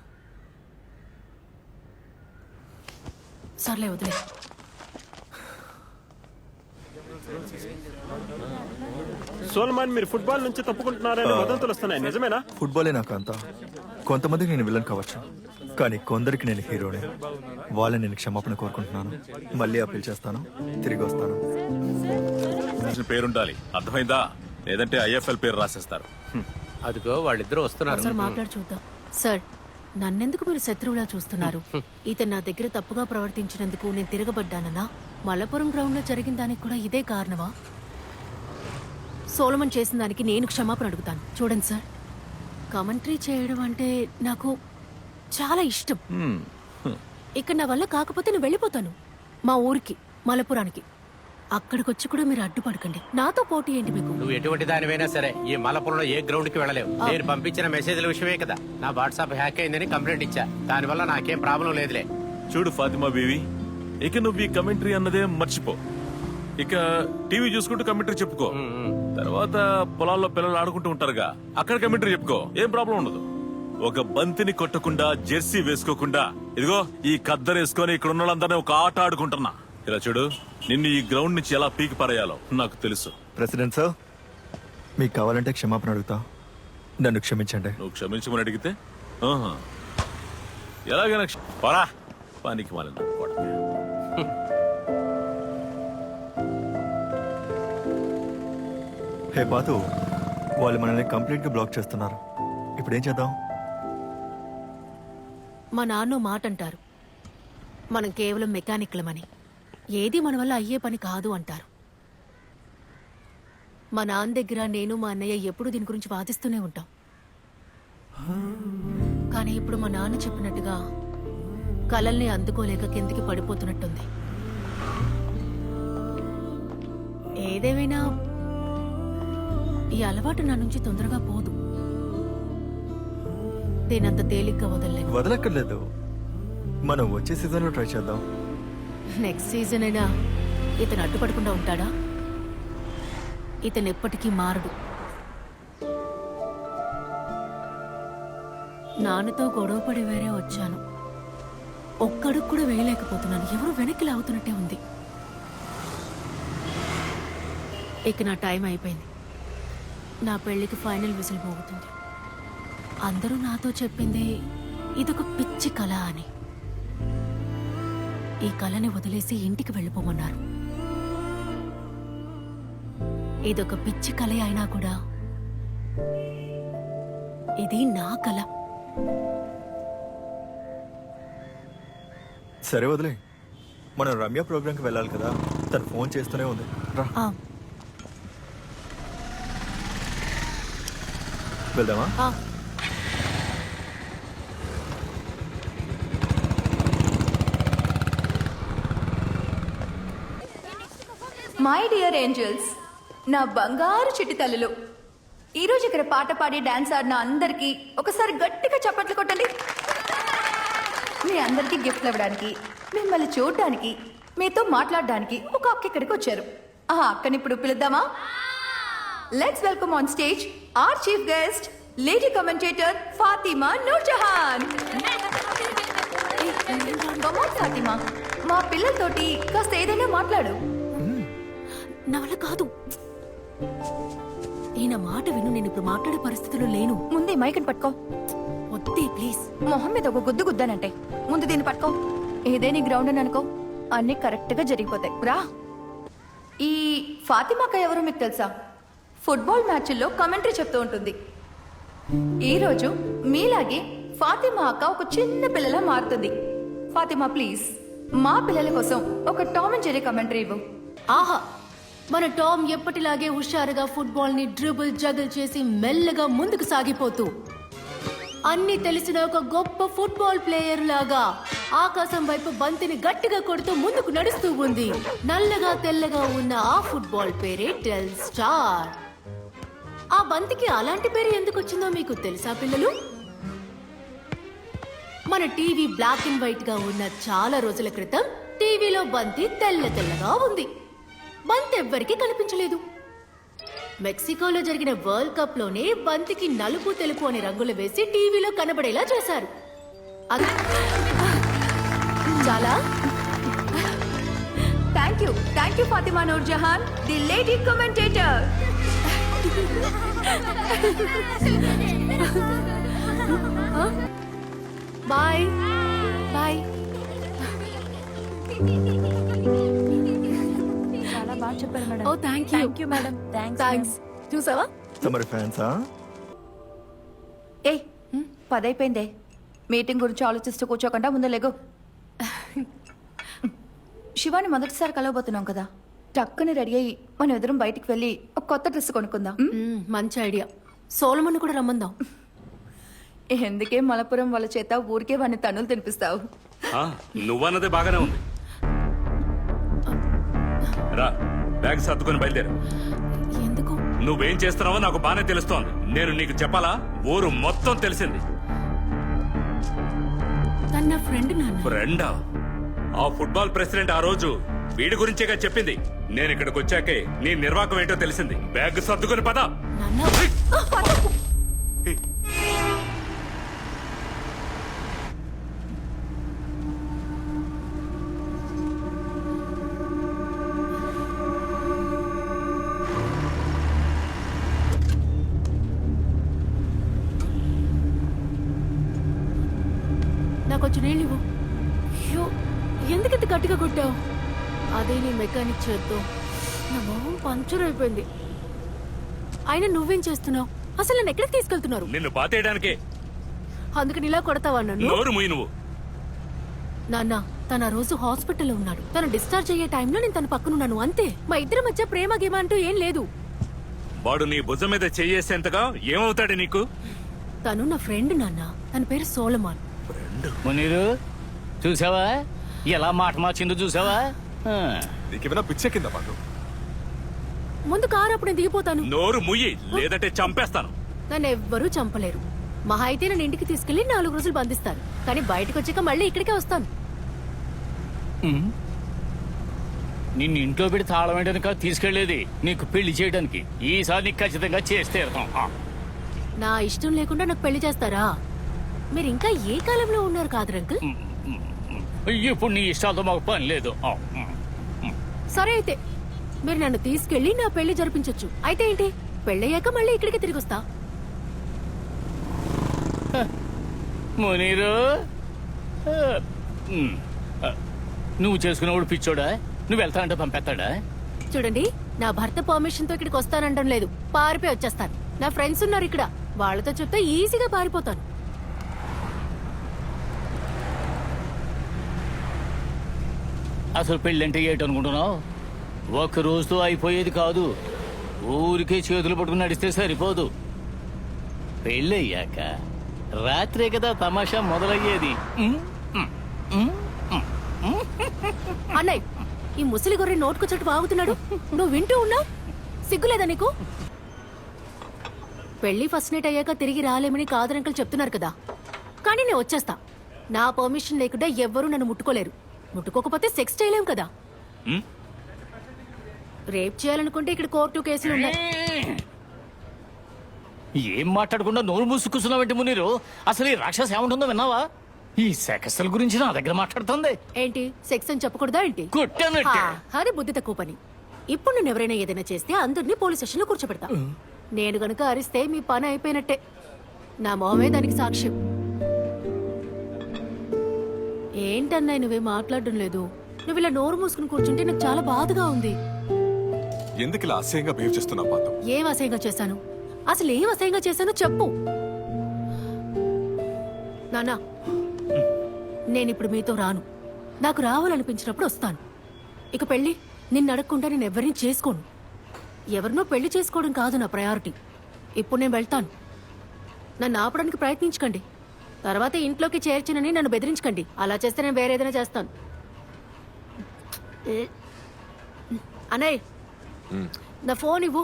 సర్లే, వదిలే. సోల్మాన్, మీరు ఫుట్బాల్ నుంచి తప్పుకుంటున్నారని వదంతులు వస్తున్నాయి, నిజమేనా? ఫుట్బాలే నాకు అంతా. కొంతమందికి నేను విలన్ కావచ్చు, కానీ కొందరికి నేను హీరోని. వాళ్ళని నేను క్షమాపణ కోరుకుంటున్నాను. మళ్ళీ అప్పీల్ చేస్తాను, తిరిగి వస్తాను. పేరుండాలి, అర్థమైందా? లేదంటే ఐఎఫ్ఎల్ పేరు రాసేస్తారు. అదిగో వాళ్ళిద్దరూ వస్తున్నారు. ఒకసారి మాట్లాడి చూద్దాం. సార్, నన్నెందుకు మీరు శత్రువులా చూస్తున్నారు? ఇతను నా దగ్గర తప్పుగా ప్రవర్తించినందుకు నేను తిరగబడ్డానన్నా? మలపురం గ్రౌండ్ లో జరిగిన దానికి కూడా ఇదే కారణమా? సోలమన్ చేసిన దానికి నేను క్షమాపణ అడుగుతాను. చూడండి సార్, కమెంటరీ చేయడం అంటే నాకు చాలా ఇష్టం. ఇక్కడ నా వల్ల కాకపోతే నేను వెళ్ళిపోతాను మా ఊరికి, మలపురానికి. అక్కడికొచ్చి కూడా మీరు అడ్డుపడకండి. నాతో పోటీ ఏంటి మీకు? నువ్వు ఎటువంటి దానివైనా సరే ఈ మలపురంలో ఏ గ్రౌండ్ కి వెళ్ళలేవు. నేను పంపించిన మెసేజ్ల విషయమే కదా నా వాట్సాప్ హ్యాక్ అయిందని కంప్లైంట్ ఇచ్చా. దానివల్ల నాకేం ప్రాబ్లం లేదులే. చూడు ఫాతిమా బీవి, ఇక నువ్వు ఈ కమెంటరీ అన్నదే మర్చిపో. ఇక టీవీ చూసుకుంటూ కమెంటరీ చెప్పుకో. తర్వాత పొలాల్లో పిల్లలు ఆడుకుంటూ ఉంటారుగా, అక్కడ కమెంటరీ చెప్పుకో. ఏం ప్రాబ్లం ఉండదు. ఒక బంతిని కొట్టకుండా, జెర్సీ వేసుకోకుండా, ఇదిగో ఈ కద్దరు వేసుకొని ఇక్కడ ఉన్న వాళ్ళందరినీ ఒక ఆట ఆడుకుంటున్నా. ఇలా చూడు, నిన్ను ఈ గ్రౌండ్ నుంచి ఎలా పీకి పారేయాలో నాకు తెలుసు. ప్రెసిడెంట్ సార్, మీకు కావాలంటే క్షమాపణ అడుగుతా. నన్ను క్షమించండి. నువ్వు క్షమించమని అడిగితే ఎలాగైనా పరా పనికి మాలిన కొడుకు. హే పాతు, వాళ్ళు మనల్ని కంప్లీట్ గా బ్లాక్ చేస్తున్నారు. ఇప్పుడు ఏం చేద్దాం? మా నాన్న మాట అంటారు, మనం కేవలం మెకానిక్లమని. ఏది మన వల్ల అయ్యే పని కాదు అంటారు. మా నాన్న దగ్గర నేను, మా అన్నయ్య ఎప్పుడు దీని గురించి వాదిస్తూనే ఉంటాం. కానీ ఇప్పుడు మా నాన్న చెప్పినట్టుగా కలల్ని అందుకోలేక కిందికి పడిపోతున్నట్టుంది. ఏదేమైనా ఈ అలవాటు నా నుంచి తొందరగా పోదు. దీనంత తేలిగ్గా వదలక్కర్లేదు. మనం వచ్చే సీజన్ లో ట్రై చేద్దాం. నెక్స్ట్ సీజన్ అయినా ఇతను అడ్డుపడకుండా ఉంటాడా? ఇతను ఎప్పటికీ మారడు. నాన్నతో గొడవపడి వేరే వచ్చాను. ఒక్కడుగు కూడా వేయలేకపోతున్నాను. ఎవరు వెనక్కి లాగుతున్నట్టే ఉంది. ఇక నా టైం అయిపోయింది. నా పెళ్లికి ఫైనల్ విజిల్ మోగుతుంది. అందరూ నాతో చెప్పింది ఇదొక పిచ్చి కళ అని. ఈ కళని వదిలేసి ఇంటికి వెళ్ళిపోమన్నారు. ఇదొక పిచ్చి కళ అయినా కూడా ఇది నా కళ. సరే వదిలే. మనం రమ్య ప్రోగ్రాంకి వెళ్ళాలి కదా, తను ఫోన్ చేస్తూనే ఉంది. రా వెళ్దామా? మై డియర్ ఏంజల్స్, నా బంగారు చిట్టి తల్లులు, ఈరోజు ఇక్కడ పాట పాడి డాన్స్ ఆడిన అందరికీ ఒకసారి గట్టిగా చప్పట్లు కొట్టండి. మీ అందరికీ గిఫ్ట్లు ఇవ్వడానికి, మిమ్మల్ని చూడడానికి మీతో మాట్లాడడానికి ఒక అక్క ఇక్కడికి వచ్చారు. ఆ అక్కని ఇప్పుడు పిలుద్దామా? Let's welcome on stage our chief guest lady commentator Fatima Noorjahan. Come on, Fatima, మా పిల్లలతోటి కాస్త ఏదైనా మాట్లాడు. నా వల్ల కాదు. ఈయన మాట విను, నేను ఇప్పుడు మాట్లాడే పరిస్థితిలో లేను. ముందే మైకని పట్టుకో. వద్దే ప్లీజ్. మొహం మీద ఒక గుద్దు గుద్దానంటే ముందు దీన్ని పట్టుకో. ఏదైనా గ్రౌండ్ అని అనుకో, అన్ని కరెక్ట్ గా జరిగిపోతాయి. రా. ఈ ఫాతిమాక ఎవరో మీకు తెలుసా? ఫుట్బాల్ మ్యాచ్ల్లో కమెంటరీ చెప్తూ ఉంటుంది. ఈ రోజు మీలాగే ఫాతిమా అక్క ఒక చిన్న పిల్లలా మారుతుంది. ఫాతిమా ప్లీజ్ మా పిల్లల కోసం ఒక టామ్ అండ్ జెర్రీ కమెంటరీ ఇవ్వు. ఆహా, మన టామ్ ఎప్పటిలాగే హుషారుగా ఫుట్బాల్ ని డ్రిబుల్ జగల్ చేసి మెల్లగా ముందుకు సాగిపోతూ అన్ని తెలిసిన ఒక గొప్ప ఫుట్బాల్ ప్లేయర్ లాగా ఆకాశం వైపు బంతిని గట్టిగా కొడుతూ ముందుకు నడుస్తూ ఉంది. నల్లగా తెల్లగా ఉన్న ఆ ఫుట్బాల్ పేరే టెల్ స్టార్. ఆ బంతికి అలాంటి పేరు ఎందుకు వచ్చిందో మీకు తెలుసా పిల్లలు? మన టీవీ బ్లాక్ అండ్ వైట్ గా ఉన్న చాలా రోజుల క్రితం టీవీలో బంతి తెల్ల తెల్లగా ఉంది. బంతి ఎవ్వరికీ కనిపించలేదు. మెక్సికోలో జరిగిన వరల్డ్ కప్ లోనే బంతికి నలుపు తెలుపు అని రంగులు వేసి టీవీలో కనబడేలా చేశారు. చాలా thank you Fatima Noorjahan, the lady commentator. Bye bye. చాలా బాగా చెప్పారు madam. Oh thank you madam. Thanks. చూసావా? తమరి ఫ్యాన్సా? ఏ 10 అయిపోయిందే. మీటింగ్ గురించి ఆలోచిస్తూ కూర్చోకుండా ముందు లేగు. శివాని మొదటిసారి కలవబోతున్నాం కదా, టక్కుని రెడీ అయ్యి మనం ఎదురం బయటికి వెళ్ళి ఒక కొత్త డ్రెస్ కొనుక్కుందాం. మంచి ఐడియా. సోలమన్ కూడా రమ్మందాం. ఎందుకే మలపురం వాళ్ళ చేత ఊరికే వాడిని తన్నులు తినిపిస్తావు? నువ్వన్నది బాగానే ఉంది. రా, బ్యాగ్ సర్దుకొని బయలుదేరు. ఎందుకు? నువ్వేం చేస్తున్నావో నాకు బానే తెలుస్తోంది. నేను నీకు చెప్పాలా? ఊరు మొత్తం తెలిసింది. తన ఫ్రెండ్ నాన్న. ఫ్రెండా? ఆ ఫుట్బాల్ ప్రెసిడెంట్ ఆ రోజు వీడి గురించేగా చెప్పింది. నేను ఇక్కడికి వచ్చాకే నీ నిర్వాకం ఏంటో తెలిసింది. బ్యాగ్ సర్దుకొని పద. నాకు కొంచెం నీళ్ళు ఇవ్వు. అయ్యో, ఎందుకంత గట్టిగా కొట్టావు? అదే నీ మెకానిక్ చేత్తో నా మొహం పంచర్ అయిపోయింది. అయినా నువ్వేం చేస్తున్నావు? అసలు నన్ను ఎక్కడికి తీసుకెళ్తున్నారు? నిన్ను పాతేయడానికే. అందుకని ఇలా కొడతావా నన్ను? నోరు మూయి నువ్వు. నాన్న, తన ఆ రోజు హాస్పిటల్లో ఉన్నాడు. తను డిశ్చార్జ్ అయ్యే టైంలో నేను తన పక్కనున్నాను, అంతే. మా ఇద్దరి మధ్య ప్రేమ గేమ అంటూ ఏం లేదు. వాడు నీ భుజం మీద చెయ్యేసేంతగా ఏమవుతాడు నీకు? తను నా ఫ్రెండ్ నాన్న. తన పేరు సోలమాన్. మునీరు, చూసావా ఎలా మాట మార్చిందో? చూసావా? నీకేమైనా పిచ్చెక్కిందా పాటు? ముందు కారు, అప్పుడు నేను దిగిపోతాను. నోరు ముయ్యి, లేదంటే చంపేస్తాను. నన్ను ఎవ్వరూ చంపలేరు. మహా అయితే నన్ను ఇంటికి తీసుకెళ్లి 4 రోజులు బంధిస్తారు. కానీ బయటకు వచ్చాక మళ్ళీ ఇక్కడికే వస్తాను. నిన్ను ఇంట్లో పెట్టి తాళం వేయడానికి కాదు తీసుకెళ్లేది, నీకు పెళ్లి చేయడానికి. ఈసారి నీకు ఖచ్చితంగా చేస్తే నా ఇష్టం లేకుండా నాకు పెళ్లి చేస్తారా? మీరు ఇంకా ఏ కాలంలో ఉన్నారు కాదు అంకుల్? ఇప్పుడు నీ ఇష్టాలతో మాకు పని లేదు. సరే అయితే మీరు నన్ను తీసుకెళ్లి నా పెళ్లి జరిపించొచ్చు. అయితే ఏంటి, పెళ్ళయ్యాక మళ్ళీ ఇక్కడికి తిరిగి వస్తా. మునీరు, నువ్వు చేసుకున్నప్పుడు పిచ్చోడా? నువ్వు వెళ్తానంటే పంపేస్తాడా? చూడండి, నా భర్త పర్మిషన్ తో ఇక్కడికి వస్తానంటం లేదు. పారిపోయి వచ్చేస్తాను. నా ఫ్రెండ్స్ ఉన్నారు ఇక్కడ, వాళ్ళతో చెప్తే ఈజీగా పారిపోతాను. అసలు పెళ్ళంటే ఏంటనుకుంటున్నావు? ఒక్క రోజుతో అయిపోయేది కాదు. ఊరికే చేతులు పట్టుకుని నడిస్తే సరిపోదు. పెళ్ళయ్యాక రాత్రే కదా తమాషా మొదలయ్యేది. అన్నయ్య, ఈ ముసలి గొర్రె నోటుకొచ్చట్టు వాగుతున్నాడు. నువ్వు వింటూ ఉన్నావు? సిగ్గులేదా నీకు? పెళ్లి ఫస్ట్ నైట్ అయ్యాక తిరిగి రాలేమని కాదరంకలు చెప్తున్నారు కదా, కానీ నేను వచ్చేస్తా. నా పర్మిషన్ లేకుండా ఎవ్వరూ నన్ను ముట్టుకోలేరు. ముట్టుకోకపోతే సెక్స్ చేయలేం కదా. రేప్ చేయాలనుకుంటే ఇక్కడ కోర్టు కేసులు ఉన్నాయి. ఏం మాట్లాడకుండా నోరు మూసి కూర్చున్నావంటే మునీరు, అసలు ఈ రాక్షస ఏముంటుందో విన్నావా? ఈ సెకస్ల గురించి నా దగ్గర మాట్లాడుతుంది. ఏంటి సెక్స్ అని చెప్పకూడదా ఏంటి? కొట్టానట్టే. అది బుద్ధి తక్కువ పని. ఇప్పుడు నేను ఎవరైనా ఏదైనా చేస్తే అందరినీ పోలీస్ స్టేషన్ లో కూర్చోబెడతా. నేను గనుక అరిస్తే మీ పని అయిపోయినట్టే. నా మొహమే దానికి సాక్ష్యం. ఏంటన్నాయి నువ్వే మాట్లాడడం లేదు? నువ్వు ఇలా నోరు మూసుకుని కూర్చుంటే నాకు చాలా బాధగా ఉంది. ఎందుకు ఇలా అసహ్యంగా బిహేవ్ చేస్తున్నావు పాతో? ఏం అసహ్యంగా చేశాను? అసలు ఏం అసహ్యంగా చేశానో చెప్పు. నానా, నేనిప్పుడు మీతో రాను. నాకు రావాలనిపించినప్పుడు వస్తాను. ఇక పెళ్ళి నిన్ను అడగకుండా నేను ఎవరిని చేసుకోను. ఎవరినో పెళ్లి చేసుకోవడం కాదు నా ప్రయారిటీ. ఇప్పుడు నేను వెళ్తాను. నన్ను ఆపడానికి ప్రయత్నించకండి. తర్వాత ఇంట్లోకి చేర్చినని నన్ను బెదిరించకండి. అలా చేస్తే నేను వేరే ఏదైనా చేస్తాను. అన్నయ్య, నా ఫోన్ ఇవ్వు.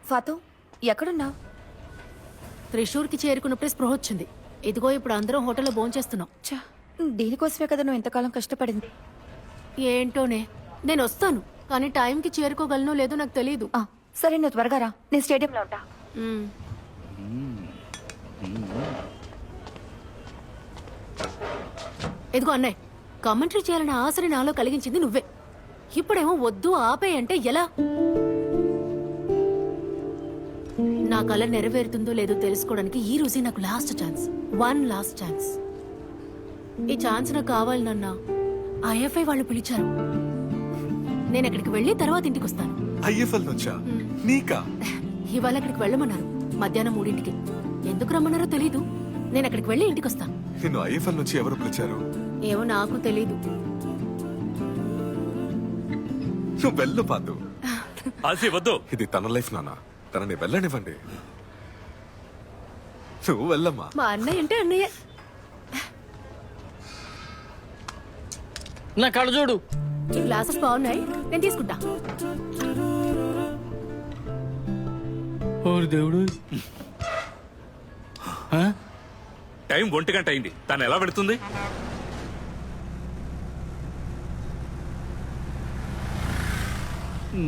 ఫాతు, ఎక్కడున్నావు? త్రిశూర్కి చేరుకున్నప్పుడే స్పృహ వచ్చింది. ఇదిగో ఇప్పుడు అందరం హోటల్లో భోంచేస్తున్నాం. దీనికోసమే కదా నువ్వు ఎంతకాలం కష్టపడింది. ఏంటోనే, నేను వస్తాను, కానీ టైంకి చేరుకోగలనో లేదో నాకు తెలియదు. సరే, నువ్వు త్వరగా రా. నేను స్టేడియంలో ఉంటా. ఇదిగో అన్నయ్య, కామెంటరీ చేయాలన్న ఆశని నాలో కలిగించింది నువ్వే. ఇప్పుడేమో వద్దు ఆపే అంటే ఎలా? నా కళ నెరవేరుతుందో లేదో తెలుసుకోవడానికి ఈ రోజే నాకు last chance. One last chance. ఈ ఛాన్స్ నాకు కావాలి నాన్న. ఐఎఫ్ఐ వాళ్ళు పిలిచారు. నేను అక్కడికి వెళ్ళి తర్వాత ఇంటికి వస్తాను. ఐఎఫ్ఎల్ నుంచా? నీకా? ఇవాళ అక్కడికి వెళ్ళమన్నారు మధ్యాహ్నం 3ంటికి. ఎందుకు రమ్మన్నారో తెలీదు. నేను అక్కడికి వెళ్ళి ఇంటికి వస్తాను. నిన్ను ఐఎఫ్ఎల్ నుంచి ఎవరు పిలిచారు? ఏమో నాకు తెలీదు. నువ్వు వెళ్ళు పాతు. వద్దు. ఇది తన లైఫ్ నాన్న, తనని వెళ్ళనివ్వండి. నువ్వు వెళ్ళమ్మా. మా అన్నయ్య అంటే అన్నయ్య. నా కళ్ళు చూడు. ఈ గ్లాసెస్ బాగున్నాయి, నేను తీసుకుంటా. దేవుడు, టైం 1 గంట అయింది. తను ఎలా పెడుతుంది?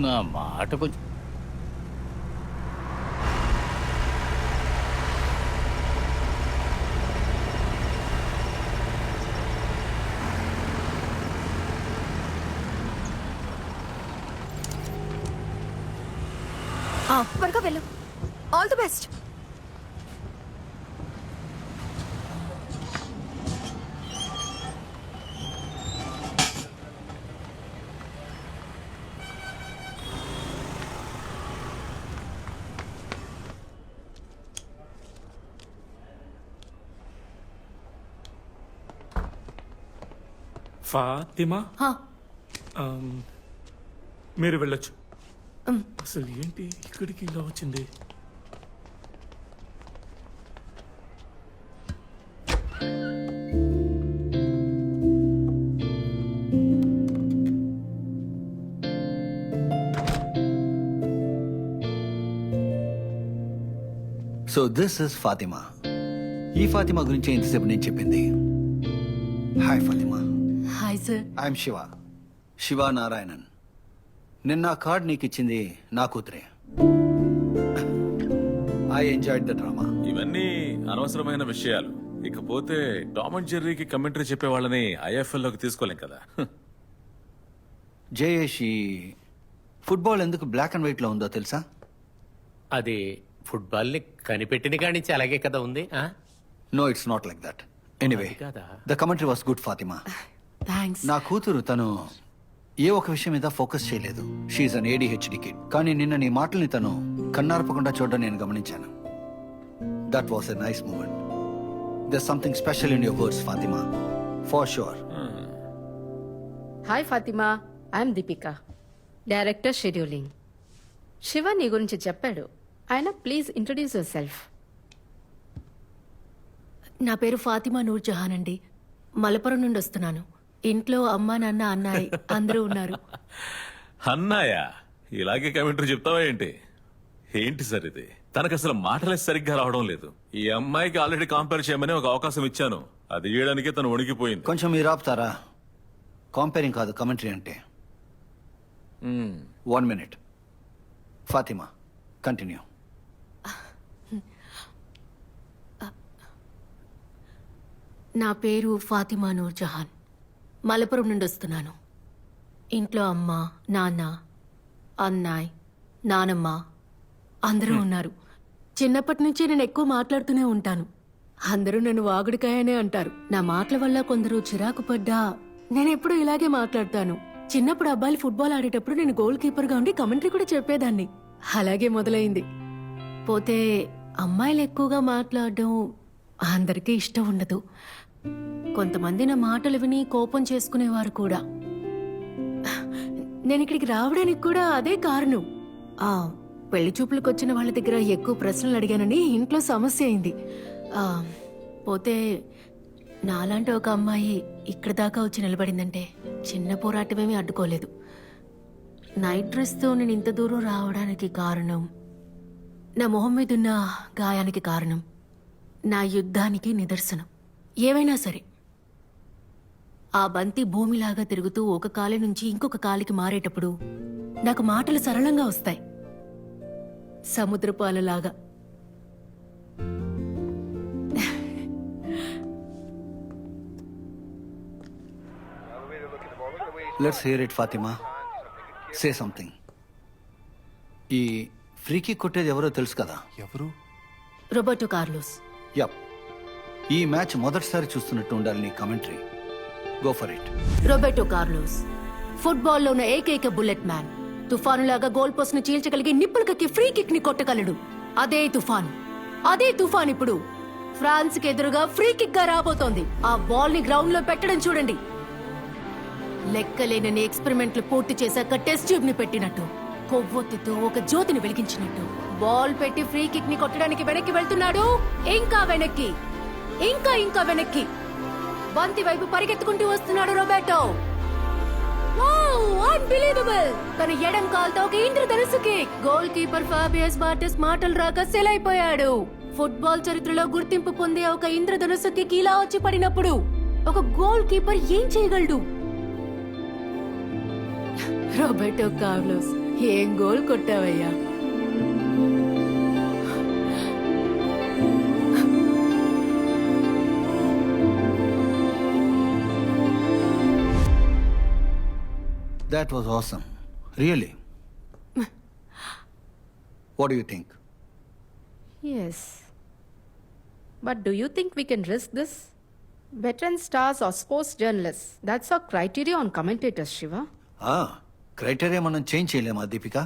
నా మాట కొంచెం త్వరగా వెళ్ళు. All the best. ఫాతిమా, మీరు వెళ్ళొచ్చు. అసలు ఏంటి ఇక్కడికి ఇలా వచ్చింది? So this is Fatima. ఈ ఫాతిమా గురించి ఇంతసేపు నేను చెప్పింది. Hi Fatima. Hi sir. I'm Shiva Narayanan. నిన్న కార్డ్ నీకు ఇచ్చింది నా కూతురే. I enjoyed the drama. ఇవన్నీ అనవసరమైన విషయాలు. ఇకపోతే టామ్ అండ్ జెర్రీకి కమెంటరీ చెప్పే వాళ్ళని ఐఎఫ్ఎల్ లోకి తీసుకోలేం కదా. జయేష్, ఫుట్బాల్ ఎందుకు బ్లాక్ అండ్ వైట్ లో ఉందో తెలుసా? అది ఫుట్బాల్ ని కనిపెట్టిన కాడి నుంచి అలాగే కదా ఉంది. No, it's not like that. Anyway, the commentary was good Fatima. Thanks. నా కూతురు తను ఏ ఒక విషయం మీద ఫోకస్ చేయలేదు. She's an ADHD kid. కానీ నిన్న నీ మాటల్ని తను కన్నార్పకుండా చూడడం నేను గమనించాను. That was a nice moment. There something special in your words Fatima, for sure. Hi Fatima, I'm Deepika, director scheduling. Shiva నీ గురించి చెప్పాడు. ఆయన ప్లీజ్ ఇంట్రడ్యూస్ యువర్ సెల్ఫ్. నా పేరు ఫాతిమా నూర్ జహాన్ అండి. మలపురం నుండి వస్తున్నాను. ఇంట్లో అమ్మా నాన్న అన్నాయి అందరూ ఉన్నారు. అన్నాయా ఇలాగే కమెంటరీ చెప్తావా ఏంటి? ఏంటి సార్ ఇది? తనకు అసలు మాటలే సరిగ్గా రావడం లేదు. ఈ అమ్మాయికి ఆల్రెడీ కంపేర్ చేయమని ఒక అవకాశం ఇచ్చాను, అది చేయడానికే తను వణికిపోయింది. కొంచెం మీరు ఆపుతారా? కాంపేరింగ్ కాదు కమెంటరీ అంటే. 1 minute. ఫాతిమా కంటిన్యూ. నా పేరు ఫాతిమా నూర్ జహాన్. మలపురం నుండి వస్తున్నాను. ఇంట్లో అమ్మ, నాన్న, అన్నాయ్, నానమ్మ అందరూ ఉన్నారు. చిన్నప్పటి నుంచి నేను ఎక్కువ మాట్లాడుతూనే ఉంటాను. అందరూ నన్ను వాగుడికాయనే అంటారు. నా మాటల వల్ల కొందరు చిరాకు పడ్డా నేను ఎప్పుడూ ఇలాగే మాట్లాడతాను. చిన్నప్పుడు అబ్బాయిలు ఫుట్బాల్ ఆడేటప్పుడు నేను గోల్ కీపర్గా ఉండి కమెంటరీ కూడా చెప్పేదాన్ని. అలాగే మొదలైంది. పోతే అమ్మాయిలు ఎక్కువగా మాట్లాడడం అందరికీ ఇష్టం ఉండదు. కొంతమంది నా మాటలు విని కోపం చేసుకునేవారు కూడా. నేను ఇక్కడికి రావడానికి కూడా అదే కారణం. పెళ్లి చూపులకు వచ్చిన వాళ్ళ దగ్గర ఎక్కువ ప్రశ్నలు అడిగానని ఇంట్లో సమస్య అయింది. పోతే నాలాంటి ఒక అమ్మాయి ఇక్కడ దాకా వచ్చి నిలబడిందంటే చిన్న పోరాటమేమీ అడ్డుకోలేదు. నైట్ డ్రెస్తో నేను ఇంత దూరం రావడానికి కారణం, నా మొహం మీద ఉన్న గాయానికి కారణం, నా యుద్ధానికి నిదర్శనం. ఏవైనా సరే ఆ బంతి భూమిలాగా తిరుగుతూ ఒక కాలి నుంచి ఇంకొక కాలికి మారేటప్పుడు నాకు మాటలు సరళంగా వస్తాయి, సముద్రపు అలలాగా. Let's hear it Fatima. Say something. ఈ ఫ్రీకి కొట్టేది ఎవరో తెలుసు కదా? ఎవరు? Roberto Carlos. యప్. ఈ మ్యాచ్ మొదటిసారి చూస్తున్నట్టు ఉండాలి నీ commentary. Go for it. Roberto Carlos ఫుట్బాల్లో ఉన్న ఏకైక బుల్లెట్ మ్యాన్. తుఫానులాగా గోల్ పోస్ట్ ను చీల్చగలిగి నిప్పులు కక్కి ఫ్రీ కిక్ ని కొట్టగలడు. అదే తుఫాన్ ఇప్పుడు ఫ్రాన్స్ కి ఎదురుగా ఫ్రీ కిక్ గా రాబోతోంది. ఆ బాల్ ని గ్రౌండ్ లో పెట్టడం చూడండి. లెక్కలేనని ఎక్స్పెరిమెంట్లు పూర్తి చేశాక టెస్ట్ ట్యూబ్ ని పెట్టినట్టు, కొవ్వొత్తితో ఒక జ్యోతిని వెలిగించినట్టు బాల్ పెట్టి ఫ్రీ కిక్ ని కొట్టడానికి వెనక్కి వెళ్తున్నాడు. ఇంకా వెనక్కి, ఇంకా వెనక్కి బంతి వైపు పరిగెత్తుకుంటూ వస్తున్నాడు రోబర్టో. అన్బిలీవబుల్! తన ఎడం కాల్తో ఒక ఇంద్రధనుస్సుకి గోల్ కీపర్ ఫాబియస్ బార్టెస్ మాటలు రాక సెలైపోయాడు. ఫుట్బాల్ చరిత్రలో గుర్తింపు పొందే ఒక ఇంద్రధనుస్సుకి కీలా వచ్చి పడినప్పుడు ఒక గోల్ కీపర్ ఏం చేయగలడు? రోబర్టో కార్లోస్, ఏం goal కొట్టావయ్యా! That was awesome. Really. What do you think? Yes. But do you think we can risk this? Veteran stars or sports journalists, that's our criteria on commentators, Shiva. Criteria మనం change చేయలేమా దీపిక?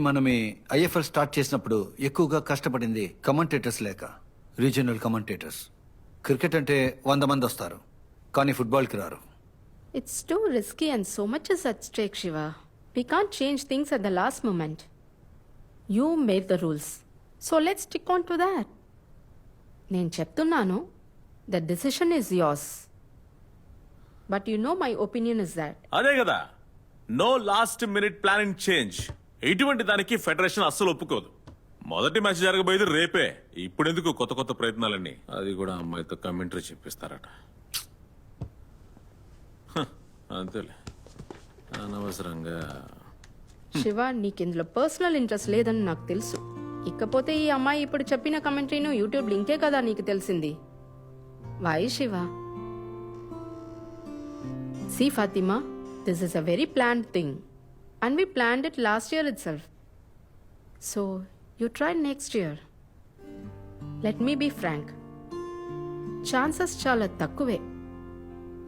మనం ఈ IFL start చేసినప్పుడు ఎక్కువగా కష్టపడింది commentators లేక regional commentators. Cricket అంటే 100 మంది వస్తారు, కానీ ఫుట్బాల్కి రారు. It's too risky and so much is at stake, Shiva. We can't change things at the last moment. You made the rules. So let's stick on to that. నేను చెప్తున్నాను, the decision is yours. But you know my opinion is that. అదే కదా, no last minute planning change. ఇటువంటి దానికి federation అస్సలు ఒప్పుకోదు. మొదటి match జరగబోయేది రేపే. ఇప్పుడెందుకు కొత్త కొత్త ప్రయత్నాలన్నీ? అది కూడా అమ్మాయితో కమెంటరీ చెప్పిస్తారట. అంతేలే, అనవసరంగా. శివ, నీకు ఇందులో పర్సనల్ ఇంట్రెస్ట్ లేదని నాకు తెలుసు. ఇకపోతే ఈ అమ్మాయి ఇప్పుడు చెప్పిన కమెంటరీను యూట్యూబ్ లింకే కదా నీకు తెలిసింది. Why Shiva? See Fatima, this is a very planned thing and we planned it last year itself. So you try next year. Let me be frank. Chances చాలా తక్కువే.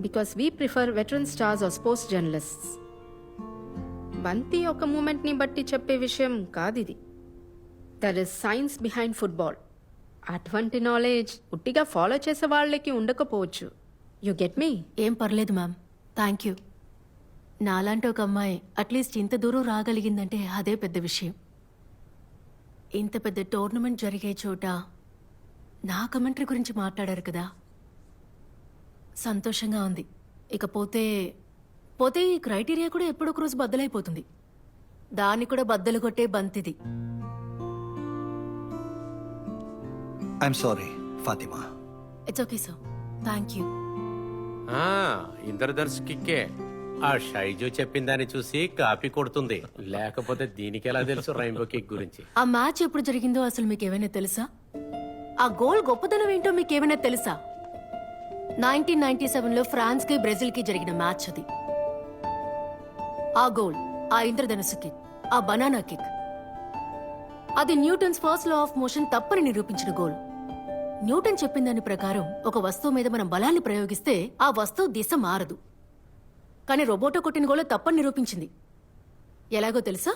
Because we prefer veteran stars or sports journalists. బంతి ఒక moment ని బట్టి చెప్పే విషయం కాదిది. There is science behind football. అటువంటి knowledge ఉట్టిగా ఫాలో చేసే వాళ్ళకి ఉండకపోవచ్చు. You get me? ఏం పర్లేదు మ్యామ్, థ్యాంక్ యూ. నాలాంటి ఒక అమ్మాయి అట్లీస్ట్ ఇంత దూరం రాగలిగిందంటే అదే పెద్ద విషయం. ఇంత పెద్ద టోర్నమెంట్ జరిగే చోట నా కమెంటరీ గురించి మాట్లాడారు కదా, సంతోషంగా ఉంది. ఇకపోతే పోతే ఈ క్రైటీరియా కూడా ఎప్పుడొక రోజు బద్దలైపోతుంది. దాన్ని కూడా బద్దలు కొట్టే బంతిది. I'm sorry Fatima. It's okay sir, thank you. ఇంద్రదర్శికే ఆ షైజు చెప్పిన దాన్ని చూసి కాపీ కొడుతుంది, లేకపోతే దీనికి ఎలా తెలుసు రైన్బో కేక్ గురించి? ఆ మ్యాచ్ ఎప్పుడు జరిగిందో అసలు మీకేమైనా తెలుసా? ఆ గోల్ గొప్పదనం ఏంటో మీకేమైనా తెలుసా? 1997లో ఫ్రాన్స్ కి బ్రెజిల్ కి జరిగిన మ్యాచ్ అది. ఆ గోల్, ఆ ఇంద్రధనుసు కిక్, ఆ బనానా కిక్, అది Newton's first law of motion తప్పని నిరూపించిన గోల్. న్యూటన్ చెప్పిన దాని ప్రకారం ఒక వస్తువు మీద మనం బలాన్ని ప్రయోగిస్తే ఆ వస్తువు దిశ మారదు. కానీ రోబోటో కొట్టిన గోల్ తప్పని నిరూపించింది. ఎలాగో తెలుసా?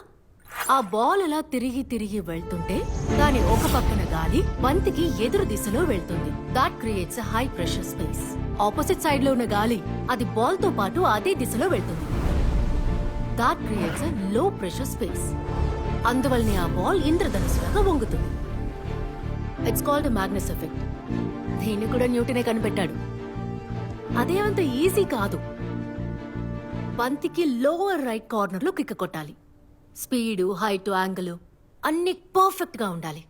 ఆ బాల్ అలా తిరిగి తిరిగి వెళ్తుంటే దాని ఒక పక్కన గాలి బంతికి ఎదురు దిశలో వెళ్తుంది. That creates high pressure space. Opposite side లో ఉన్న గాలి అది బాల్ తో పాటు అదే దిశలో వెళ్తుంది. That creates low pressure space. అందువల్లనే ఆ బాల్ ఇంద్రధనుసులాగా వంగుతుంది. It's called Magnus effect. దీన్ని కూడా న్యూటనే కనిపెట్టాడు. అదే అంత ఈజీ కాదు. బంతికి లోవర్ రైట్ కార్నర్ లో కిక్ కొట్టాలి. స్పీడు, హైట్, యాంగిల్ అన్ని పర్ఫెక్ట్ గా ఉండాలి.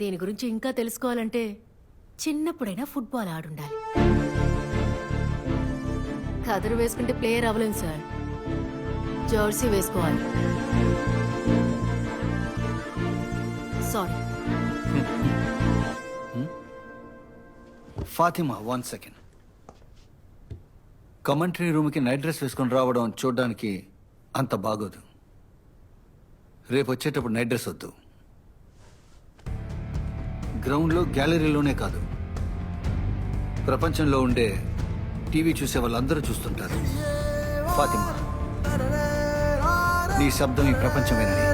దీని గురించి ఇంకా తెలుసుకోవాలంటే చిన్నప్పుడైనా ఫుట్బాల్ ఆడుండాలి. కదరు వేసుకుంటే ప్లేయర్ అవ్వలేం సార్, జెర్సీ వేసుకోవాలి. సారీ. ఫాతిమా, 1 సెకండ్. కమెంటరీ రూమ్కి నైట్ డ్రెస్ వేసుకొని రావడం చూడడానికి అంత బాగోదు. రేపు వచ్చేటప్పుడు నైట్ డ్రెస్ వద్దు. గ్రౌండ్లో, గ్యాలరీలోనే కాదు, ప్రపంచంలో ఉండే టీవీ చూసే వాళ్ళందరూ చూస్తుంటారు. ఫాతిమా, నీ శబ్దం ఈ ప్రపంచమేనని